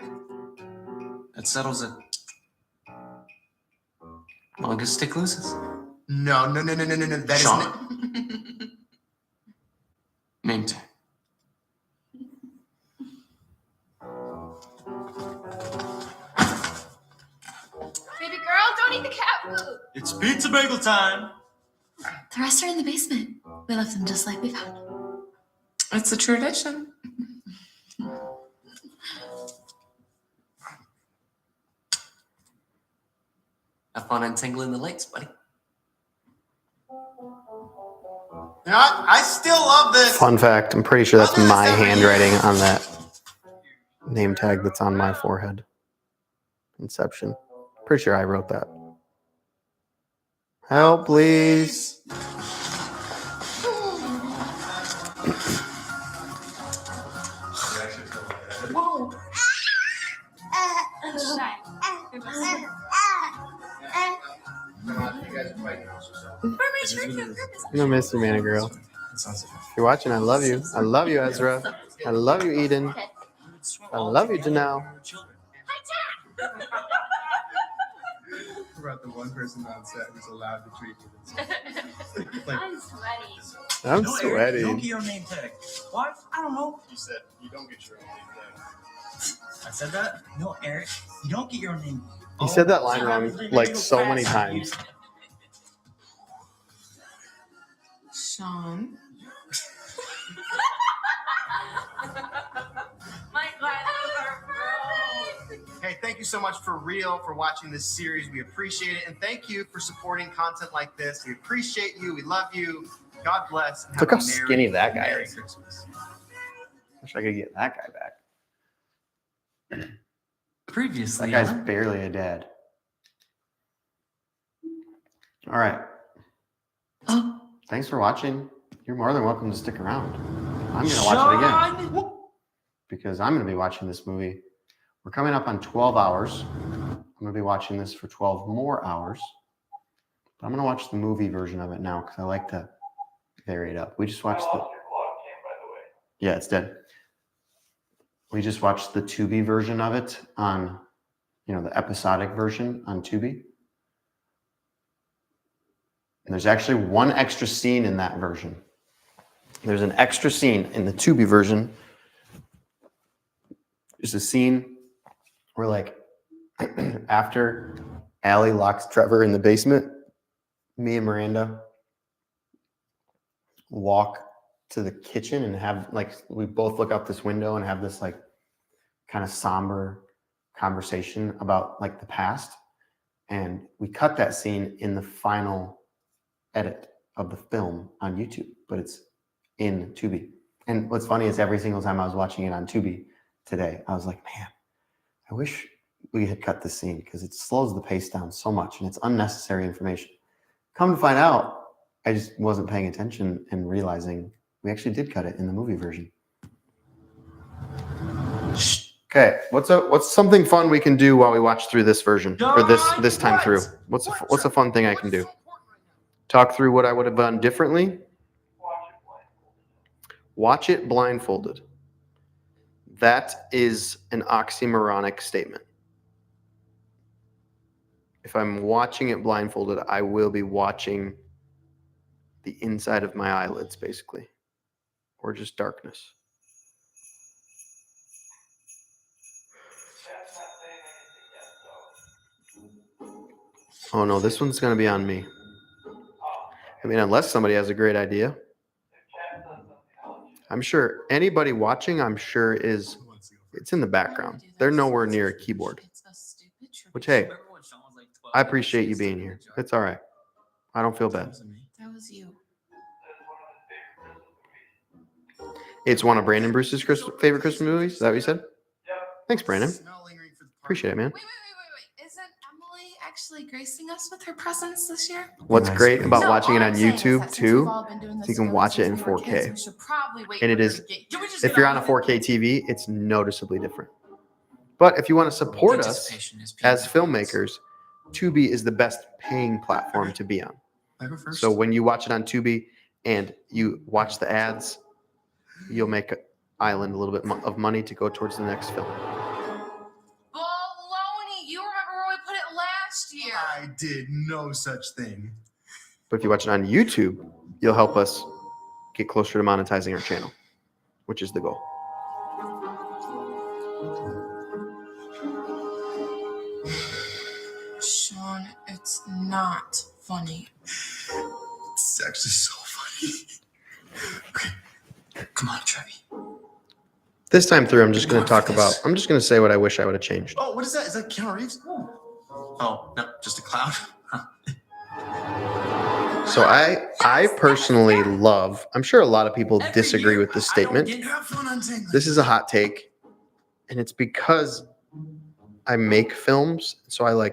That settles it. Longest stick loses. No. That Sean. isn't. Name tag. Baby girl, don't eat the cat food. It's pizza bagel time. The rest are in the basement. We left them just like we found them. It's a tradition. Have fun untangling the legs, buddy. You know what? I still love this. Fun fact, I'm pretty sure that's my handwriting on that name tag that's on my forehead. Inception. Pretty sure I wrote that. Help, please. Whoa. I'm gonna miss you, man, girl. If you're watching, I love you. I love you, Ezra. I love you, Eden. I love you, Janelle. About the one person on set who's allowed to treat me. I'm sweaty. I'm No, Eric, you don't sweaty. get your name tag. What? I don't know. You said you don't get your own name I said that? No, Eric, you don't get your own name. You said that line wrong like so many times. Sean. My glasses are broke. Hey, thank you so much for real for watching this series. We appreciate it. And thank you for supporting content like this. We appreciate you. We love you. God bless. And Look have how a merry, skinny that guy merry is. Christmas. Wish I could get that guy back. Previously, That guy's barely a dad. All right. Oh, Thanks for watching. You're more than welcome to stick around. I'm going to watch it again because I'm going to be watching this movie. We're coming up on 12 hours. I'm going to be watching this for 12 more hours. But I'm going to watch the movie version of it now because I like to vary it up. We just watched the... Yeah, it's dead. We just watched the Tubi version of it on, the episodic version on Tubi. And there's actually one extra scene in that version. There's an extra scene in the Tubi version. There's a scene where, like, after Allie locks Trevor in the basement, me and Miranda walk to the kitchen and have, like, we both look out this window and have this, like, kind of somber conversation about, like, the past. And we cut that scene in the final edit of the film on YouTube, but it's in Tubi. And what's funny is every single time I was watching it on Tubi today, I was like, man, I wish we had cut this scene because it slows the pace down so much and it's unnecessary information. Come to find out, I just wasn't paying attention and realizing we actually did cut it in the movie version. Okay, what's something fun we can do while we watch through this version or this time through? What's a fun thing I can do? Talk through what I would have done differently. Watch it blindfolded. That is an oxymoronic statement. If I'm watching it blindfolded, I will be watching the inside of my eyelids, basically, or just darkness. Oh no, this one's going to be on me. I mean, unless somebody has a great idea. I'm sure anybody watching, it's in the background. They're nowhere near a keyboard. Which, hey, I appreciate you being here. It's all right. I don't feel bad. That was you. It's one of Brandon Bruce's favorite Christmas movies. Is that what you said? Thanks, Brandon. Appreciate it, man. Wait. Isn't Emily actually gracing us with her presence this year? What's great about No, watching it all on I'm saying is YouTube that since we've too, all been doing is this you can watch it in since we were 4K. kids, we should probably wait And it for is, her to get- Can we just if get you're on on a with it? 4K TV, it's noticeably different. But if you want to support us as filmmakers, Tubi is the best paying platform to be on. So when you watch it on Tubi and you watch the ads, you'll make Island a little bit of money to go towards the next film. Baloney! You remember where we put it last year? I did no such thing. But if you watch it on YouTube, you'll help us get closer to monetizing our channel, which is the goal. Sean, it's not funny. It's actually so funny. Okay, come on, Trevi. This time through, I'm just going to say what I wish I would have changed. Oh, what is that? Is that Keanu Reeves? Oh, no, just a cloud. So I personally love, I'm sure a lot of people disagree with this statement. This is a hot take, and it's because I make films, so I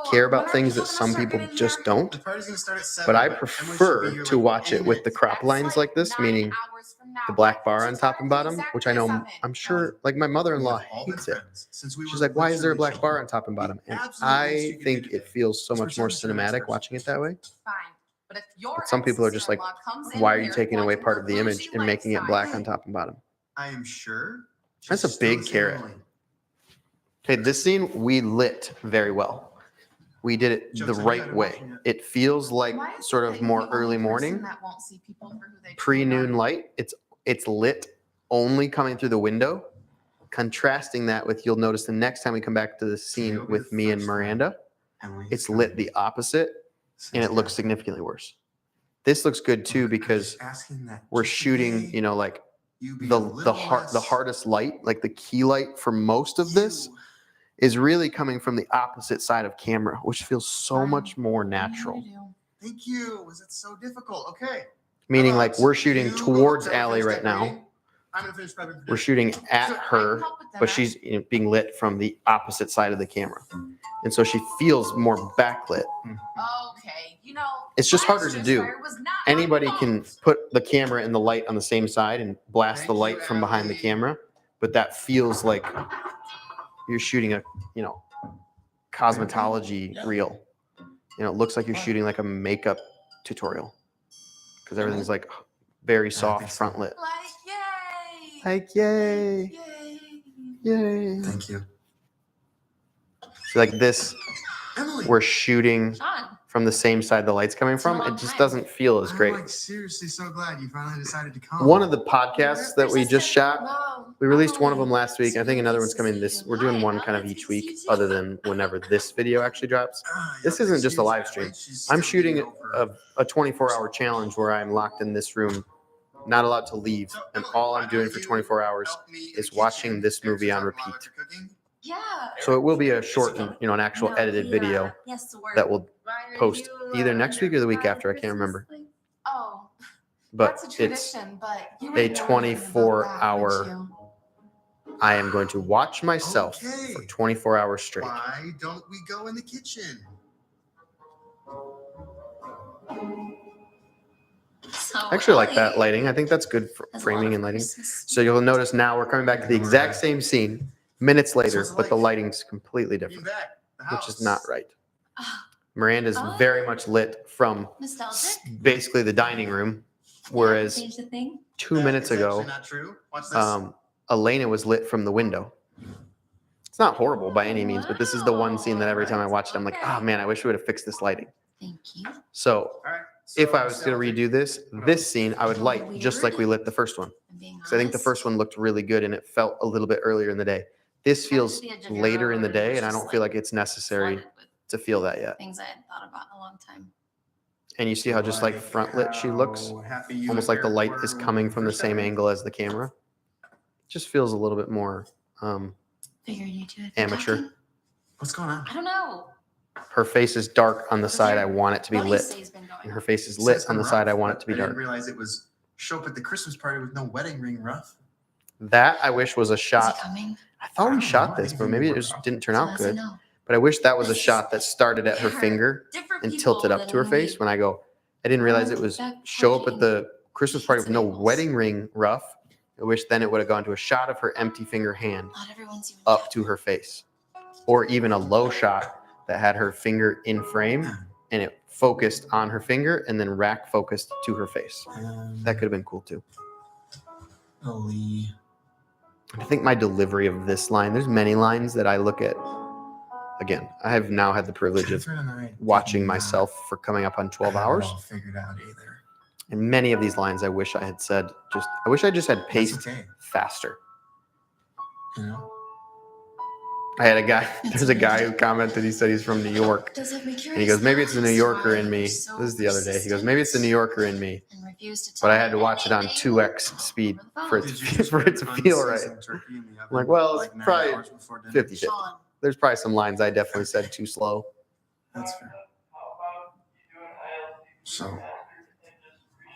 care about things that some people just don't. But I prefer to watch it with the crop lines like this, meaning the black bar on top and bottom, which I'm sure, my mother-in-law hates it. She's like, why is there a black bar on top and bottom? And I think it feels so much more cinematic watching it that way. Fine. But Some people are just like, why are you taking away part of the image and making it black on top and bottom? I am sure. That's a big carrot. Okay, this scene we lit very well. We did it the right way. It feels like sort of more early morning, pre-noon light. It's lit only coming through the window. Contrasting that with, you'll notice the next time we come back to the scene with me and Miranda, it's lit the opposite, and it looks significantly worse. This looks good too because we're shooting, the hardest light, like the key light for most of this is really coming from the opposite side of camera, which feels so much more natural. Thank you. Was it so difficult? Okay. Meaning we're shooting towards Allie right now. I'm gonna finish prepping. We're shooting at her, but she's being lit from the opposite side of the camera. And so she feels more backlit. Okay, It's just harder to do. Anybody can put the camera and the light on the same side and blast the light from behind the camera, but that feels like you're shooting a, cosmetology reel. It looks like you're shooting like a makeup tutorial because everything's very soft front lit. Yay. Yay. Thank you. So this, we're shooting from the same side the light's coming from. It just doesn't feel as great. I'm seriously so glad you finally decided to come. One of the podcasts that we just shot, we released one of them last week. I think another one's coming we're doing one kind of each week other than whenever this video actually drops. This isn't just a live stream. I'm shooting a 24-hour challenge where I'm locked in this room, not allowed to leave. And all I'm doing for 24 hours is watching this movie on repeat. Yeah. So it will be a short, an actual edited video that will post either next week or the week after. I can't remember. Oh, But that's a it's tradition, but you a would know anything about that, 24-hour. would you? I am going to watch myself for 24 hours straight. Why don't we go in the kitchen? I actually like that lighting. I think that's good for framing and lighting. So you'll notice now we're coming back to the exact same scene minutes later, but the lighting's completely different, which is not right. Miranda's very much lit from basically the dining room, whereas 2 minutes ago, Elena was lit from the window. It's not horrible by any means, but this is the one scene that every time I watch it, I'm like, oh man, I wish we would have fixed this lighting. Thank you. So if I was going to redo this scene, I would light just like we lit the first one. Because I think the first one looked really good and it felt a little bit earlier in the day. This feels later in the day, and I don't feel like it's necessary to feel that yet. Things I hadn't thought about in a long time. And you see how just like front lit she looks, almost like the light is coming from the same angle as the camera. Just feels a little bit more Figured you two. amateur. What's going on? I don't know. Her face is dark on the side I want it to be Buddy lit, say's been going and her face is lit on the side I want it to be I didn't dark. realize it was show up at the Christmas party with no wedding ring rough. That I wish was a Is he shot. coming? I thought we shot this, but maybe it just didn't turn out good. But I wish that was a shot that started at her finger and tilted up to her face. When I go, I didn't realize it was show up at the Christmas party with no wedding ring rough. I wish then it would have gone to a shot of her empty finger hand up to her face, or even a low shot that had her finger in frame and it focused on her finger and then rack focused to her face. That could have been cool too. Ali. I think my delivery of this line, there's many lines that I look at. Again, I have now had the privilege of watching myself for coming up on 12 hours. Figured out either. And many of these lines I wish I had said, I wish I just had paced faster. You know? I had a guy, there's a guy who commented, he said he's from New York. And he goes, maybe it's the New Yorker in me. This is the other day. He goes, maybe it's the New Yorker in me. But I had to watch it on 2x speed for it to feel right. I'm like, well, it's probably 50-50. There's probably some lines I definitely said too slow. That's fair. So,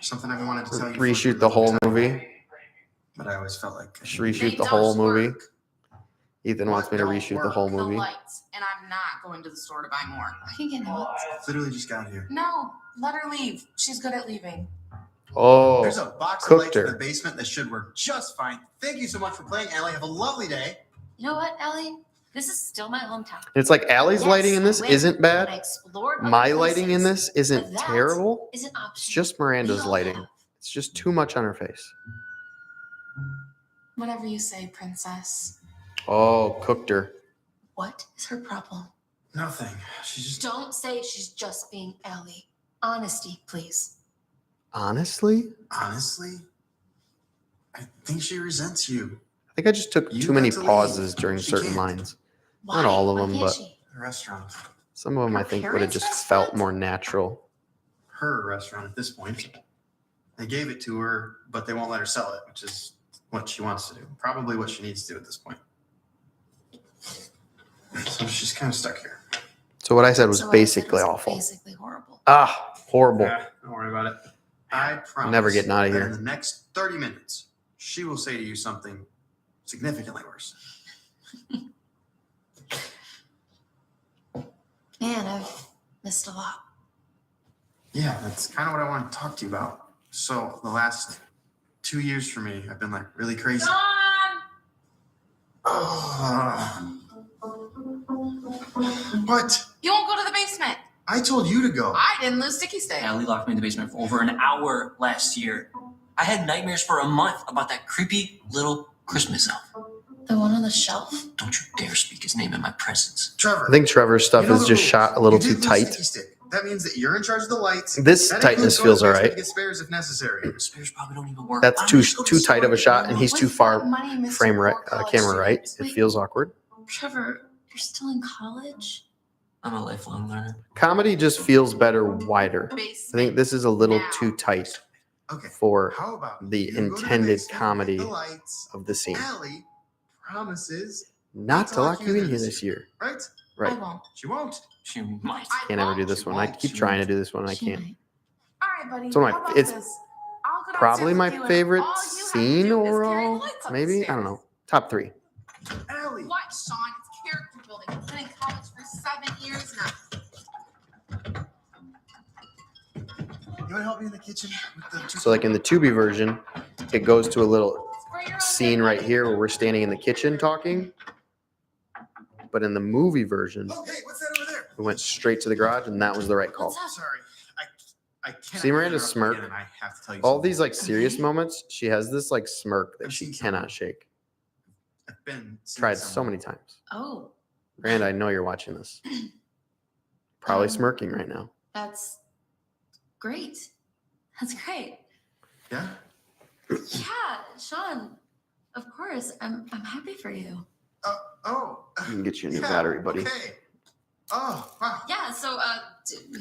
something I've wanted to tell you. Reshoot the whole movie. But I always felt like Just reshoot the whole movie. Ethan wants me to reshoot the whole movie. The lights, and I'm not going to the store to buy more. I can get notes. Literally just got here. No, let her leave. She's good at leaving. Oh, There's a box of cooked lights in the her. basement that should work just fine. Thank you so much for playing, Allie. Have a lovely day. You know what, Ellie? This is still my hometown. It's like Allie's Yes, lighting in this I went isn't and I bad. explored other My lighting in places, this isn't but that terrible. is an It's option. just Miranda's We all lighting. have. It's just too much on her face. Whatever you say, princess. Oh, cooked her. What is her problem? Nothing. She's just. Don't say she's just being Ellie. Honesty, please. Honestly? Honestly, I think she resents you. I think I just took You too many got to leave. pauses during She certain can't. lines. Why? Not all of Why them, can't but she? The restaurant. some of them I Her think would have parents' just felt restaurant? more natural. Her restaurant at this point. They gave it to her, but they won't let her sell it, which is what she wants to do. Probably what she needs to do at this point. So she's kind of stuck here. So what I said was So what I said basically was awful. Basically horrible. Ah, horrible. Yeah, don't worry about it. I promise. Never getting out of that here. In the next 30 minutes, she will say to you something significantly worse. Man, I've missed a lot. Yeah, that's kind of what I want to talk to you about. So the last 2 years for me, I've been like really crazy. What? You won't go to the basement. I told you to go. I didn't lose sticky stick. Allie locked me in the basement for over an hour last year. I had nightmares for a month about that creepy little Christmas elf. The one on the shelf? Don't you dare speak his name in my presence. Trevor. I think Trevor's stuff you know is the just rules. shot a little You too did lose tight. sticky stick. That means that you're in charge of the lights. This That tightness includes going feels to the all basement right. to get spares if necessary. Spares probably don't even work. That's Why don't too we just go to too the tight of a store? shot, and he's too far frame right, camera right. It feels awkward. Trevor, you're still in college? I'm a lifelong learner. Comedy just feels better wider. I think this is a little too tight Okay. for How about the you go to the intended basement, comedy hit the lights, of the scene. Allie promises Not to lock you in here this year. right? Right. I won't. She won't. She might. Can't ever do this one. I keep trying to do this one and I She can't. might. All right, buddy. It's one of how my- about it's this? I'll go Probably downstairs my with you, and favorite all you have to scene do is carry the overall. lights Maybe. I upstairs. don't know. Top 3. Allie. What, Sean? It's character building. I've been in college for 7 years now. You want to help me in the kitchen with the two? So like in the Tubi version, it goes to a little scene right here where we're standing in the kitchen talking. But in the movie version, Oh, hey, what's that over there? we went straight to the garage and that was the right call. Sorry. I can't. See Miranda's smirk? I have to tell you All something. these like serious moments, she has this like smirk that she cannot shake. I've been seeing Tried so someone. many times. Oh, Miranda, I know you're watching this. Probably Um, smirking right now. that's great. That's great. Yeah. Yeah, Sean. Of course, I'm happy for you. Oh. I can get you a new yeah, battery, buddy. Okay. Oh, wow. Yeah. So,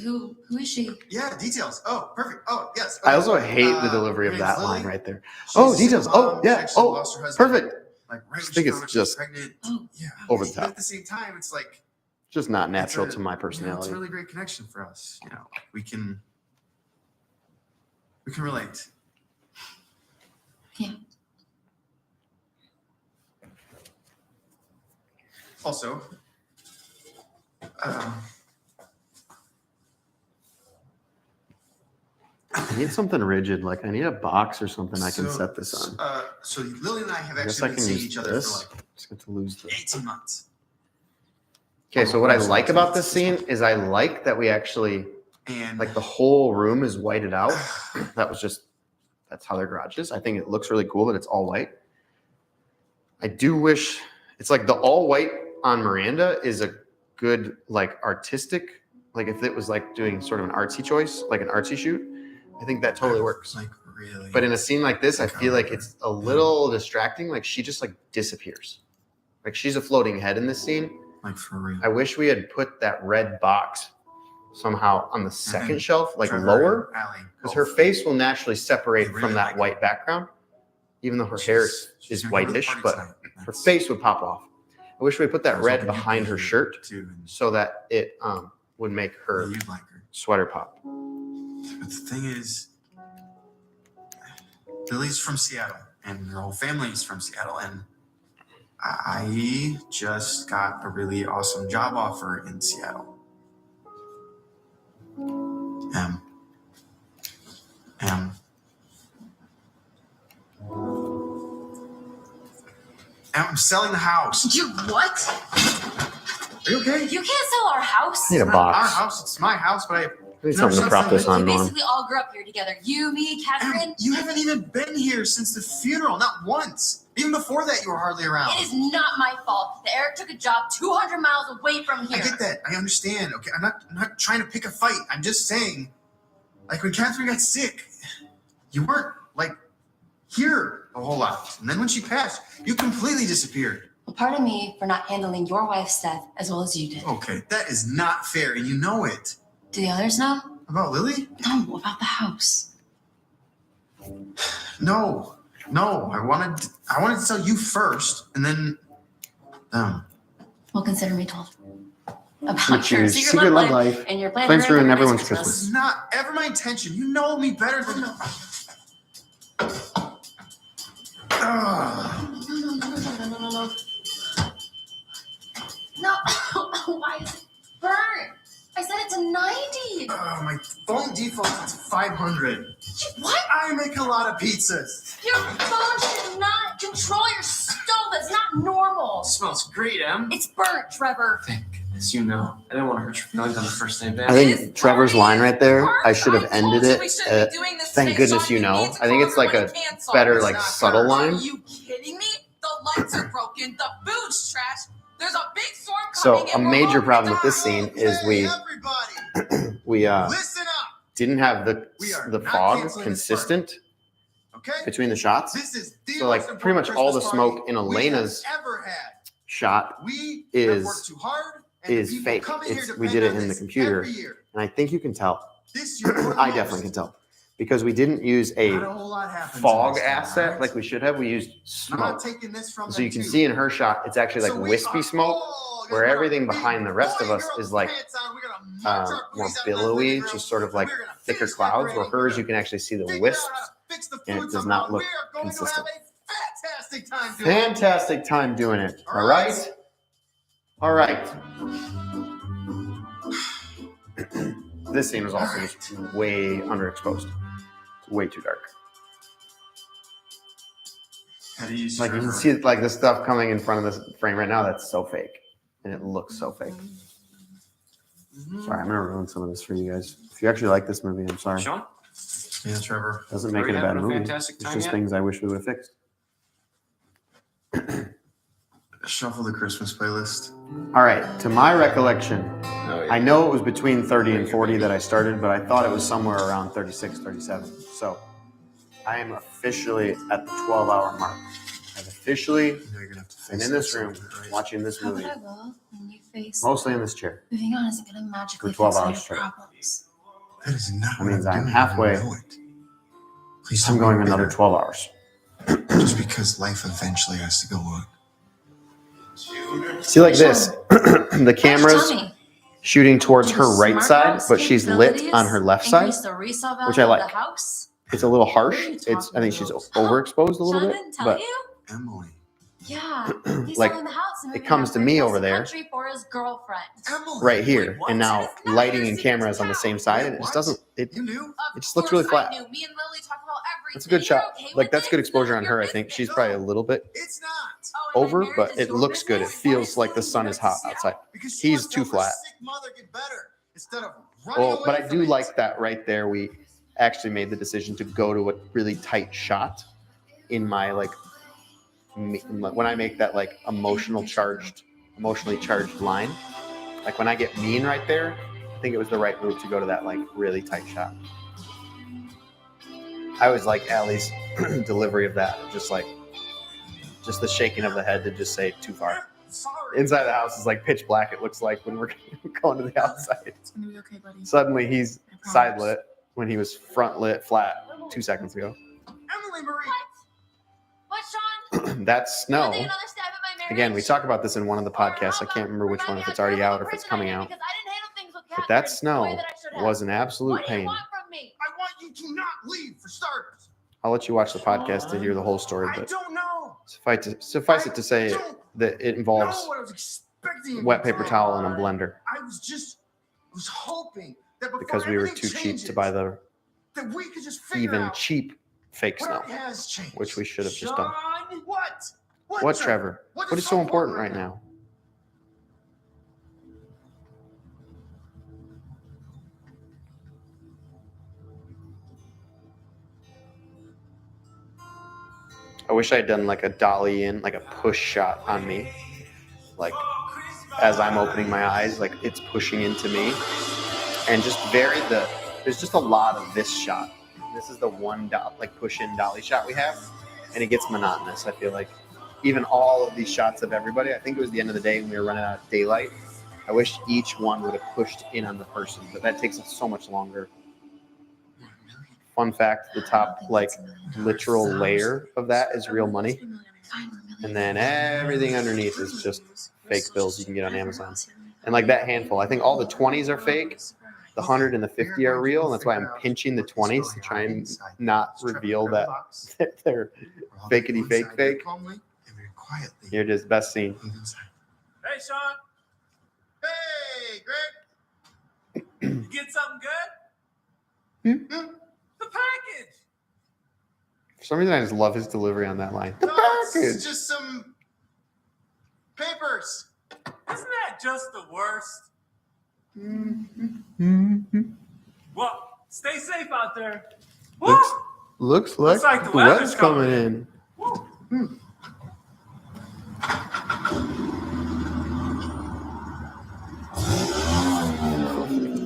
who is she? Yeah, details. Oh, perfect. Oh, yes. I Okay. also hate the delivery her of name's that Lily. line right there. She's Oh, a details. single Oh, mom. She yeah. actually Oh, lost her husband, perfect. Like right I when think she it's found out she was just pregnant. Oh, Yeah. over the But top. at the same time, it's like Just not it's natural a- to my it's personality. a really great connection for us. We can relate. Yeah. Also, I need something rigid. Like I need a box or something I can So- set this on. So Lily and I have I guess actually I been can seeing use each other this. for like Just get to lose this. 18 months. Okay, so what I like about this scene is I like that we actually And like the whole room is whited out. That's how their garage is. I think it looks really cool that it's all white. I do wish it's like the all white on Miranda is a good like artistic, like if it was like doing sort of an artsy choice, like an artsy shoot, I think that totally works. Like really. But in a scene like this, I feel like it's a little distracting. Like she just like disappears. Like she's a floating head in this scene. Like for real. I wish we had put that red box somehow on the second shelf, like Trevor lower, and Allie because both. her face will naturally separate They really from that like white background, even though her hair is gonna go to the whitish, party but tonight. her face would pop off. I wish we put that I was red hoping you'd behind be her here shirt too, and so that it would make her you'd like her. sweater pop. But the thing is, Lily's from Seattle, and her whole family's from Seattle, and I just got a really awesome job offer in Seattle. I'm selling the house. You what? Are you okay? You can't sell our house. I need a It's not our box. house. It's my house, but I I need something to prop this on, We Norm. basically all grew up here together. You, me, Catherine. You haven't even been here since the funeral, not once. Even before that, you were hardly around. It is not my fault that Eric took a job 200 miles away from here. I get that. I understand. Okay, I'm not trying to pick a fight. I'm just saying, like when Catherine got sick, you weren't like here a whole lot, and then when she passed, you completely disappeared. Well, pardon me for not handling your wife's death as well as you did. Okay, that is not fair, and you know it. Do the others know? About Lily? No, about the house. No. I wanted to tell you first, and then them. Well, consider me told. About Which your is secret love life and your plan Plans to ruin ruin everyone's It's Christmas. not ever my intention. You know me better than. Ugh. No. Why is it burnt? I set it to 90. My phone defaults to 500. What? I make a lot of pizzas. Your phone should not control your stove. That's not normal. Smells great, Em. It's burnt, Trevor. Thank goodness you know. I didn't want to hurt your feelings on the first day back. I think Trevor's line right there, I should have ended it at, thank goodness you know. I think it's like a better, like subtle line. Are you kidding me? The lights are broken. The food's trash. There's a big storm So coming. a and we're major all problem with gonna this scene is Everybody, we listen up. didn't have We are the not fog canceling this consistent Okay? between the shots. This is the So like most pretty much important all the Christmas smoke party in we have Elena's ever had. shot We is- have worked too hard, and the is people fake. coming here It's, we depend did it on in the this computer, every year. and I think you can tell. This year, more than I most. definitely can tell because we didn't use a Not a whole lot happens fog in this town, asset right? like we should have. We used I'm not smoke. taking this from So them you can too. see in her shot, it's actually like So we wispy are smoke, all where gonna everything put our behind the rest of boy us girls' is like pants on. We're gonna march our more booties out in the billowy, living room, just sort of and like we're gonna thicker finish clouds. Where decorating. hers, you can actually see the Figure out wisps, how to fix the and it food does somehow. not look We are going consistent. to have a fantastic time doing it. Fantastic time doing it. All right. All right. This scene was also just way underexposed. It's way too dark. How do you use Like you can Trevor? see like the stuff coming in front of this frame right now. That's so fake, and it looks so fake. Sorry, I'm gonna ruin some of this for you guys. If you actually like this movie, I'm sorry. Sean? Yeah, Trevor. Doesn't Are make we it a bad having a movie. fantastic It's time just yet? things I wish we would have fixed. Shuffle the Christmas playlist. All right, to my recollection, Oh, I know it was between 30 and 40 that I started, but I thought it was somewhere around 36, 37. So I am officially at the 12-hour mark. I've officially You're gonna have to face been in this that room something, right? watching this How movie, could I will when you face mostly in this chair. moving on isn't going to magically For 12 fix all hours your straight. problems. That is not That what means I'm I'm doing. halfway. I know it. Please I'm don't going be another bitter. 12 hours. Just because life eventually has to go on. See, like this, the camera's Tell me, shooting towards do her the right smart side, house but she's lit capabilities on her left side, increase the resale value which I of like. the house? It's a little harsh. What are you It's I think talking she's about? overexposed a little Sean bit, didn't tell but you? Emily. Yeah, he's like, selling the house and it moving comes to me halfway over across the there. country for his girlfriend. Emily. right here, what? and now That is not lighting your and secret cameras on the same now. side, Wait, and it just what? doesn't. You knew? Of It just looks course really flat. I knew. Me and Lily talk about everything. It's a good You're shot. okay Like with that's it? good It's exposure none on of her. your I think business. she's probably a little bit It's not. Oh, and my over, marriage but is it your looks good. It business? feels like the sun is hot outside. Because she He's wants to too help her flat. sick mother get better instead of running Well, away but I from do it. like that right there. We actually made the decision to go to a really tight shot in my when I make that like emotionally charged line. Like when I get mean right there, I think it was the right move to go to that like really tight shot. I always like Allie's delivery of that, just the shaking of the head to just say too far. Sorry. Inside the house is like pitch black. It looks like when we're going to the outside. It's gonna be okay, buddy. Suddenly he's I promise. side lit when he was front lit flat 2 seconds ago. Emily Marie. What, Sean? That's You no. wanna take another stab at my marriage? Again, we talk about this in one of the podcasts. I can't remember which one, if it's already out or if it's coming out. Because I didn't handle things with But Catherine that the snow way that I should have. was an absolute What do you pain. want from me? I want you to not leave for starters. I'll let you watch the podcast to hear the whole story, I but don't know. suffice it to say that it involves know what I was expecting. wet paper towel and a blender I was hoping that before because we were everything too cheap changes, to buy the that we could just figure even out cheap fake what snow, already has changed. which we should have just done. Sean, what? What, Trevor? What is so important right now? I wish I had done like a dolly in, like a push shot on me. Like as I'm opening my eyes, like it's pushing into me. And just there's just a lot of this shot. This is the one like push in dolly shot we have. And it gets monotonous. I feel like even all of these shots of everybody, I think it was the end of the day when we were running out of daylight. I wish each one would have pushed in on the person, but that takes so much longer. Fun fact, the top like literal layer of that is real money. And then everything underneath is just fake bills you can get on Amazon. And like that handful, I think all the 20s are fake. The 100 and the 50 are real, and that's why I'm pinching the 20s to try and not reveal that they're fakety fake. You're just best scene. Hey, Sean. Hey, Greg. You get something good? The package. For some reason, I just love his delivery on that line. The No, package. it's just some papers. Isn't that just the worst? Well, stay safe out there. Woo! Looks like the the weather's weather's coming in. Woo!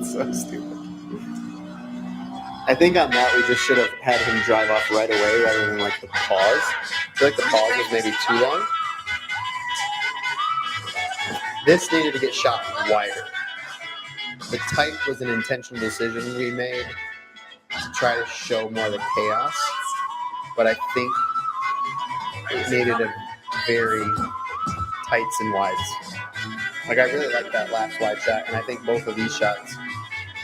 So stupid. I think on that we just should have had him drive off right away rather than like the pause. I feel like the pause was maybe too long. This needed to get shot wider. The tight was an intentional decision we made to try to show more of the chaos, but I think it needed a very tights and wides. Like I really like that last wide shot, and I think both of these shots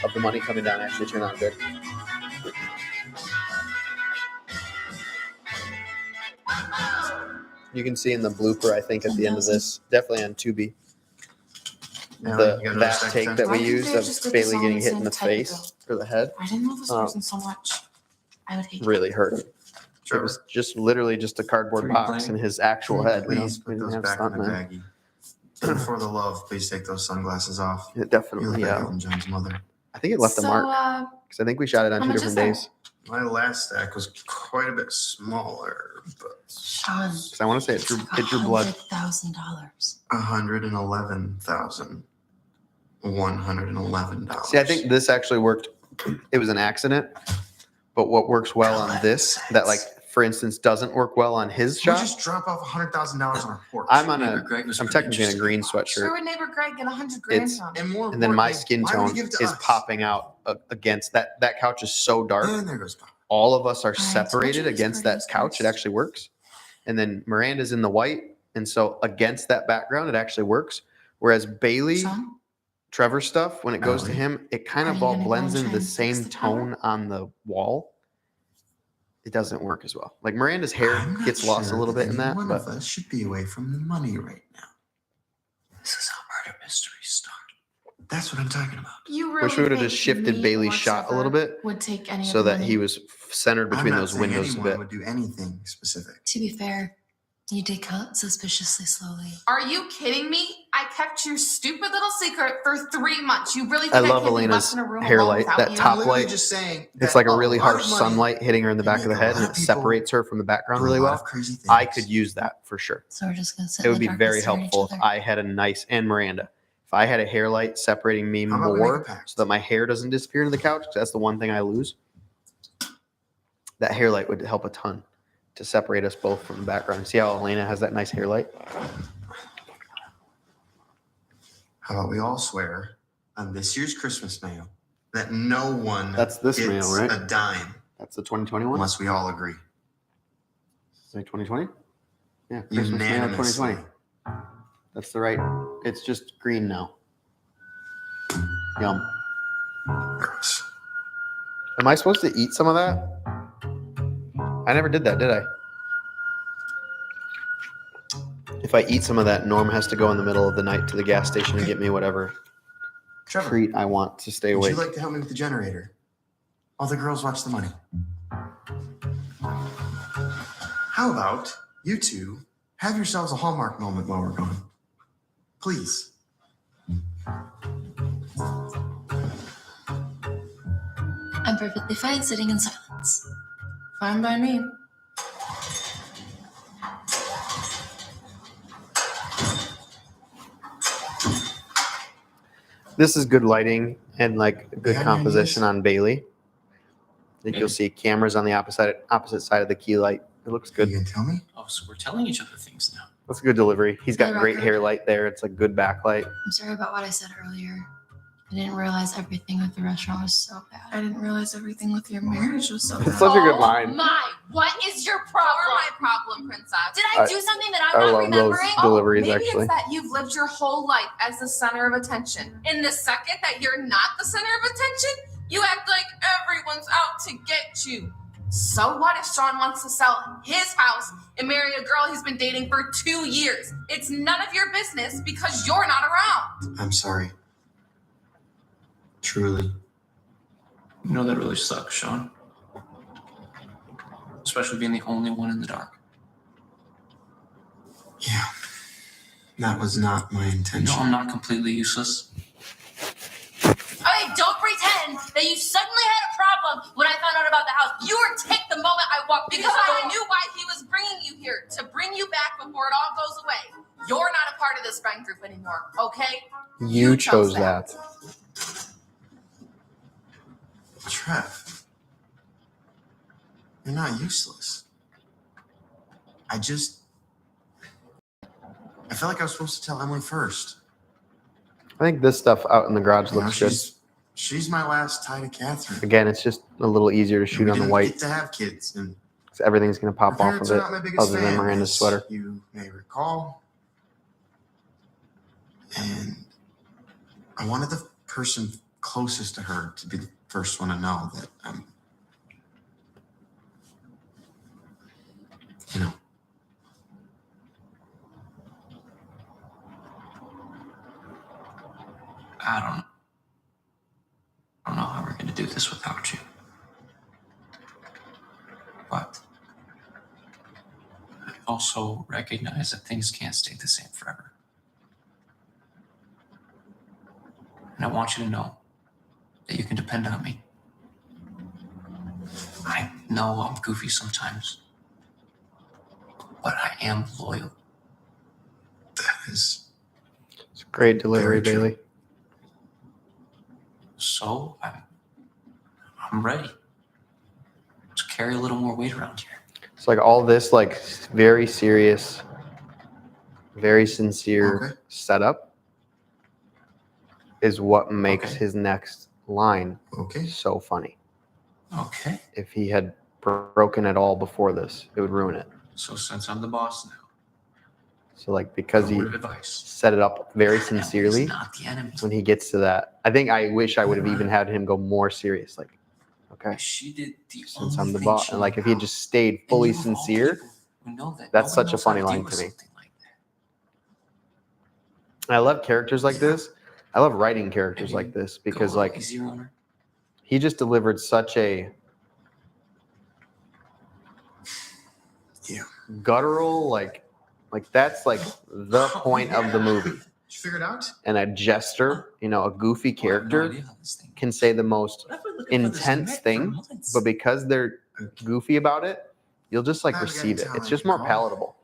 of the money coming down actually turn out good. You can see in the blooper, I think, at the end of this, definitely on Tubi, that take that we used of Bailey getting hit in the face or the head I didn't know this person so much. I would hate really hurt him. It was just literally just a cardboard box in his actual head. Please put We didn't those have back in the stuntmen. baggie. For the love, please take those sunglasses off. It You definitely, look like yeah. Elton John's mother. I think it left a mark because I think we shot it on how 2 much different is that? days. My last stack was quite a bit smaller, but Sean, Because I want to say it drew blood. $100,000. $111,111. See, I think this actually worked. It was an accident, but what works well on this, that like for instance, doesn't work well on his We'll shot. just drop off $100,000 on our porch. I'm technically in a green Where sweatshirt, would neighbor Greg get 100 grand It's- from? And more and then my importantly, skin why would he tone give it to is us? popping out against that. That couch is so dark. And there goes Pop. All of us are right, so which separated of these against that parties couch. It first? actually works. And then Miranda's in the white. And so against that background, it actually works. Whereas Bailey, Sean? Trevor stuff, when it goes to Ellie? him, it kind Are of you all gonna go blends and into try the and fix same the tower? tone on the wall. It doesn't work as well. Like Miranda's hair I'm not gets lost a sure little that bit in any that, one but of us should be away from the money right now. This is how murder mysteries start. That's what I'm talking about. You really wish we would have think just shifted me Bailey's or shot a Trevor little bit would take any so of the that he money? was centered I'm between not those saying windows a anyone bit. would do anything specific. To be fair, you did count suspiciously slowly. Are you kidding me? I kept your stupid little secret for 3 months. You really I think love can't be left Elena's in a room hair alone light. without That you? top I'm literally light, just saying it's that like a a really lot harsh of money sunlight hitting her in the can back of the make a head, and lot it of people separates her from the background do a really lot well. of crazy things. I could use that for sure. So we're just gonna sit It in would the be dark very and stare at each helpful if other. I had a nice, and Miranda, if I had a hair light separating me How about we make a more pact? so that my hair doesn't disappear into the couch, 'cause that's the one thing I lose. That hair light would help a ton to separate us both from the background. See how Elena has that nice hair light? How about we all swear on this year's Christmas mail that no one That's this gets mail, right? a dime That's the 2021? unless we all agree. Say 2020? Yeah, Christmas mail Unanimously. 2020. That's the right. It's just green now. Yum. Gross. Am I supposed to eat some of that? I never did that, did I? If I eat some of that, Norm has to go in the middle of the night to the gas station and get me whatever Trevor, treat I want to stay would awake. you like to help me with the generator? All the girls watch the money. How about you two have yourselves a Hallmark moment while we're gone? Please. I'm perfectly fine sitting in silence. Fine by me. This is good lighting and like good Yeah, composition it is. on Bailey. I think you'll see cameras on the opposite side of the key light. It looks You good. can tell me? Oh, so we're telling each other things now. That's a good delivery. He's got For the great record. hair light there. It's a good backlight. I'm sorry about what I said earlier. I didn't realize everything with the restaurant was so bad. I didn't realize everything with your marriage was so It's bad. such a good Oh line. my, what is your problem? You're my problem, princess. Did I- I do something that I'm I not love those remembering? deliveries, Maybe actually. it's that you've lived your whole life as the center of attention. And the second that you're not the center of attention, you act like everyone's out to get you. So what if Sean wants to sell his house and marry a girl he's been dating for 2 years? It's none of your business because you're not around. I'm sorry. Truly. You know that really sucks, Sean. Especially being the only one in the dark. Yeah. That was not my You intention. know I'm not completely useless. Okay, don't pretend that you suddenly had a problem when I found out about the house. You were ticked the moment I walked in Because the I door. knew why he was bringing you here, to bring you back before it all goes away. You're not a part of this friend group anymore, okay? You chose that. Trev, you're not useless. I feel like I was supposed to tell Emily first. I think this stuff out in the garage You know, looks good. she's my last tie to Catherine. Again, it's just a little easier to And shoot we on the didn't white. get to have kids, and 'Cause everything's going to pop my off parents of are it, not my biggest other than fan, Miranda's as sweater. You may recall. And I wanted the person closest to her to be the first one to know that I'm, you know. I don't know how we're going to do this without you. But I also recognize that things can't stay the same forever. And I want you to know that you can depend on me. I know I'm goofy sometimes, but I am loyal. That is It's a great delivery, Very true. Bailey. So I'm ready to carry a little more weight around here. It's like all this like very serious, very sincere Okay. setup is what makes Okay. his next line Okay. so funny. Okay. If he had broken it all before this, it would ruin it. So since I'm the boss now, So like because a he word of advice. set it up very The enemy is sincerely, not the enemy. when he gets to that, I think I wish I would have even had him go more serious. Like, okay, She did the since only I'm the thing boss, she and like knew if he had how. just stayed And fully you of all sincere, people who know that that's nobody such a knows how funny to line deal with to me. something like that. And I love characters like this. I love writing characters like this because Go like easier on her. he just delivered such a guttural like that's like the point of the movie. Did you figure it out? And a jester, you know, a goofy character can say the most intense thing, but because they're goofy about it, you'll just like receive it. It's just more palatable.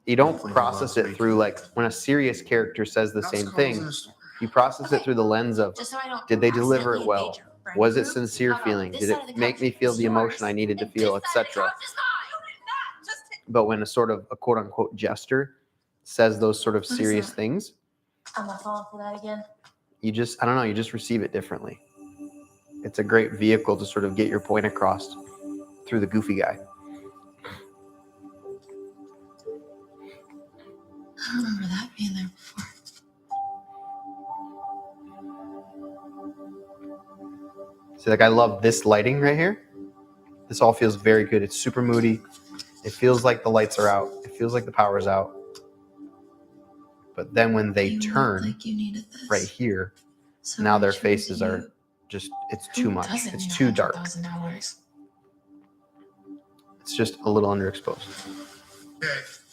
You don't process it through like when a serious character says the same thing, you process it through the lens of Just so I don't did they deliver it accidentally well? invade your friend Was it group. sincere How about feeling? this Did side of it the make me couch feel is the emotion I yours, needed to and feel, this side of the etc.? couch is mine. Just But when a sort of a quote unquote jester says those sort of What is serious that? things, I'm not falling for that again. you just, I don't know, you just receive it differently. It's a great vehicle to sort of get your point across through the goofy guy. I don't remember that being there before. See, like I love this lighting right here. This all feels very good. It's super moody. It feels like the lights are out. It feels like the power's out. But then when they You turn looked like you needed this. right here, So now I their chose faces you. are just, it's Who too much. doesn't It's need too dark. $100,000? It's just a little underexposed. Okay.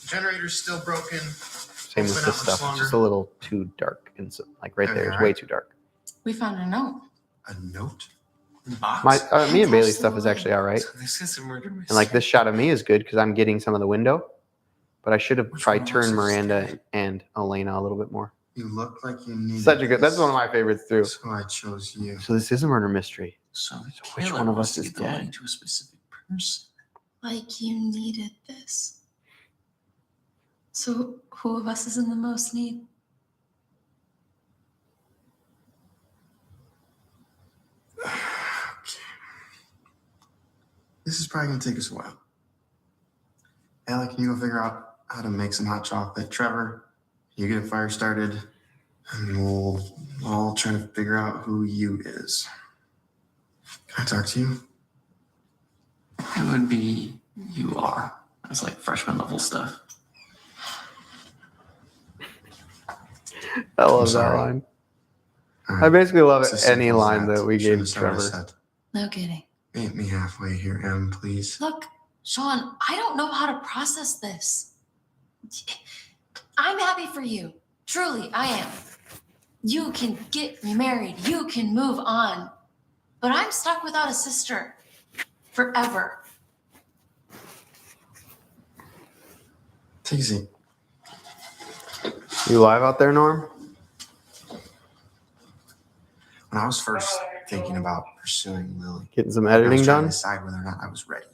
Generator's still broken. Same with Hopefully this not much stuff. It's longer. just a little too dark. And so, like right there is way too dark. We found a note. A note? My me and Bailey's Attached stuff to is the actually all right. So this is a murder mystery. And like this shot of me is good because I'm getting some of the window. But I should have tried turn Miranda and Elena a little bit more. You look like you need Such a good, that's one of my favorites too. So I chose you. So this is a murder mystery. So which Taylor one of wants us to is give the money dead? to a specific person. Like you needed this. So who of us is in the most need? This is probably gonna take us a while. Allie, can you go figure out how to make some hot chocolate? Trevor, you get a fire started, and we'll all try to figure out who you is. Can I talk to you? It would be you are. That's like freshman level stuff. I love that sorry. line. All I right. basically love It's as it, any simple as line that we Should've gave said what I Trevor. said. No kidding. Meet me halfway here, Em, please. Look, Sean, I don't know how to process this. I'm happy for you. Truly, I am. You can get remarried. You can move on. But I'm stuck without a sister forever. Take a seat. You live out there, Norm? When I was first thinking about pursuing Lily, Getting some I was editing trying to done? decide whether or not I was ready.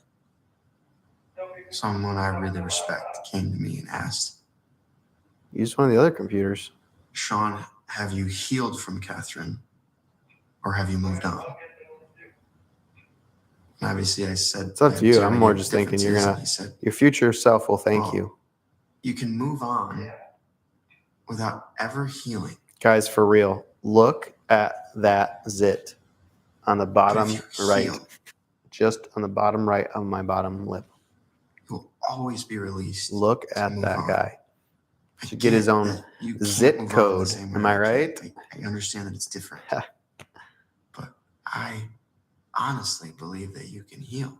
Someone I really respect came to me and asked, Use one of the other computers. Sean, have you healed from Catherine or have you moved on? And obviously I said, It's up I to you. I'm observed more the just thinking you're differences, gonna, and he said, your future self will thank Oh. you. you can move on without ever healing. Guys, for real, look at that zit on the bottom If you right. heal, Just on the bottom right of my bottom lip. you'll always be released. Look to at move that on. guy. I Should get his get own that you can't zip move on the code. same Am way I can. right? I understand that it's different. But I honestly believe that you can heal.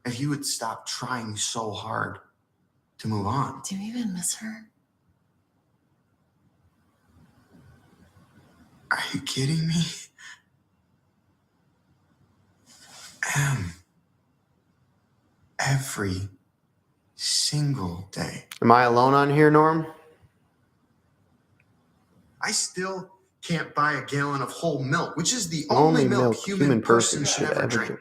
If you would stop trying so hard to move on. Do you even miss her? Are you kidding me? Every single day. Am I alone on here, Norm? I still can't buy a gallon of whole milk, which is the Only only milk milk human person should ever drink.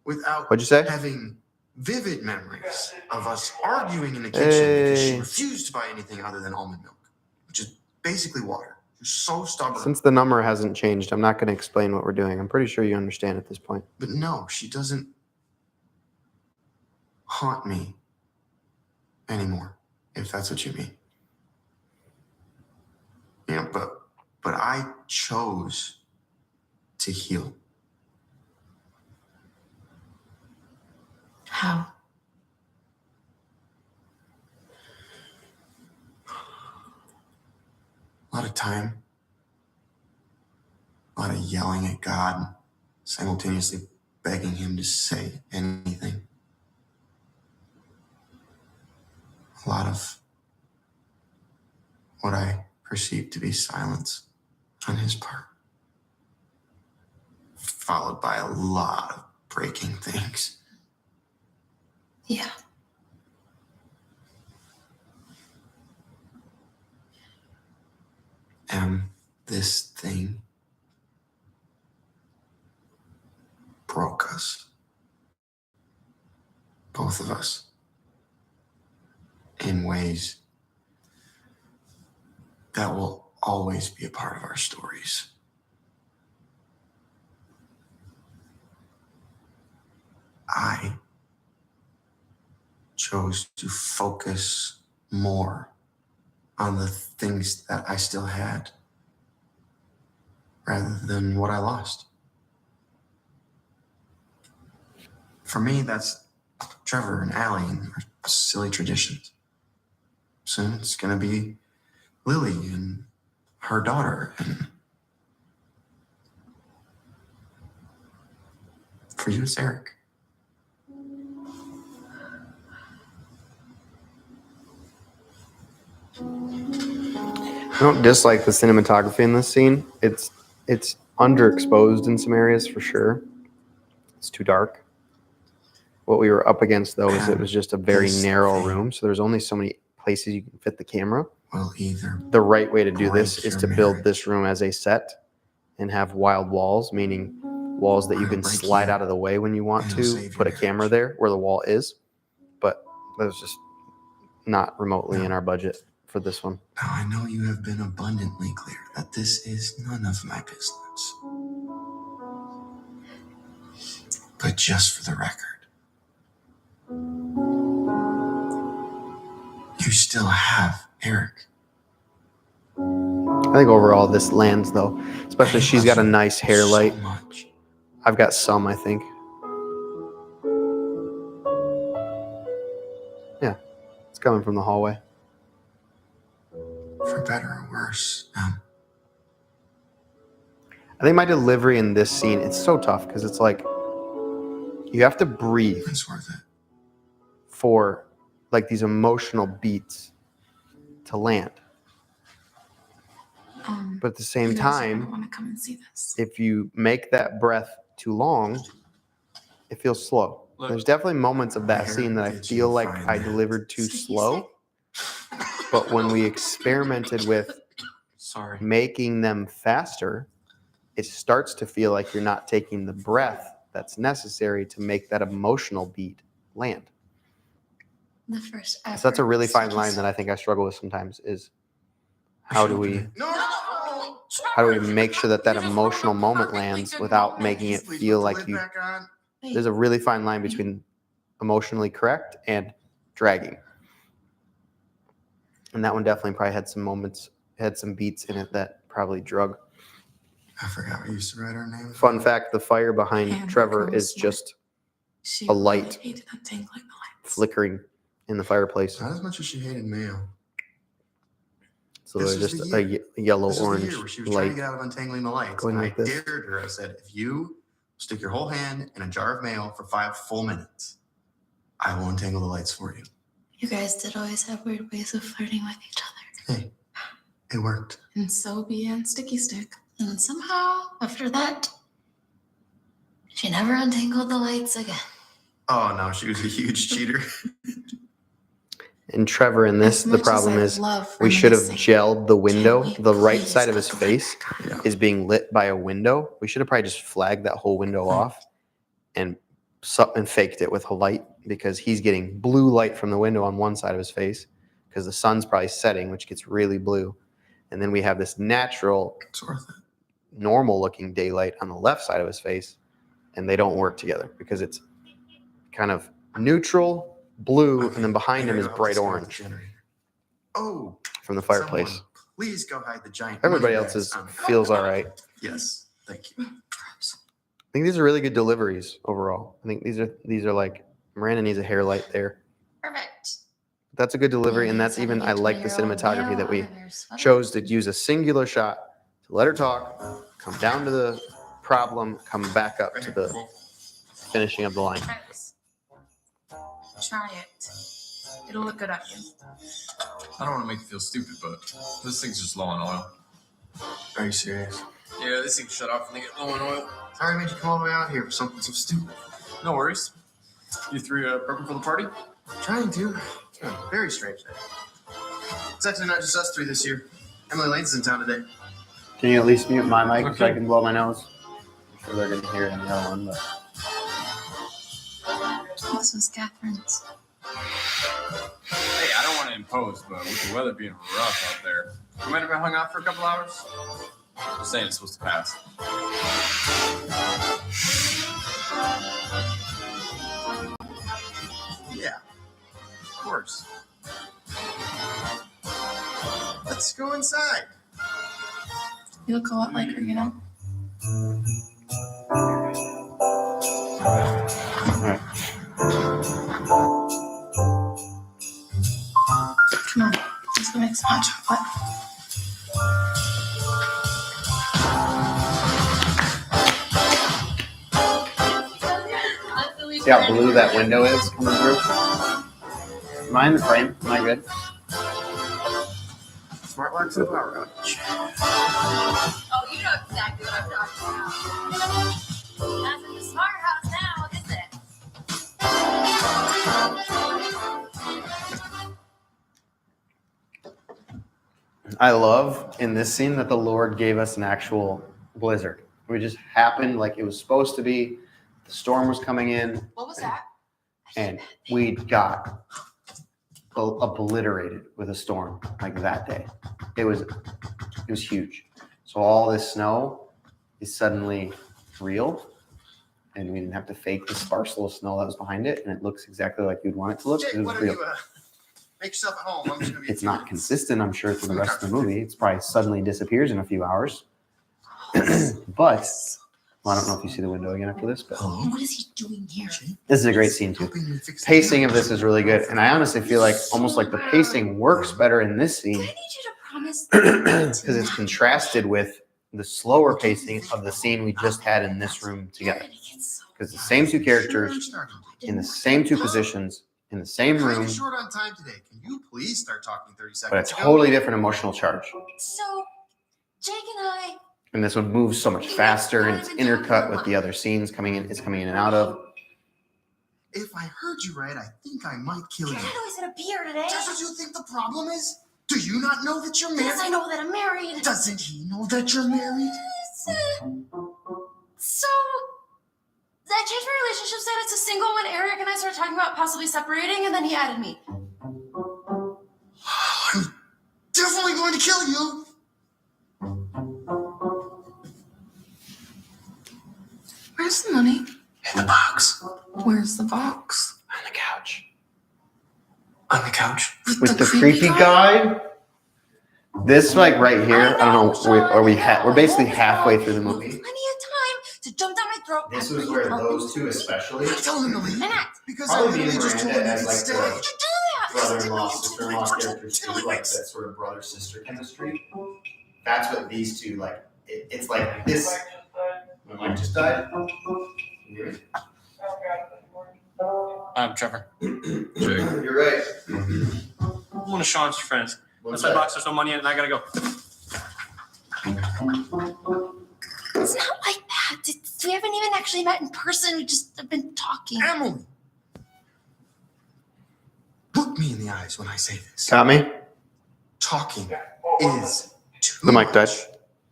without What'd you say? having vivid memories of us arguing in the kitchen because she refused to buy anything other than almond milk, which is basically water. You're so stubborn. Since the number hasn't changed, I'm not going to explain what we're doing. I'm pretty sure you understand at this point. But no, she doesn't haunt me anymore, if that's what you mean. Yeah, but I chose to heal. How? A lot of time, a lot of yelling at God, simultaneously begging him to say anything. A lot of what I perceived to be silence on his part, followed by a lot of breaking things. Yeah. This thing broke us. Both of us. In ways that will always be a part of our stories. I chose to focus more on the things that I still had rather than what I lost. For me, that's Trevor and Allie and our silly traditions. Soon it's gonna be Lily and her daughter, and for you, it's Eric. I don't dislike the cinematography in this scene. It's underexposed in some areas for sure. It's too dark. What we were up against though is it was just a very narrow room, so there's only so many places you can fit the camera. Well, either the right way to do this is to build this room as a set and have wild walls, meaning walls that you can slide out of the way when you want to put a camera there where the wall is. But that was just not remotely in our budget for this one. Now, I know you have been abundantly clear that this is none of my business. But just for the record, you still have Eric. I think overall this lands though, especially she's got a nice hair light. So much. I've got some, I think. Yeah, it's coming from the hallway. For better or worse. I think my delivery in this scene, it's so tough because it's like you have to breathe. It's worth it. For like these emotional beats to land. But at the same time, I want to come and see this. if you make that breath too long, it feels slow. There's definitely moments of that scene that I feel like I delivered too slow. But when we experimented with making them faster, it starts to feel like you're not taking the breath that's necessary to make that emotional beat land. The first ever. So that's a really fine line that I think I struggle with sometimes is how do we make sure that that emotional moment lands without making it feel like you... There's a really fine line between emotionally correct and dragging. And that one definitely probably had some moments, had some beats in it that probably drug. I forgot we used to write our name. Fun fact, the fire behind Trevor is just a light flickering in the fireplace. Not as much as she hated Mayo. So there's just a yellow-orange Where she was light trying to get out of untangling the lights. going And like I this. dared her. I said, if you stick your whole hand in a jar of mayo for 5 full minutes, I will untangle the lights for you. You guys did always have weird ways of flirting with each other. Hey, it worked. And so be and Sticky Stick. And somehow, after that, she never untangled the lights again. Oh no, she was a huge cheater. And Trevor in this, the problem is we should have gelled the window. The right side of his face is being lit by a window. We should have probably just flagged that whole window off and and faked it with a light because he's getting blue light from the window on one side of his face because the sun's probably setting, which gets really blue. And then we have this natural, normal looking daylight on the left side of his face, and they don't work together because it's kind of neutral blue, and then behind him is bright orange. Oh, from the fireplace. Someone, please go hide the giant. Everybody else's feels all right. Yes, thank you. I think these are really good deliveries overall. I think these are like Miranda needs a hair light there. Perfect. That's a good delivery, and that's even I like the cinematography that we chose to use a singular shot to let her talk, come down to the problem, come back up to the finishing of the line. Try this. Try it. It'll look good on you. I don't want to make you feel stupid, but this thing's just low on oil. Are you serious? Yeah, this thing shut off and they get low on oil. Sorry I made you come all the way out here for something so stupid. No worries. You three prepping for the party? Trying to. Yeah, very strange day. It's actually not just us three this year. Emily Lane's in town today. Can you at least mute my mic so I can blow my nose? I'm sure they're going to hear it in the other one, but... This was Catherine's. Hey, I don't want to impose, but with the weather being rough out there, you might have been hung out for a couple hours? Just saying it's supposed to pass. Yeah, of course. Let's go inside. You look a lot like her, you know? Alright. Come on. Let's go make some hot chocolate. See how blue that window is coming through? Am I in the frame? Am I good? Smart locks and power outage. Oh, you know exactly what I'm talking about. That's in the smart house now, isn't it? I love in this scene that the Lord gave us an actual blizzard. We just happened like it was supposed to be. The storm was coming in. What was that? And we got obliterated with a storm like that day. It was huge. So all this snow is suddenly real, and we didn't have to fake the sparse little snow that was behind it, and it looks exactly like you'd want it to look. Jake, It was what real. are you, make yourself at home. I'm just gonna be It's not consistent, I'm sure, for the rest of the movie. It's probably suddenly disappears in a few hours. But well, I don't know if you see the window again after this, but What is he doing here? this is a great scene too. Pacing of this is really good, and I honestly feel like almost like the pacing works better in this scene I need you to promise. because it's contrasted with the slower pacing of the scene we just had in this room together. Because the same two characters in the same two positions in the same Kind room, of short on time today. Can you please start talking 30 seconds but a ago? totally different emotional charge. So, Jake and I. And this one moves so much faster, and it's intercut with the other scenes coming in. It's coming in and out of. If I heard you right, I think I might kill you. Dad always had a beer today. That's what you think the problem is? Do you not know that you're married? Yes, I know that I'm married. Doesn't he know that you're married? So, I changed my relationship status to single when Eric and I started talking about possibly separating, and then he added me. I'm definitely going to kill you. Where's the money? In the box. Where's the box? On the couch. On the couch. With the creepy guy. This like right here, I don't know, we're basically halfway through the movie. Plenty of time to jump down my throat. This was where those two especially, Tell him to leave. And Because I probably literally being just told him Miranda to as like stay. the do that. brother-in-law, sister-in-law characters too, like that sort of brother-sister chemistry. That's what these two like. It's like this. My mic just died. Can you hear me? I'm Trevor. You're right. I'm one of Sean's friends. That's my box. There's no money in it, and I gotta go. It's not like that. We haven't even actually met in person. We just have been talking. Emily. Look me in the eyes when I say this. Got me? Talking is too The mic died. much.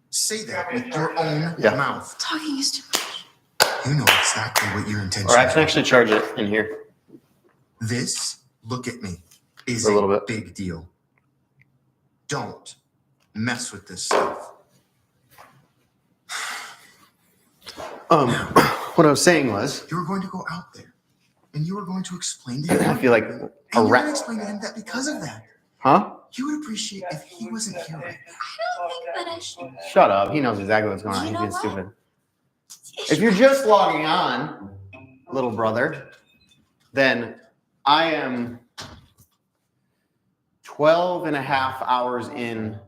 Say that with your own Yeah. mouth. Talking is too much. You know exactly what your intention Or I can actually charge it in here. This, look at me, is For a little a bit. big deal. Don't mess with this stuff. What I was saying was, You were going to go out there, and you were going to explain to him. I feel like and a you were going to rat. explain to him that because of that, Huh? you would appreciate if he wasn't here right now. I don't think that I should. Shut up. He knows exactly what's going on. You He's know being what? stupid. If you're just logging on, little brother, then I am 12 and a half hours in.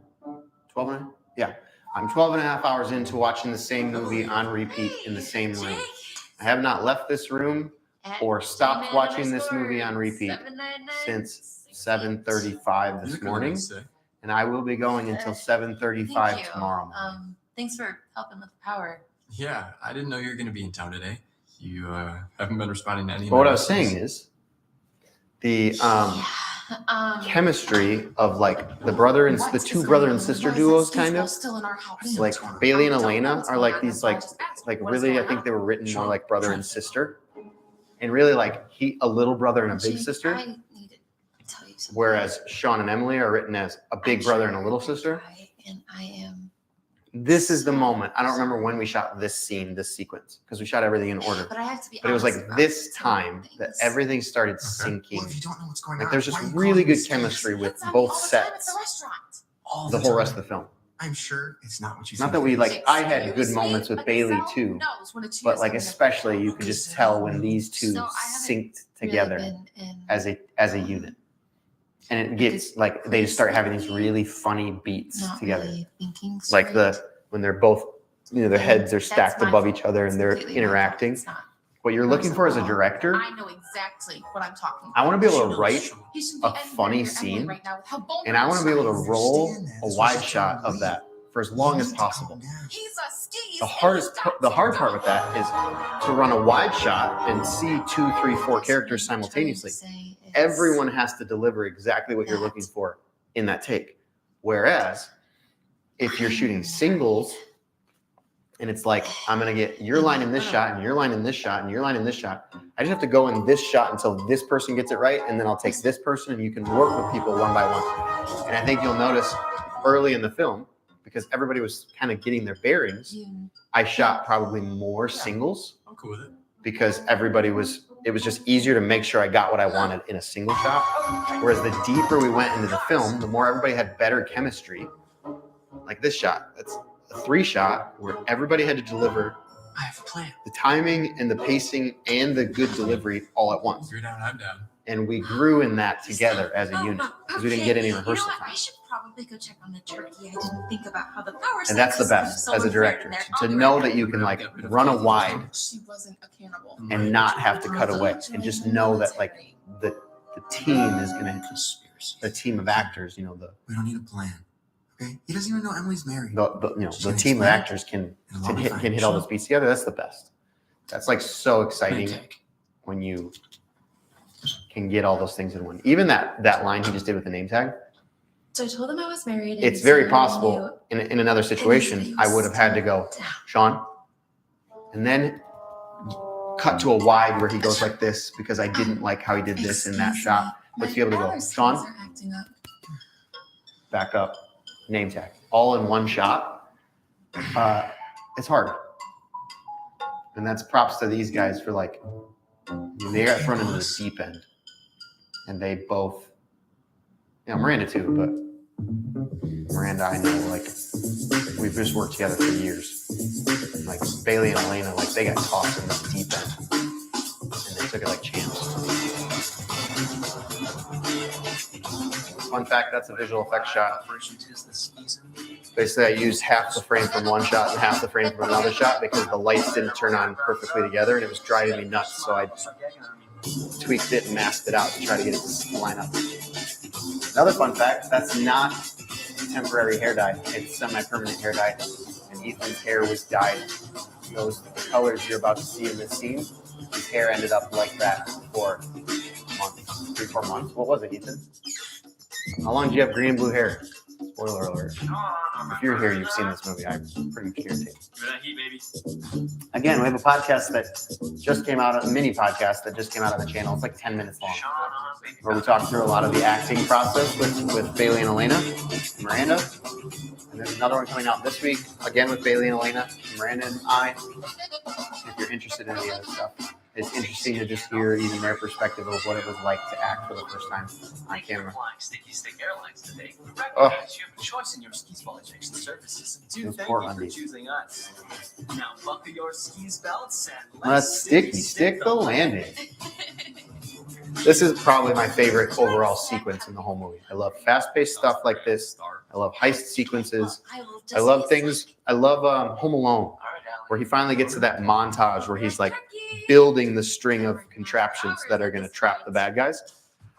12 and a half? Yeah. I'm 12 and a half hours into watching the same movie on repeat in the same room. I have not left this room or stopped watching this movie on repeat since 7:35 this morning, and I will be going until 7:35 tomorrow morning. Thanks for helping with the power. Yeah, I didn't know you were going to be in town today. You haven't been responding to any of But my what I was messages. saying is the chemistry of like the two brother and sister duos, kind of Still in our house. like Bailey and Elena are like these like really, I think they were written more like brother and sister, and really like a little brother and a big sister, I need to tell you something. whereas Sean and Emily are written as a big brother and a little sister. And I am. This is the moment. I don't remember when we shot this scene, this sequence, because we shot everything in order. But I have to be. But it was honest like about this some time that things. everything started sinking. Well, if you don't know what's going Like on, there's why just are you really calling good this chemistry case? with That's both all the time at sets. the restaurant. All The whole rest of the film. I'm sure it's not what you Not think that it we is. like. I had good moments with Bailey too, but like especially you could just tell when these two So I haven't synced really together been in- as a unit, and it gets like they just start having these really funny beats Not together, really thinking like when they're both, their heads are That's stacked my above fault. each other and It's they're completely my fault. interacting. It's not. What you're looking for as a director, I know exactly what I'm talking about. I want to be able to write He should be a funny anywhere near Emily scene, right now with how vulnerable and I want to be able to she is. roll understand that. a That's what wide she's shot trying to of leave. that for as long You as need to calm possible. down. He's a skis. The hard part with that is to run a wide shot and see 2, 3, 4 characters simultaneously. Everyone has to deliver exactly what you're looking for in that take. Whereas if you're shooting singles and it's like, I'm going to get your line in this shot and your line in this shot and your line in this shot, I just have to go in this shot until this person gets it right. And then I'll take this person and you can work with people one by one. And I think you'll notice early in the film, because everybody was kind of getting their bearings, I shot probably more singles I'm cool with it. because it was just easier to make sure I got what I wanted in a single shot. Whereas the deeper we went into the film, the more everybody had better chemistry. Like this shot, that's a 3 shot where everybody had to deliver I have a plan. the timing and the pacing and the good delivery all at once. You're down, I'm down. And we grew in that together as a unit because we didn't get any rehearsal You know what? I time. should probably go check on the turkey. I didn't think about how the power. And that's the best as a director, to know that you can like run a wide She wasn't a cannibal. and not have to cut away, and just know that like the team is gonna, the team of actors, We don't need a plan. Okay? He doesn't even know Emily's married. the team of actors can hit all those beats together. That's the best. That's like so exciting when you can get all those things in one. Even that line he just did with the name tag. So I told him I was married. And It's very so I possible in another situation I would have had to go, Sean, and then cut to a wide where he goes like this because I didn't like how he did this in that shot. But to be able to go, Sean, Are acting up. back up, name tag, all in one shot. It's hard. And that's props to these guys for like, they got thrown into the deep end. And they both, Miranda too, but Miranda, I know, like, we've just worked together for years. Like, Bailey and Elena, like, they got tossed in the deep end. And they took it like champs. Fun fact, that's a visual effects shot. Basically, I used half the frame from one shot and half the frame from another shot because the lights didn't turn on perfectly together and it was driving me nuts. So I tweaked it and masked it out to try to get it to line up. Another fun fact, that's not temporary hair dye. It's semi-permanent hair dye. And Ethan's hair was dyed. Those colors you're about to see in this scene, his hair ended up like that for months, 3-4 months. What was it, Ethan? How long did you have green and blue hair? Spoiler alert. If you're here, you've seen this movie. I'm pretty irritated. Give me that heat, baby. Again, we have a podcast that just came out, a mini podcast that just came out on the channel. It's like 10 minutes long, where we talk through a lot of the acting process with Bailey and Elena, and Miranda. And there's another one coming out this week, again with Bailey and Elena, Miranda and I. If you're interested in any of this stuff, it's interesting to just hear even their perspective of what it was like to act for the first time on camera. Sticky Stick Airlines today. Recognize you have a choice in your skis ball ejection services. And Those thank poor you for undies. choosing us. Now buckle your skis belts and Let's sticky stick the landing. This is probably my favorite overall sequence in the whole movie. I love fast-paced stuff like this. I love heist sequences. I love things. I love Home Alone, where he finally gets to that montage where he's like building the string of contraptions that are going to trap the bad guys.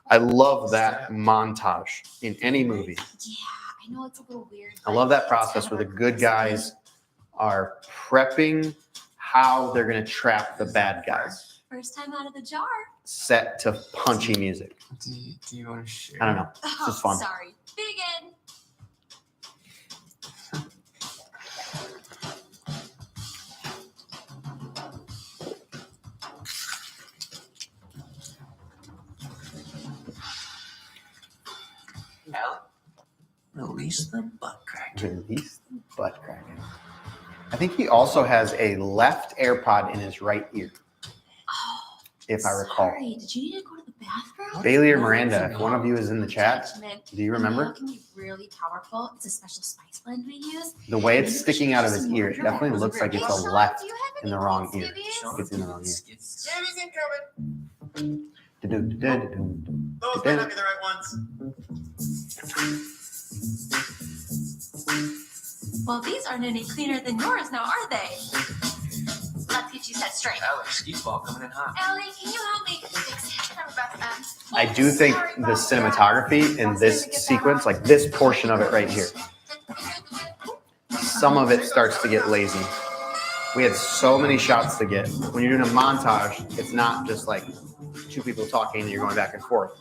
I love that montage in any movie. Yeah, I know it's a little weird. I love that process where the good guys are prepping how they're going to trap the bad guys. First time out of the jar. Set to punchy music. Do you want to share? I don't know. It's just fun. Sorry. Begin. Release the butt crack. Release the butt crack. I think he also has a left AirPod in his right ear. Oh, if I recall. Sorry, did you need to go to the bathroom? Bailey or Miranda, if one of you is in the chat, do you remember? It can be really powerful. It's a special spice blend we use. The way it's sticking out of his ear, it definitely looks like it's a left in the wrong ear. It's in the wrong ear. Jamie's incoming. Those might not be the right ones. Well, these aren't any cleaner than yours now, are they? Let's get you set straight. Alex, skis ball coming in hot. Ellie, can you help me fix it? I'm about to end. I do think the cinematography in this sequence, like this portion of it right here, some of it starts to get lazy. We had so many shots to get. When you're doing a montage, it's not just like two people talking and you're going back and forth.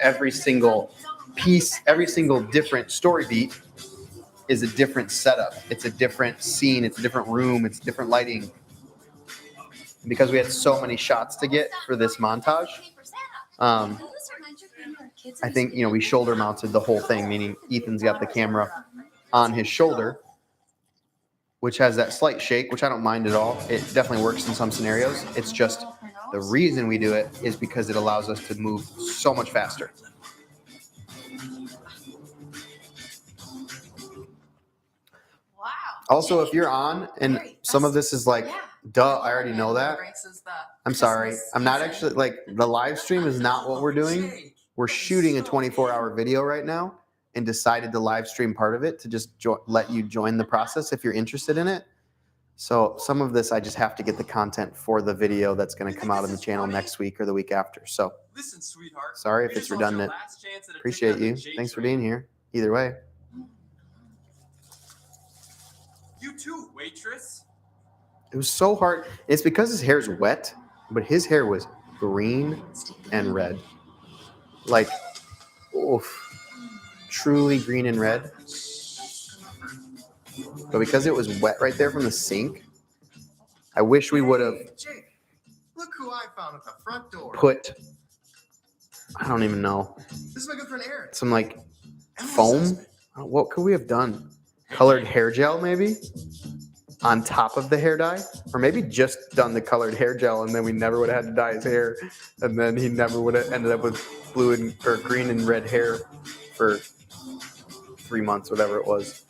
Every single piece, every single different story beat is a different setup. It's a different scene. It's a different room. It's different lighting. And because we had so many shots to get for this montage, I think, we shoulder mounted the whole thing, meaning Ethan's got the camera on his shoulder, which has that slight shake, which I don't mind at all. It definitely works in some scenarios. It's just the reason we do it is because it allows us to move so much faster. Wow. Also, if you're on and some of this is like, duh, I already know that. I'm sorry. I'm not actually, like, the live stream is not what we're doing. We're shooting a 24-hour video right now and decided to live stream part of it to just let you join the process if you're interested in it. So some of this, I just have to get the content for the video that's going to come out on the channel next week or the week after. So Listen, sweetheart. sorry if it's redundant. Appreciate you. Thanks for being here. Either way. You too, waitress. It was so hard. It's because his hair's wet, but his hair was green and red. Like, oof. Truly green and red. But because it was wet right there from the sink, I wish we would have Jake, look who I found at the front door. put, I don't even know, This is my good friend Eric. some like foam. What could we have done? Colored hair gel maybe on top of the hair dye, or maybe just done the colored hair gel and then we never would have had to dye his hair, and then he never would have ended up with blue and or green and red hair for 3 months, whatever it was.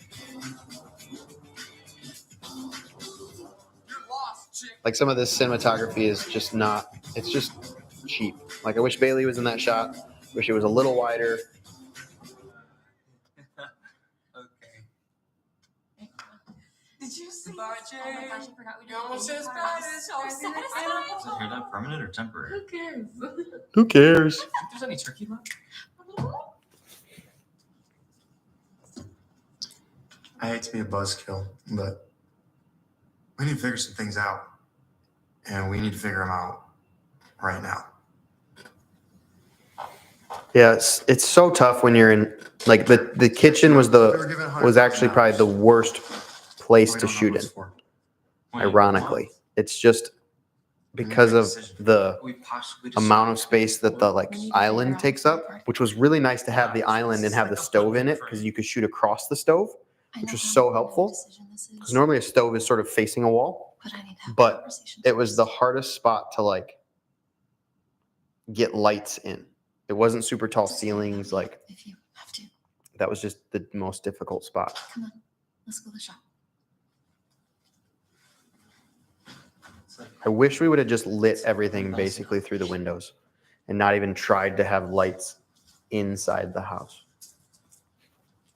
Like, some of this cinematography is just not, it's just cheap. Like, I wish Bailey was in that shot. Wish it was a little wider. Did you see? Oh my gosh, I forgot we did almost it. as bad as So satisfying. Is the hair dye permanent or temporary? Who cares? Who cares? If there's any turkey left? I hate to be a buzzkill, but we need to figure some things out. And we need to figure them out right now. Yeah, it's so tough when you're in like the kitchen was actually probably the worst place to shoot in. Ironically, it's just because of the amount of space that the like island takes up, which was really nice to have the island and have the stove in it because you could shoot across the stove, which was so helpful. Because normally a stove is sort of facing a wall, but it was the hardest spot to like get lights in. It wasn't super tall ceilings. Like If you have to. that was just the most difficult spot. Come on, let's go to the shop. I wish we would have just lit everything basically through the windows and not even tried to have lights inside the house.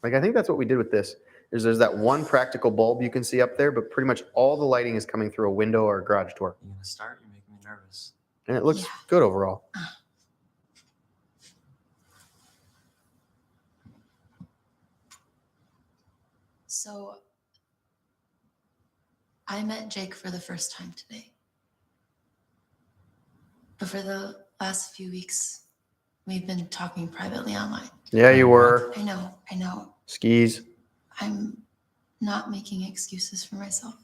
Like, I think that's what we did with this. There's that one practical bulb you can see up there, but pretty much all the lighting is coming through a window or a garage door. You gonna start? You're making me nervous. And it looks good overall. So I met Jake for the first time today. But for the last few weeks, we've been talking privately online. Yeah, you were. I know. Skis. I'm not making excuses for myself.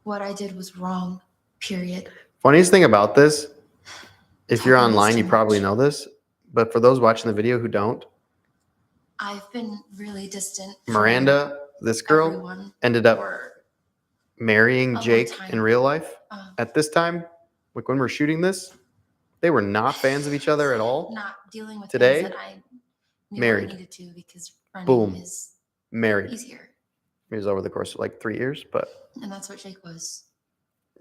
What I did was wrong, period. Funniest thing about this, if you're Talking is online, too you probably much. know this, but for those watching the video who don't, I've been really distant. from Miranda, this girl, everyone ended up for marrying a long Jake time. in real life. Uh, At this time, like when we're shooting this, they were not fans of each other at all. not dealing with Today, things that I knew married. I needed to because running Boom. is Married. easier. It was over the course of like 3 years, but And that's what Jake was.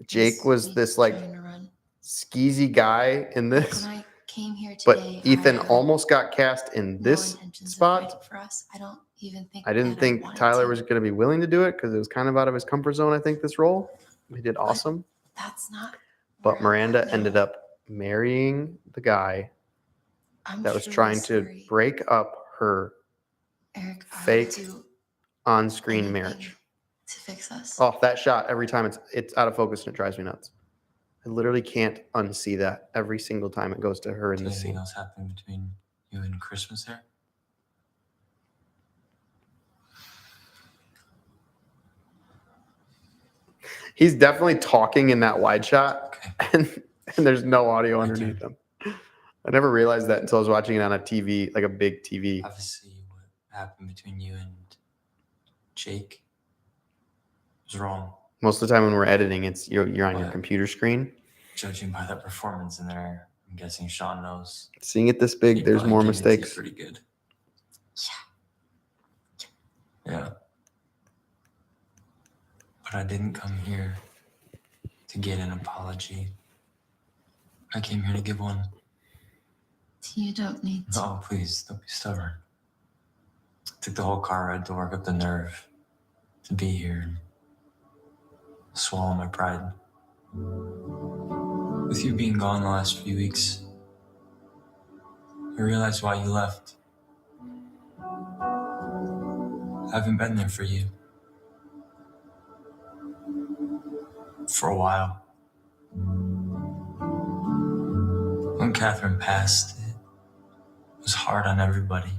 Jake was me this like trying to run. skeezy guy in this. When I came here But today, Ethan I had almost got cast in no this intentions of spot. fighting for us. I don't even think I didn't that think wanted Tyler to. was going to be willing to do it because it was kind of out of his comfort zone, I think, this role. He did awesome. That's not. But where I'm at Miranda now. ended up marrying the guy I'm that was truly trying to sorry, break up her Eric, I will fake do on-screen anything marriage. to fix us. Oh, that shot, every time it's out of focus and it drives me nuts. I literally can't unsee that every single time it goes to her in the Anything scene. else happening between you and Christmas there? He's definitely talking in that wide shot, Okay. and there's no audio My underneath turn. him. I never realized that until I was watching it on a TV, like a big TV. Obviously, what happened between you and Jake was wrong. Most of the time when we're editing, it's you're on your What? computer screen. Judging by that performance in there, I'm guessing Sean knows. Seeing it this big, He there's probably more gave it to you mistakes. Pretty good. Yeah. But I didn't come here to get an apology. I came here to give one. You don't need to. No, please, don't be stubborn. Took the whole car ride to work up the nerve to be here and swallow my pride. With you being gone the last few weeks, I realized why you left. I haven't been there for you. For a while. When Catherine passed, it was hard on everybody.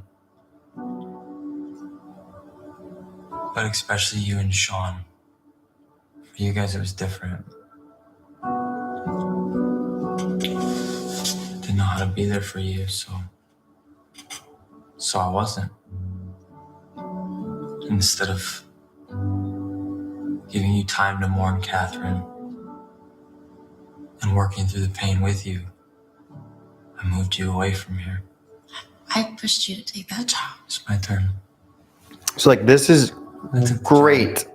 But especially you and Sean. For you guys, it was different. Didn't know how to be there for you, so I wasn't. Instead of giving you time to mourn Catherine and working through the pain with you, I moved you away from here. I pushed you to take that job. It's my turn. So like this is I took the great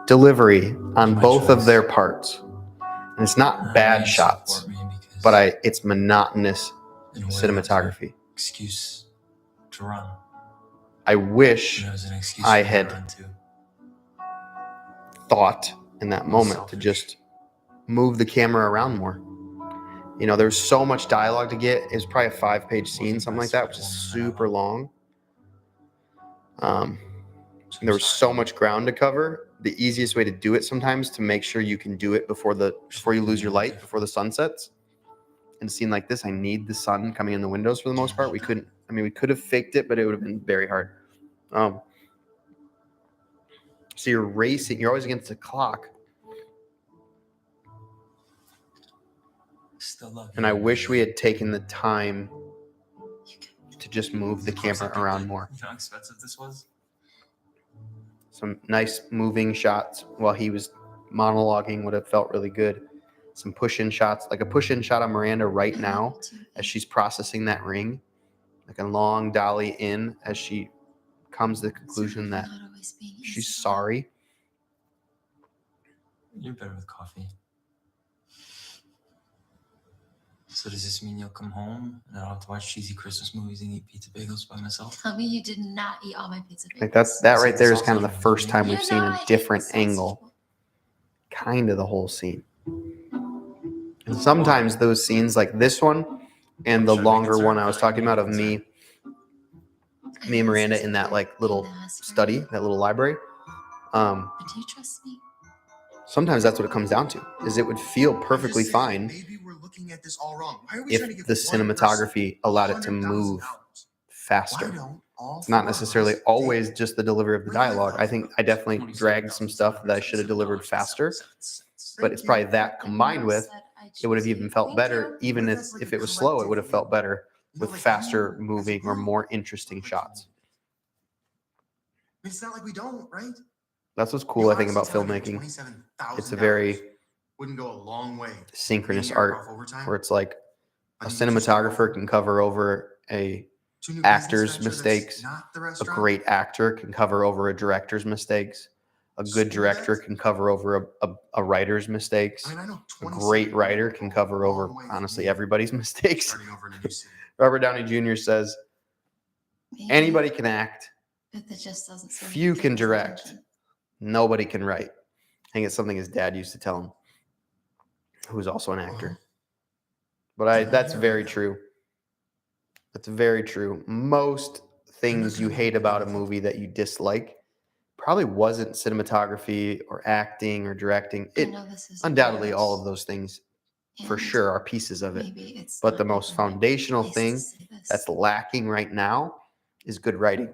delivery on My both of choice. their parts. And it's not job. bad You shots, support me because but it's monotonous in a way, that was cinematography. an excuse to run. I wish And it was an excuse I for me to had run too. thought in that moment to Selfish. just move the camera around more. You know, there's so much dialogue to get. It was probably a 5-page scene, something like that, which is super long. And there was so much ground to cover. The easiest way to do it sometimes to make sure you can do it before you lose your light, before the sun sets, in a scene like this, I need the sun coming in the windows for the most part. We could have faked it, but it would have been very hard. So you're racing. You're always against the clock. Still love you. And I wish we had taken the time to just move the camera around more. You know how expensive this was? Some nice moving shots while he was monologuing would have felt really good. Some push-in shots, like a push-in shot on Miranda right now as she's processing that ring, like a long dolly in as she comes to the conclusion that she's sorry. You're better with coffee. So does this mean you'll come home and I don't have to watch cheesy Christmas movies and eat pizza bagels by myself? Tell me you did not eat all my pizza bagels. Like that right there is kind of the first time we've seen a different angle, kind of the whole scene. And sometimes those scenes like this one and the longer one I was talking about of me and Miranda in that like little study, that little library. But do you trust me? Sometimes that's what it comes down to, is it would feel perfectly fine Maybe we're looking at this all wrong. Why are we trying to if give the one cinematography allowed it to move faster. It's not necessarily always just the delivery of the dialogue. I think I definitely dragged some stuff that I should have delivered faster, but it's probably that combined with it would have even felt better. Even if it was slow, it would have felt better with faster moving or more interesting shots. It's not like we don't, right? That's what's cool, I think, about filmmaking. It's a very wouldn't go a long way. Synchronous art where it's like a cinematographer can cover over a actor's mistakes. A great actor can cover over a director's mistakes. A good director can cover over a writer's mistakes. A great writer can cover over, honestly, everybody's mistakes. Robert Downey Jr. says, anybody can act. But that just doesn't seem Few to can get his direct. attention. Nobody can write. I think it's something his dad used to tell him, who was also an actor. But that's very true. That's very true. Most things you hate about a movie that you dislike probably wasn't cinematography or acting or directing. It undoubtedly all of those things for sure are pieces of it. But the most foundational thing that's lacking right now is good writing.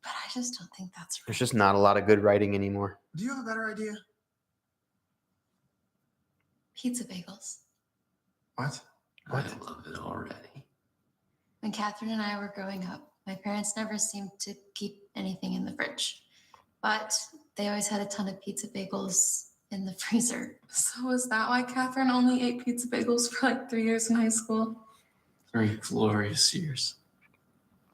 But I just don't think that's right. There's just not a lot of good writing anymore. Do you have a better idea? Pizza bagels. What? I love it already. When Catherine and I were growing up, my parents never seemed to keep anything in the fridge, but they always had a ton of pizza bagels in the freezer. So is that why Catherine only ate pizza bagels for like 3 years in high school? 3 glorious years.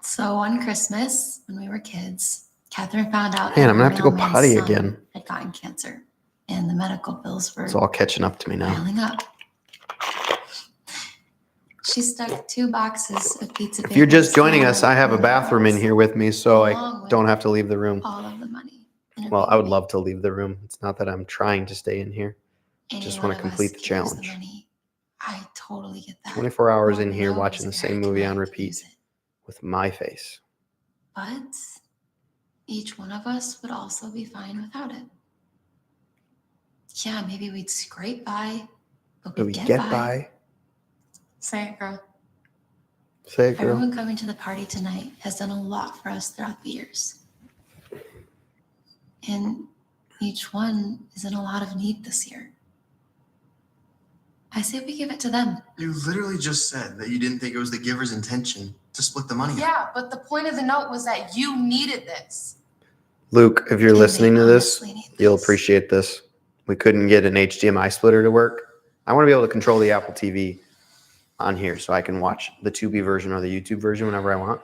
So one Christmas, when we were kids, Catherine found out Man, that I'm gonna have to go mailman's potty son again. had gotten cancer, and the medical bills were It's all catching up to me now. piling up. She stuck 2 boxes of pizza bagels. If you're just joining us, down I have a the bathroom in box, here with me, so I along with don't have to leave the room. all of the money. in a Well, big I would bag. love to leave the room. It's not that I'm trying to stay in here. Any Just one want to of us complete the could use challenge. money. I totally get that. 24 hours Lord in here knows watching the Eric same movie and on I could repeat use it. with my face. But each one of us would also be fine without it. Yeah, maybe we'd scrape by, but But we'd we get, get by. by. Say it, girl. Say it, girl. Everyone coming to the party tonight has done a lot for us throughout the years. And each one is in a lot of need this year. I say we give it to them. You literally just said that you didn't think it was the giver's intention to split the money. Yeah, but the point of the note was that you needed this. Luke, if you're And they listening to this, honestly need you'll this. appreciate this. We couldn't get an HDMI splitter to work. I want to be able to control the Apple TV on here so I can watch the Tubi version or the YouTube version whenever I want.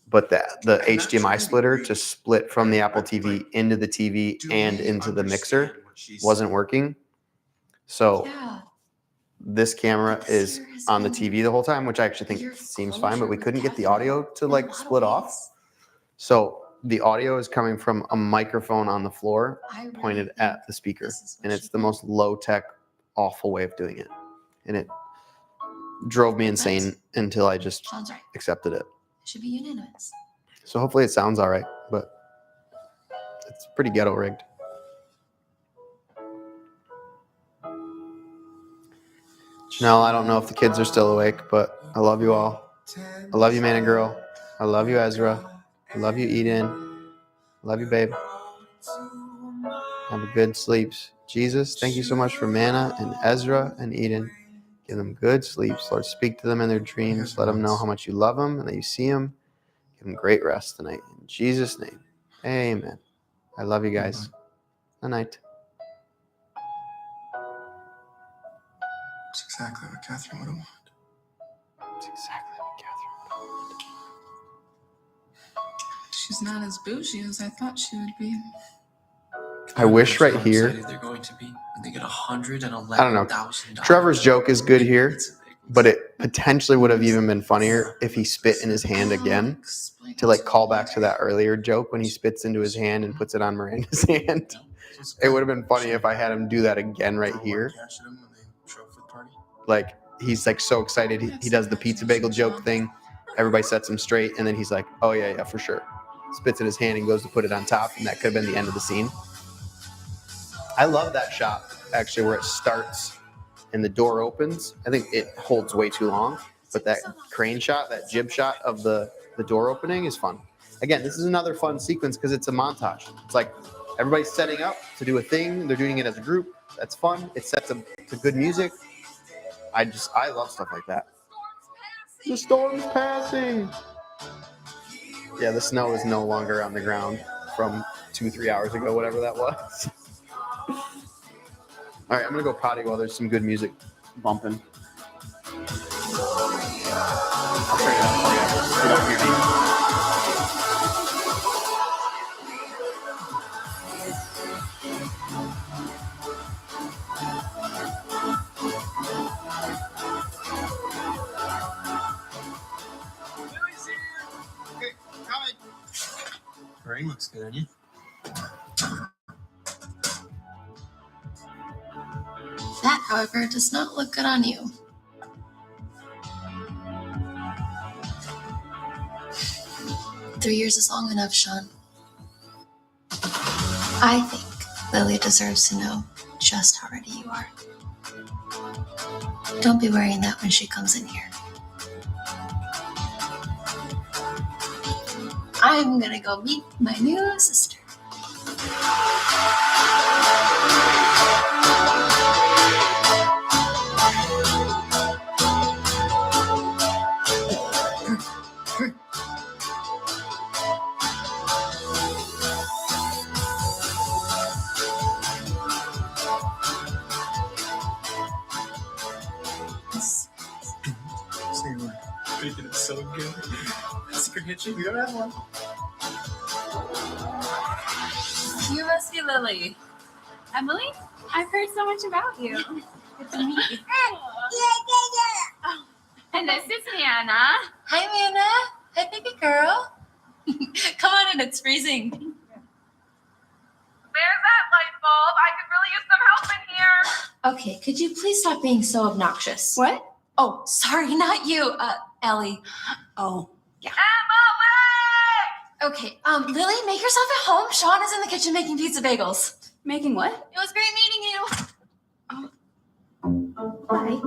But the HDMI splitter to split from the Apple TV into the TV and into the mixer wasn't working. So Yeah. this camera This is year has on the been TV the whole time, which I actually a year think of seems fine, but we closure couldn't with get the Catherine audio to in a like lot of split off. ways. So the audio is coming from a microphone on the floor I really pointed think at the speaker. this is what And she it's the meant. most low tech, awful way of doing it. And it drove me insane until I just Sean's right. accepted it. It should be unanimous. So hopefully it sounds all right, but it's pretty ghetto rigged. No, I don't know if the kids are still awake, but I love you all. I love you, man and girl. I love you, Ezra. I love you, Eden. I love you, babe. Have a good sleeps. Jesus, thank you so much for Manna and Ezra and Eden. Give them good sleeps. Lord, speak to them in their dreams. Let them know how much you love them and that you see them. Give them great rest tonight. In Jesus' name, amen. I love you guys. Good night. It's exactly what Catherine would have wanted. That's exactly what Catherine would have. She's not as bougie as I thought she would be. I wish right here. They're going to be when they get $111,000. I don't know. Trevor's joke is good here, but it potentially would have even been funnier if he spit in his hand again to like call back to that earlier joke when he spits into his hand and puts it on Miranda's hand. It would have been funny if I had him do that again right here. Like he's like so excited. He does the pizza bagel joke thing. Everybody sets him straight, and then he's like, "Oh yeah, for sure." Spits in his hand and goes to put it on top, and that could have been the end of the scene. I love that shot, actually, where it starts and the door opens. I think it holds way too long, but that crane shot, that jib shot of the door opening is fun. Again, this is another fun sequence because it's a montage. It's like everybody's setting up to do a thing. They're doing it as a group. That's fun. It sets up to good music. I love stuff like that. The storm's passing. Yeah, the snow is no longer on the ground from 2-3 hours ago, whatever that was. All right, I'm going to go potty while there's some good music bumping. I'll turn it up for you. You don't hear me. Lily's here. Okay, coming. Rain looks good on you. That, however, does not look good on you. Three years is long enough, Sean. I think Lily deserves to know just how ready you are. Don't be wearing that when she comes in here. I'm gonna go meet my new sister. Say a word. Bacon is so good. Secret hitching? We don't have one. You must be Lily. Emily, I've heard so much about you. Good to meet you. And this is Hannah. Hi, Manna. Hi, baby girl. Come on in, it's freezing. There's that light bulb. I could really use some help in here. Okay, could you please stop being so obnoxious? What? Oh, sorry, not you, Ellie. Oh, yeah. Emily! Okay, Lily, make yourself at home. Sean is in the kitchen making pizza bagels. Making what? It was great meeting you. Bye.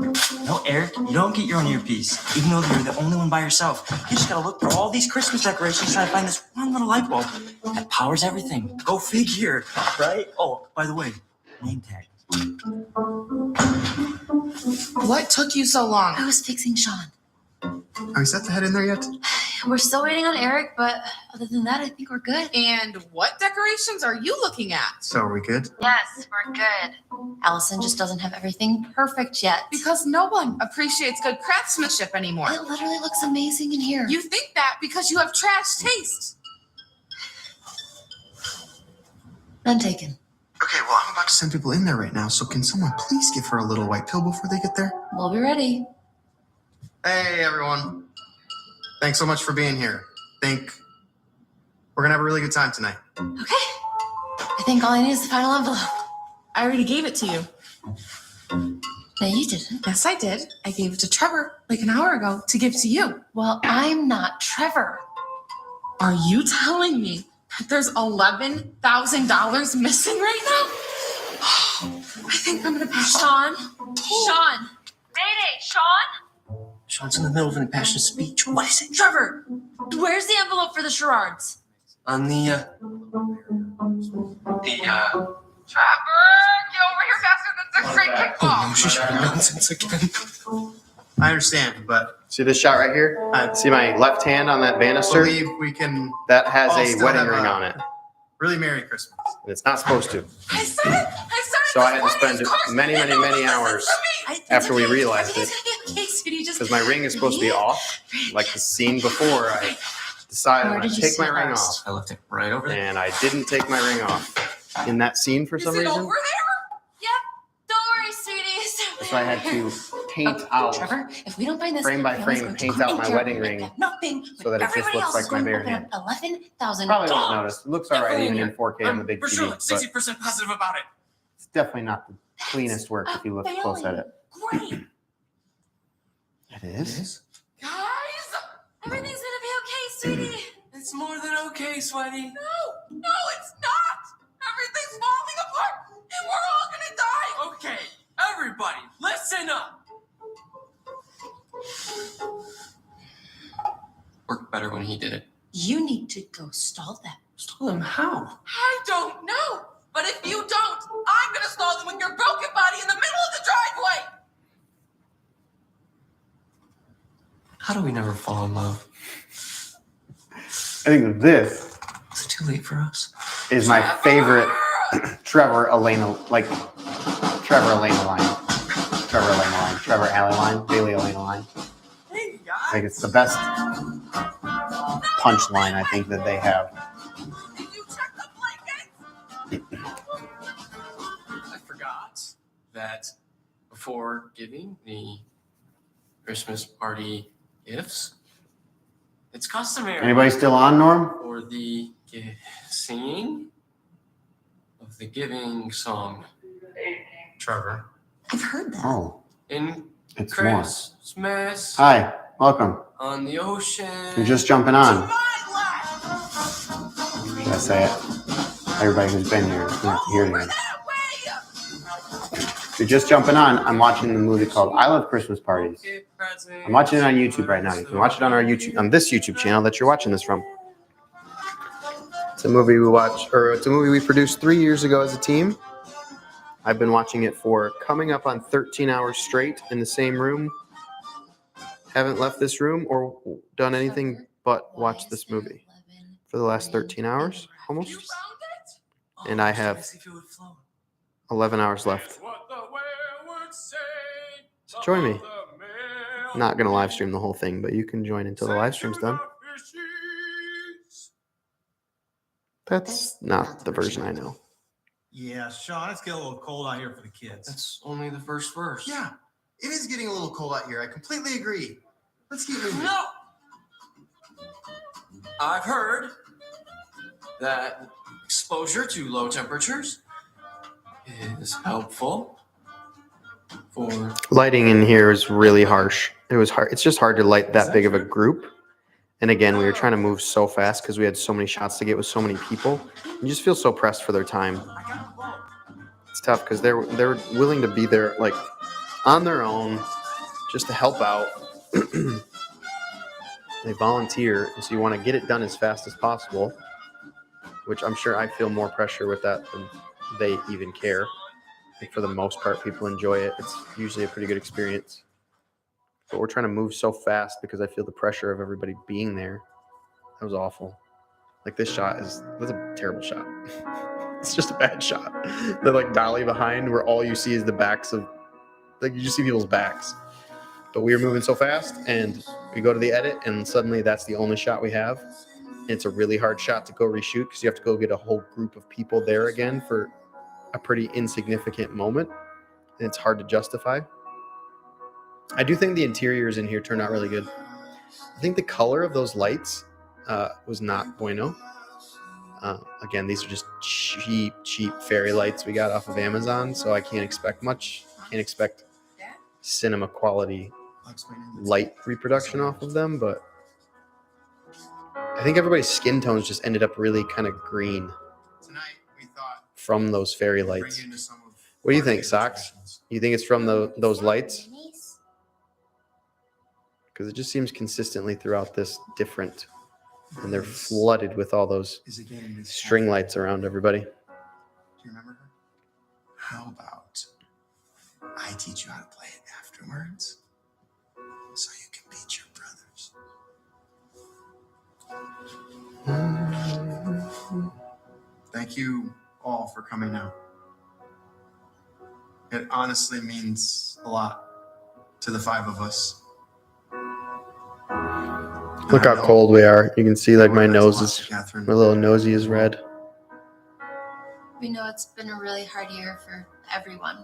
No, Eric, you don't get your own earpiece, even though you're the only one by yourself. You just gotta look for all these Christmas decorations trying to find this one little light bulb that powers everything. Go figure, right? Oh, by the way, name tag. What took you so long? I was fixing Sean. Are we set to head in there yet? We're still waiting on Eric, but other than that, I think we're good. And what decorations are you looking at? So are we good? Yes, we're good. Allison just doesn't have everything perfect yet. Because no one appreciates good craftsmanship anymore. It literally looks amazing in here. You think that because you have trash taste. None taken. Okay, well, I'm about to send people in there right now, so can someone please give her a little white pill before they get there? We'll be ready. Hey, everyone. Thanks so much for being here. Think we're gonna have a really good time tonight. Okay. I think all I need is the final envelope. I already gave it to you. No, you didn't. Yes, I did. I gave it to Trevor like an hour ago to give to you. Well, I'm not Trevor. Are you telling me that there's $11,000 missing right now? I think I'm gonna pass. Sean. Sean. Mayday, Sean? Sean's in the middle of an impassioned speech. What is it? Trevor, where's the envelope for the charades? On the Trevor, get over here faster than 6th grade kickball. no, she shouted nonsense again. I understand, but See this shot right here? See my left hand on that I banister? believe we can That has all a still wedding have ring a on it. really Merry Christmas. And it's not supposed to. I said it. So I had to spend many, many, many hours after we realized it. Okay, sweetie, just Because my ring is supposed to be off. Like the scene before, I decided Where I'd did you take see my it ring last? off. I left it right over there. And I didn't take my ring off in that scene for some Is it reason. over there? Yep. Don't worry, sweetie. So I had to paint out, Trevor, if we don't find this, frame by family's frame, going to paint come out and my care wedding of it ring like nothing, so that it just everybody looks else like is my going to bare open hand. up 11,000 Probably won't dollars. notice. It looks all right even in 4K on the big For sure, TV. like But 60% positive about it. it's definitely not the cleanest work if you look close at it. Great. It is? Guys, Everything's going to be okay, sweetie. It's more than okay, Sweaty. no, it's not. Everything's falling apart, and we're all gonna die. Okay, everybody, listen up. Worked better when he did it. You need to go stall them. Stole him how? I don't know, but if you don't, I'm gonna stall them with your broken body in the middle of the driveway. How do we never fall in love? I think this Is it too late for us? is my favorite Trevor Elena line. Trevor Alley line. Bailey Elena line. Hey, guys. I think it's the best punch line I think that they have. Did you check the blankets? I forgot that before giving the Christmas party gifts, it's customary Anybody still on, Norm? for the singing of the giving song. Trevor. I've heard that. Oh, In it's more. Christmas Hi, welcome. on the ocean. You're just jumping on. Should I say it? Everybody who's been here is not here again. If you're just jumping on, I'm watching the movie called I Love Christmas Parties. I'm watching it on YouTube right now. You can watch it on our YouTube, on this YouTube channel that you're watching this from. It's a movie it's a movie we produced 3 years ago as a team. I've been watching it for coming up on 13 hours straight in the same room. Haven't left this room or done anything but watch this movie for the last 13 hours, almost. And I have 11 hours left. So join me. I'm not going to live stream the whole thing, but you can join until the live stream's done. That's not the version I know. Yeah, Sean, it's getting a little cold out here for the kids. That's only the first verse. Yeah, it is getting a little cold out here. I completely agree. Let's keep moving. No! I've heard that exposure to low temperatures is helpful for Lighting in here is really harsh. It was hard. It's just hard to light that big of a group. And again, we were trying to move so fast because we had so many shots to get with so many people. You just feel so pressed for their time. It's tough because they're willing to be there like on their own just to help out. They volunteer, and so you want to get it done as fast as possible, which I'm sure I feel more pressure with that than they even care. I think for the most part, people enjoy it. It's usually a pretty good experience. But we're trying to move so fast because I feel the pressure of everybody being there. That was awful. Like that's a terrible shot. It's just a bad shot. The like dolly behind where all you see is the backs of, like you just see people's backs. But we were moving so fast and we go to the edit and suddenly that's the only shot we have. And it's a really hard shot to go reshoot because you have to go get a whole group of people there again for a pretty insignificant moment. And it's hard to justify. I do think the interiors in here turned out really good. I think the color of those lights was not bueno. Again, these are just cheap fairy lights we got off of Amazon, so I can't expect much. Can't expect cinema quality light reproduction off of them, but I think everybody's skin tones just ended up really kind of green from those fairy lights. What do you think, Socks? You think it's from those lights? because it just seems consistently throughout this different, and they're flooded with all those string lights around everybody. Do you remember her? How about I teach you how to play it afterwards so you can beat your brothers? Thank you all for coming out. It honestly means a lot to the 5 of us. Look how cold we are. You can see like my little nosy is red. We know it's been a really hard year for everyone.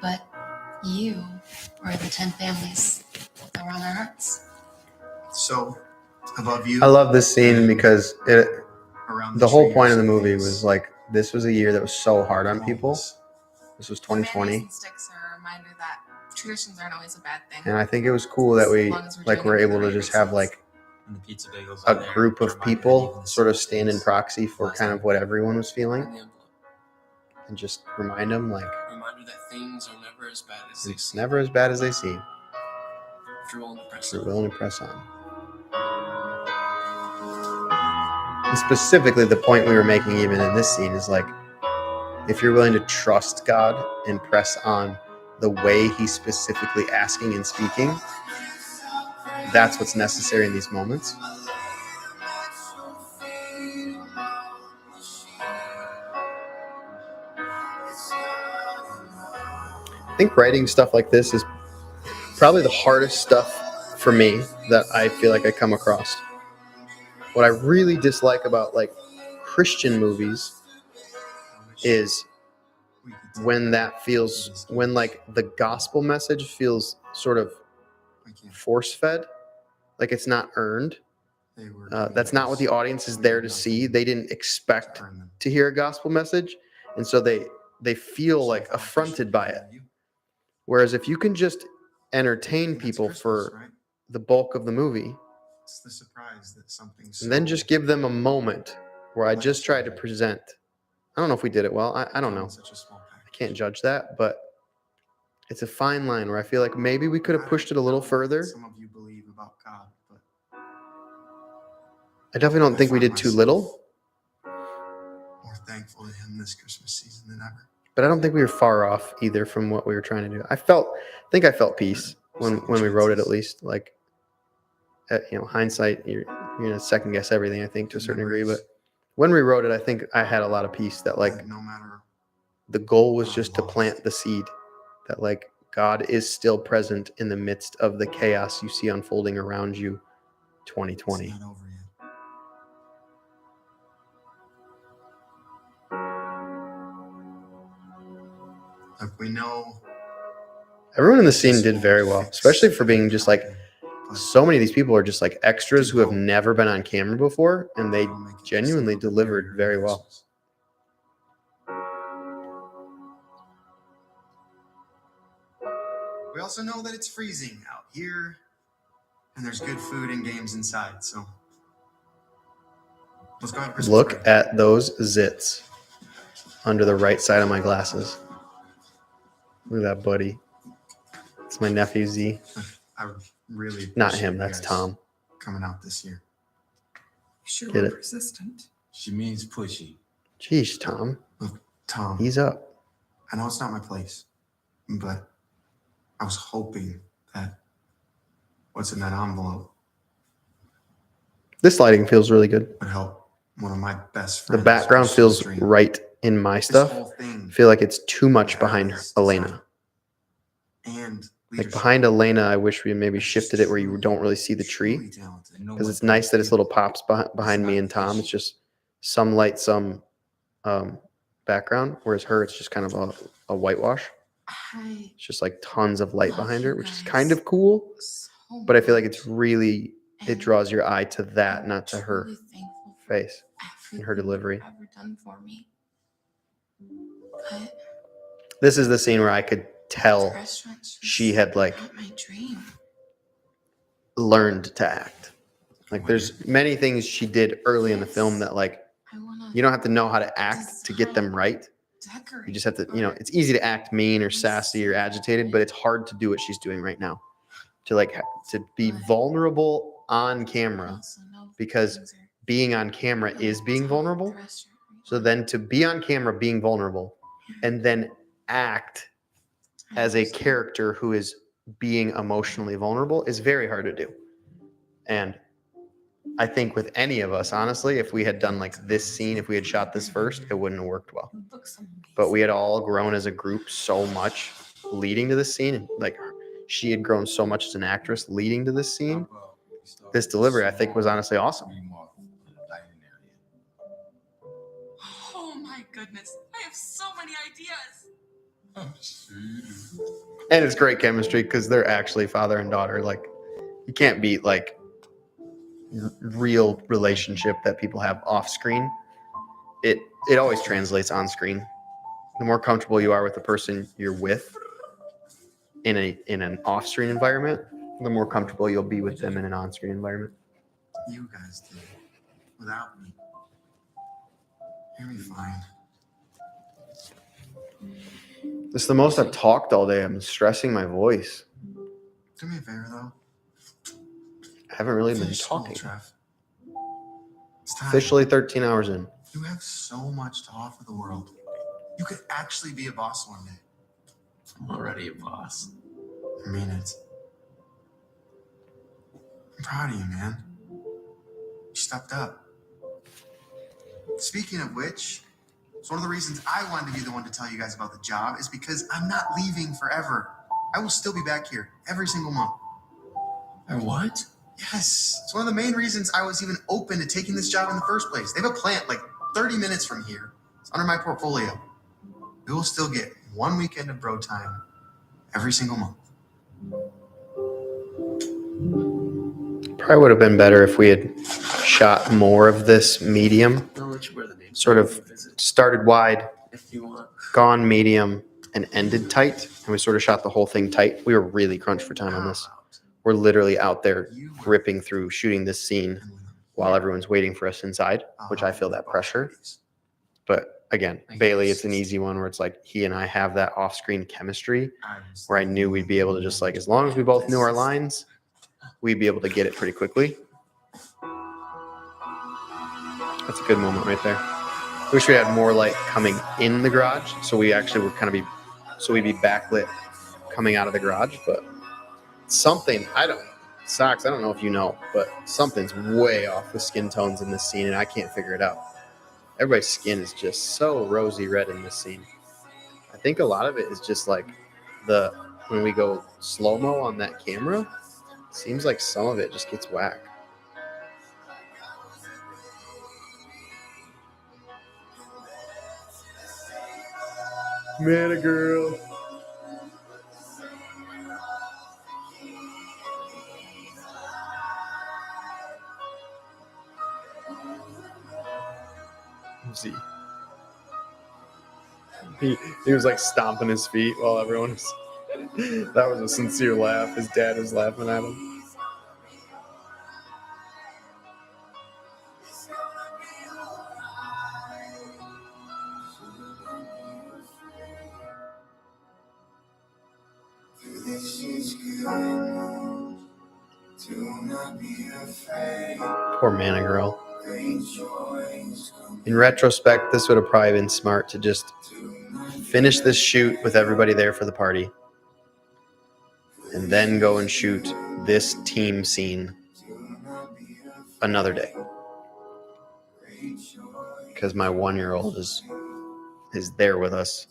But you were the 10 families that were on our hearts. So, above you. I love this scene because the whole point of the movie was like, this was a year that was so hard on people. This was 2020. Mayonnaise and sticks are a reminder that traditions aren't always a bad thing. And I think it was cool that we were able to just have like And the pizza bagels a group of people sort of stand in proxy for kind of what everyone was feeling, and just remind them like Reminder that things are never as bad as they it's seem. never as bad as they seem. If you're willing to press If you're on. willing to press on. And specifically, the point we were making even in this scene is like, if you're willing to trust God and press on the way He's specifically asking and speaking, that's what's necessary in these moments. I think writing stuff like this is probably the hardest stuff for me that I feel like I come across. What I really dislike about like Christian movies is when like the gospel message feels sort of force-fed, like it's not earned. That's not what the audience is there to see. They didn't expect to hear a gospel message, and so they feel like affronted by it. Whereas if you can just entertain people for the bulk of the movie, It's the surprise that something so and then just give them a moment where I just try to present. I don't know if we did it well. I don't know. I can't judge that, but it's a fine line where I feel like maybe we could have pushed it a little further. Some of you believe about God, but I definitely don't think we did too little, more thankful to Him this Christmas season than ever. but I don't think we were far off either from what we were trying to do. I think I felt peace when we wrote it, at least. Like, hindsight, you're gonna second guess everything, I think, to a certain degree. But when we wrote it, I think I had a lot of peace that like no matter the goal was just to plant the seed that like God is still present in the midst of the chaos you see unfolding around you. 2020. it's not over yet. Look, we know Everyone in the scene did very well, especially for being just like, so many of these people are just like extras who have never been on camera before, and they genuinely delivered very well. We also know that it's freezing out here, and there's good food and games inside, so let's go have Christmas Look break. at those zits under the right side of my glasses. Look at that, buddy. It's my nephew Z. I would really Not appreciate him, you that's guys Tom. coming out this year. Sure, Get we're it? persistent. She means pushy. Jeez, Tom. Look, Tom, He's up. I know it's not my place, but I was hoping that what's in that envelope This lighting feels really good. would help one of my best The friends. background pursue feels his dream. right in my This stuff. whole thing I feel like it's too much behind Elena. and Like leadership. behind Elena, I wish we maybe shifted it where you don't really see the tree. Truly talented. Because it's nice that it's little pops behind me and Tom. It's just some light, some background. Whereas her, it's just kind of a whitewash. It's just like tons of light behind her, which is kind of cool. But I feel like it's really, it draws your eye to that, not to her face and her delivery. Ever done for me. But This is the scene where I could tell restaurants she had like not my dream. learned to act. Like there's many things she did early in the film that like you don't have to know how to act to get them right. You just have to, it's easy to act mean or sassy or agitated, but it's hard to do what she's doing right now. to be vulnerable on camera, because being on camera is being vulnerable. So then to be on camera being vulnerable and then act as a character who is being emotionally vulnerable is very hard to do. And I think with any of us, honestly, if we had done like this scene, if we had shot this first, it wouldn't have worked well. But we had all grown as a group so much leading to this scene. Like she had grown so much as an actress leading to this scene. This delivery, I think, was honestly awesome. Oh my goodness. I have so many ideas. And it's great chemistry because they're actually father and daughter. Like you can't beat like real relationship that people have off screen. It always translates on screen. The more comfortable you are with the person you're with in an off screen environment, the more comfortable you'll be with them in an on screen environment. You guys did it without me. You'll be fine. This is the most I've talked all day. I'm stressing my voice. Do me a favor though. I haven't really been Finish school, talking. Trev. It's time. Officially 13 hours in. You have so much to offer the world. You could actually be a boss one day. I'm already a boss. I mean it. I'm proud of you, man. You stepped up. Speaking of which, it's one of the reasons I wanted to be the one to tell you guys about the job is because I'm not leaving forever. I will still be back here every single month. What? Yes. It's one of the main reasons I was even open to taking this job in the first place. They have a plant like 30 minutes from here. It's under my portfolio. We will still get one weekend of bro time every single month. Probably would have been better if we had shot more of this medium. I'll let you wear the name. Sort of started wide, If you want. gone medium, and ended tight. And we sort of shot the whole thing tight. We were really crunched for time on this. We're literally out there ripping through shooting this scene while everyone's waiting for us inside, which I feel that pressure. But again, Bailey, it's an easy one where it's like he and I have that off-screen chemistry where I knew we'd be able to just like, as long as we both knew our lines, we'd be able to get it pretty quickly. That's a good moment right there. Wish we had more light coming in the garage, so we actually would kind of we'd be backlit coming out of the garage, but something, Socks, I don't know if you know, but something's way off with skin tones in this scene, and I can't figure it out. Everybody's skin is just so rosy red in this scene. I think a lot of it is just like when we go slow-mo on that camera, it seems like some of it just gets whack. Man, a girl. See, he was like stomping his feet while everyone was. That was a sincere laugh. His dad was laughing at him. Poor Mana Girl. In retrospect, this would have probably been smart to just finish this shoot with everybody there for the party and then go and shoot this team scene another day. Because my 1-year-old is there with us.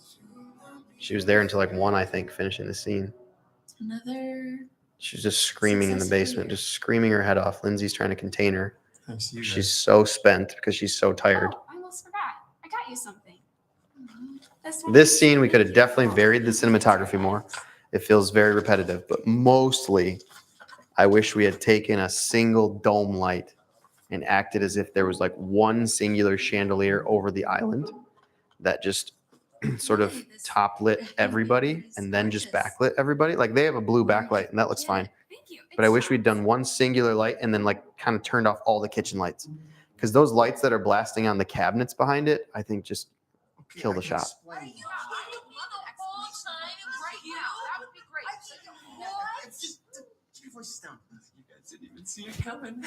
She was there until like 1, I think, finishing the scene. She was just screaming in the basement, just screaming her head off. Lindsay's trying to contain her. She's so spent because she's so tired. Oh, I almost forgot. I got you something. This scene, we could have definitely varied the cinematography more. It feels very repetitive, but mostly I wish we had taken a single dome light and acted as if there was like one singular chandelier over the island that just sort of top lit everybody and then just backlit everybody. Like they have a blue backlight and that looks fine. But I wish we'd done one singular light and then like kind of turned off all the kitchen lights. Because those lights that are blasting on the cabinets behind it, I think just kill the shot. your voices down. You guys didn't even see it coming.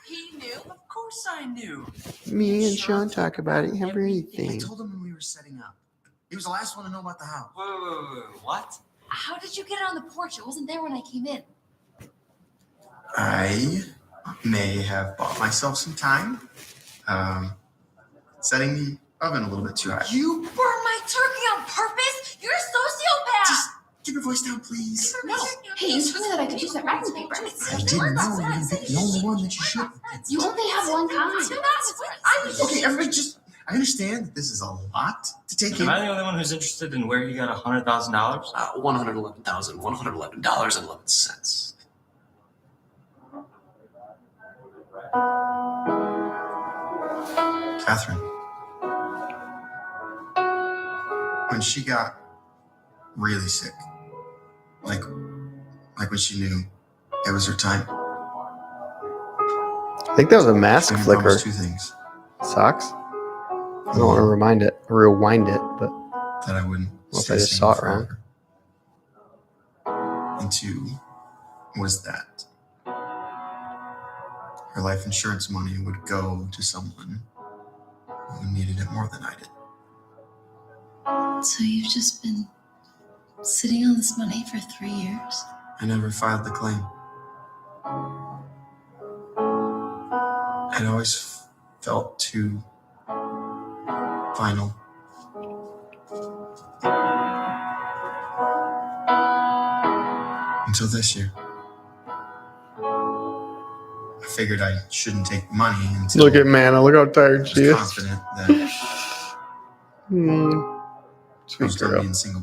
He knew. Of course I knew. Me and Sean talk about I everything. told him when we were setting up. He was the last one to know about the house. Whoa, what? How did you get it on the porch? It wasn't there when I came in. I may have bought myself some time, setting the oven a little bit too high. You burned my turkey on purpose? You're a sociopath! Just keep your voice down, please. No. Hey, you told me that I could use that wrapping paper. I didn't know you were going to pick the only one that you should. You only have one kind. Okay, everybody just... I understand that this is a lot to take in. Am I the only one who's interested in where you got $100,000? $111,111.11. Catherine. When she got really sick, like when she knew it was her time. I think that was a mask She flicker. promised two things. Socks? I don't want to rewind it, but That I wouldn't well, if stay I just single saw it wrong. forever. And two was that her life insurance money would go to someone who needed it more than I did. So you've just been sitting on this money for 3 years? I never filed the claim. It always felt too final. Until this year. I figured I shouldn't take money until Look at Manna. Look how tired I she was is. confident that I Sweet was done girl. being single.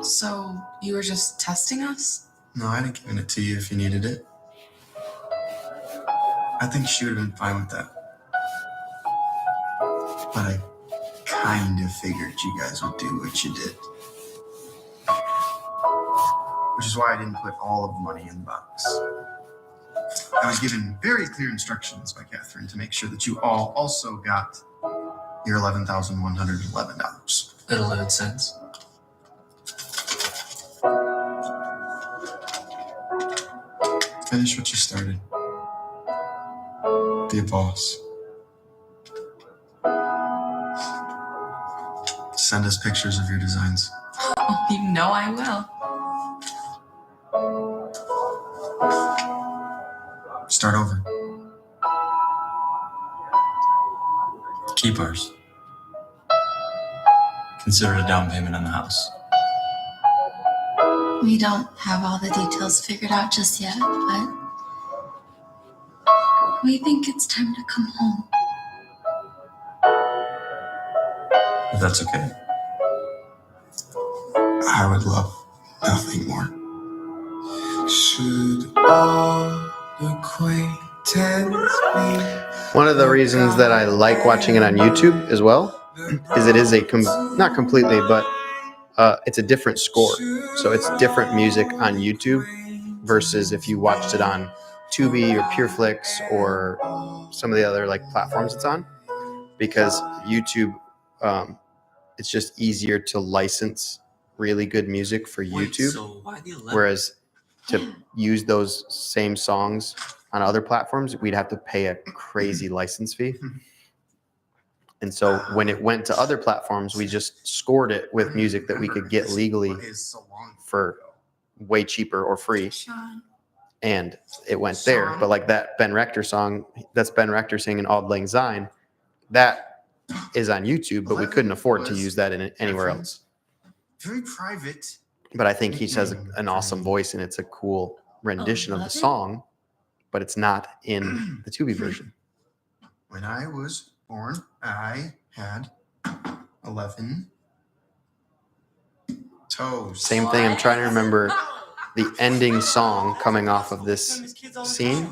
So you were just testing us? No, I'd have given it to you if you needed it. I think she would have been fine with that. But I kind of figured you guys would do what you did. Which is why I didn't put all of the money in the box. I was given very clear instructions by Catherine to make sure that you all also got your $11,111. At 11 cents. Finish what you started. Be a boss. Send us pictures of your designs. Oh, you know I will. Start over. Keep ours. Consider it a down payment on the house. We don't have all the details figured out just yet, but we think it's time to come home. If that's okay. I would love nothing more. Should all acquaintance be? One of the reasons that I like watching it on YouTube as well is it is a not completely, but it's a different score. So it's different music on YouTube versus if you watched it on Tubi or PureFlix or some of the other like platforms it's on. Because YouTube, it's just easier to license really good music for YouTube, whereas to use those same songs on other platforms, we'd have to pay a crazy license fee. And so when it went to other platforms, we just scored it with music that we could get legally for way cheaper or free. And it went there. But like that Ben Rector song, that's Ben Rector singing Auld Lang Syne, that is on YouTube, but we couldn't afford to use that in anywhere else. Very private. But I think he has an awesome voice and it's a cool rendition of the song, but it's not in the Tubi version. When I was born, I had 11 toes. Same thing. I'm trying to remember the ending song coming off of this scene.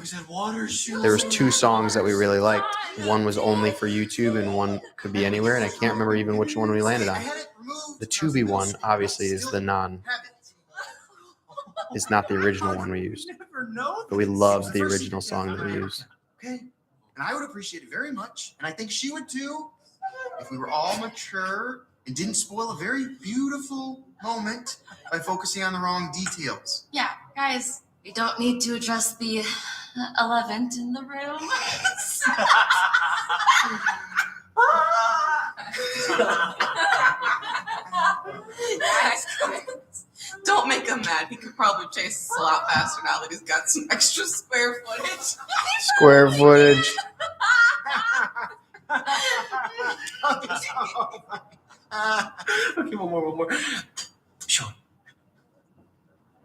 There was 2 songs that we really liked. One was only for YouTube and one could be anywhere. And I can't remember even which one we landed on. The Tubi one obviously is it's not the original one we used. But we loved the original song that we used. Okay. And I would appreciate it very much. And I think she would too. If we were all mature and didn't spoil a very beautiful moment by focusing on the wrong details. Yeah, guys, We don't need to address the elephant in the room. Don't make him mad. He could probably chase us a lot faster now that he's got some extra square footage. Square footage. Okay, one more. Sean,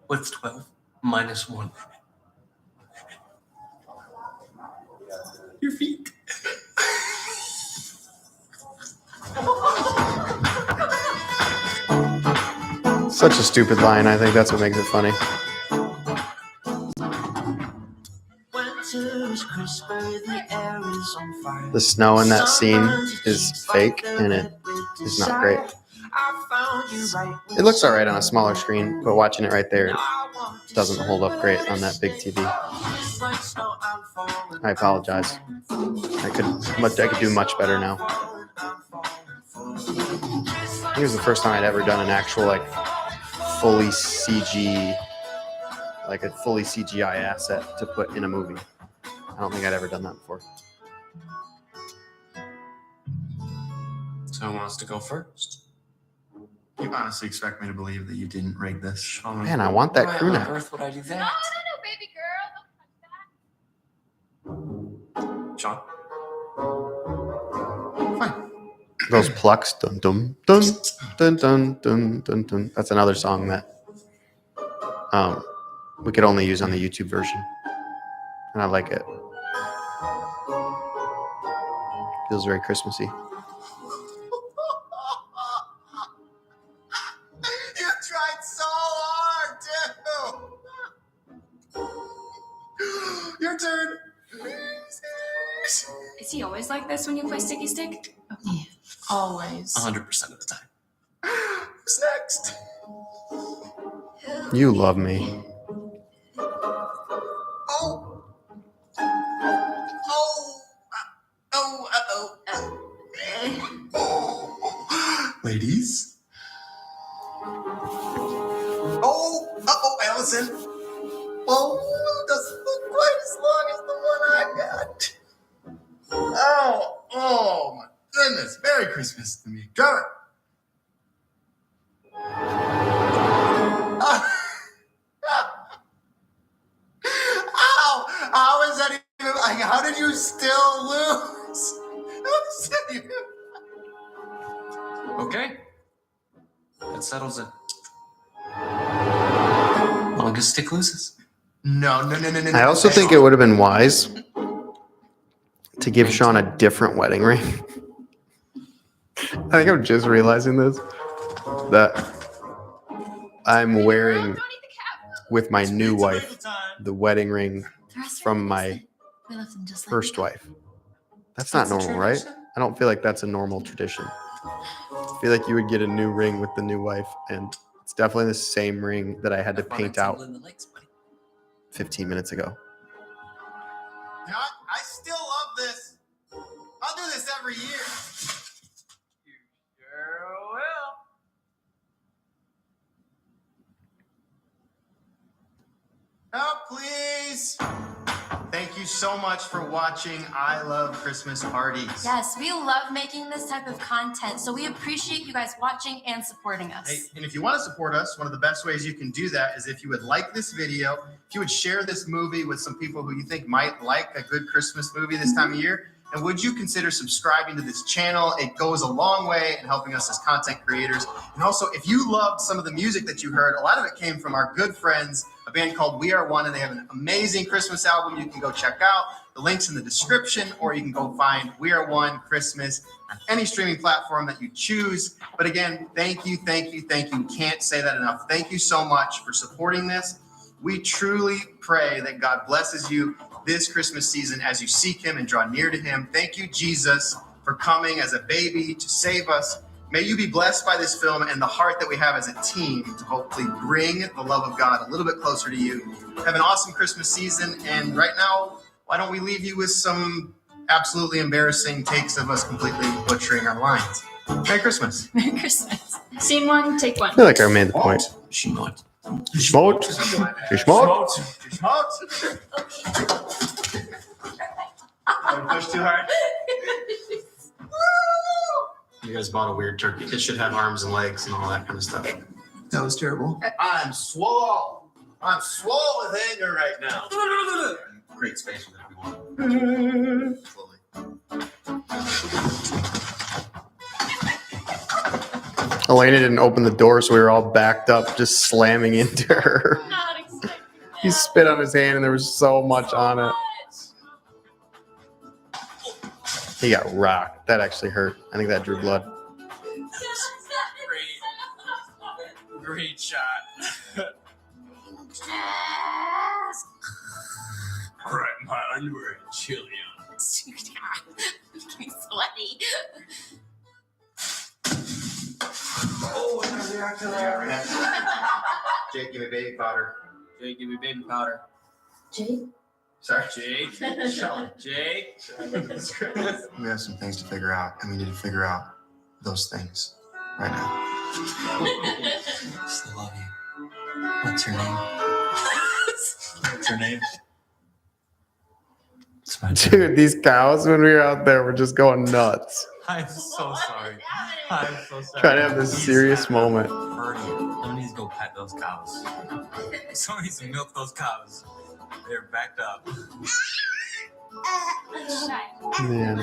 what's 12 minus 1? Your feet. Such a stupid line. I think that's what makes it funny. The snow in that scene is fake, and it is not great. It looks all right on a smaller screen, but watching it right there doesn't hold up great on that big TV. I apologize. I could do much better now. I think it was the first time I'd ever done an actual fully CG, like a fully CGI asset to put in a movie. I don't think I'd ever done that before. So who wants to go first? You honestly expect me to believe that you didn't rig this? Man, I want that crew Why on neck. earth would I do that? No, baby girl. Sean? Those plucks, dun dun dun dun dun dun dun dun. That's another song that we could only use on the YouTube version, and I like it. Feels very Christmassy. You tried so hard, too. Your turn. Is he always like this when you play sticky stick? Yeah, always. 100% of the time. Who's next? You love me. Ladies. Allison. Oh, doesn't look quite as long as the one I got. Oh my goodness. Merry Christmas to me. Got it. Ow! How is that even, how did you still lose? Okay. That settles it. Longest stick loses. No. I also think it would have been wise to give Sean a different wedding ring. I think I'm just realizing this, that I'm wearing with my new wife the wedding ring from my first wife. That's not normal, right? I don't feel like that's a normal tradition. I feel like you would get a new ring with the new wife, and it's definitely the same ring that I had to paint out 15 minutes ago. You know what? I still love this. I'll do this every year. You sure will. Oh, please. Thank you so much for watching I Love Christmas Parties. Yes, we love making this type of content, so we appreciate you guys watching and supporting us. Hey, and if you want to support us, one of the best ways you can do that is if you would like this video, if you would share this movie with some people who you think might like a good Christmas movie this time of year, and would you consider subscribing to this channel? It goes a long way in helping us as content creators. And also, if you loved some of the music that you heard, a lot of it came from our good friends, a band called We Are One, and they have an amazing Christmas album you can go check out. The link's in the description, or you can go find We Are One Christmas on any streaming platform that you choose. But again, thank you. Can't say that enough. Thank you so much for supporting this. We truly pray that God blesses you this Christmas season as you seek him and draw near to him. Thank you, Jesus, for coming as a baby to save us. May you be blessed by this film and the heart that we have as a team to hopefully bring the love of God a little bit closer to you. Have an awesome Christmas season. And right now, why don't we leave you with some absolutely embarrassing takes of us completely butchering our lines. Merry Christmas. Merry Christmas. Scene one, take one. I feel like I made the point. She might. Schmote. Schmote. Push too hard. You guys bought a weird turkey. It should have arms and legs and all that kind of stuff. That was terrible. I'm swole. I'm swole with anger right now. Great space for that if we want. Slowly. Elena didn't open the door, so we were all backed up, just slamming into her. He spit on his hand, and there was so much on it. He got rocked. That actually hurt. I think that drew blood. Great shot. Right, my underwear and chili on. Getting sweaty. Oh, Jake, give me baby powder. Jake, give me baby powder. Jake? Sorry. Jake. Jake. We have some things to figure out, and we need to figure out those things right now. Still love you. What's her name? What's her name? It's my Dude, these cows, when we were out there, were just going nuts. I'm so sorry. I'm so sorry. Trying to have this serious moment. Someone needs to go pet those cows. Someone needs to milk those cows. They're backed up. Yeah.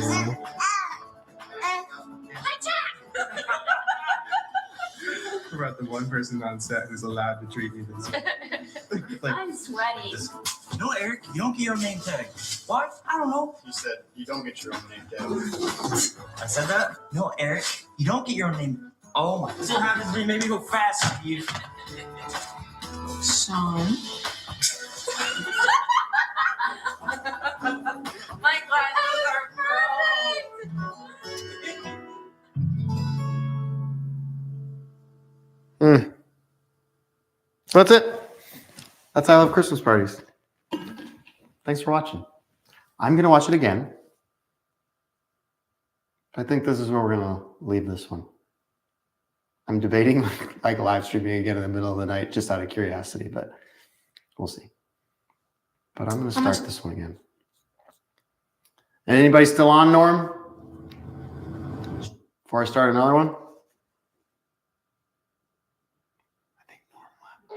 We're about the one person on set who's allowed to treat me this way. I'm sweaty. No, Eric, you don't get your name tag. What? I don't know. You said you don't get your own name tag. I said that? No, Eric, you don't get your own name. Oh my. This is what happens when you make me go fast, Steve. Sean. My glasses are perfect. So that's it. That's how I love Christmas parties. Thanks for watching. I'm going to watch it again. I think this is where we're going to leave this one. I'm debating like live streaming again in the middle of the night just out of curiosity, but we'll see. But I'm going to start this one again. And anybody still on, Norm? Before I start another one? We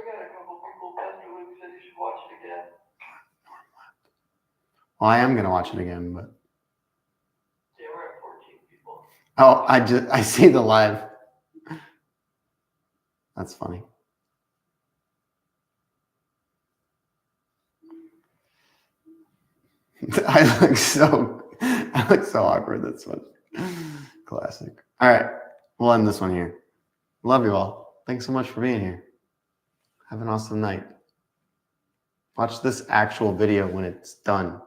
got a couple people. Pastor Luke said you should watch it again. Well, I am going to watch it again, but. Yeah, we're at 14 people. Oh, I see the live. That's funny. I look so awkward. This one. Classic. All right. We'll end this one here. Love you all. Thanks so much for being here. Have an awesome night. Watch this actual video when it's done.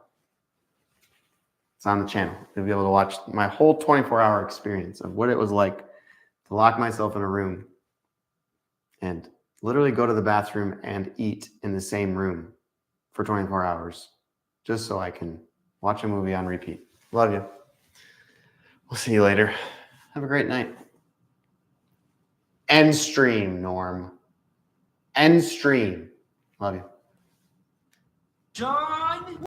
It's on the channel. You'll be able to watch my whole 24-hour experience of what it was like to lock myself in a room and literally go to the bathroom and eat in the same room for 24 hours just so I can watch a movie on repeat. Love you. We'll see you later. Have a great night. End stream, Norm. End stream. Love you. John!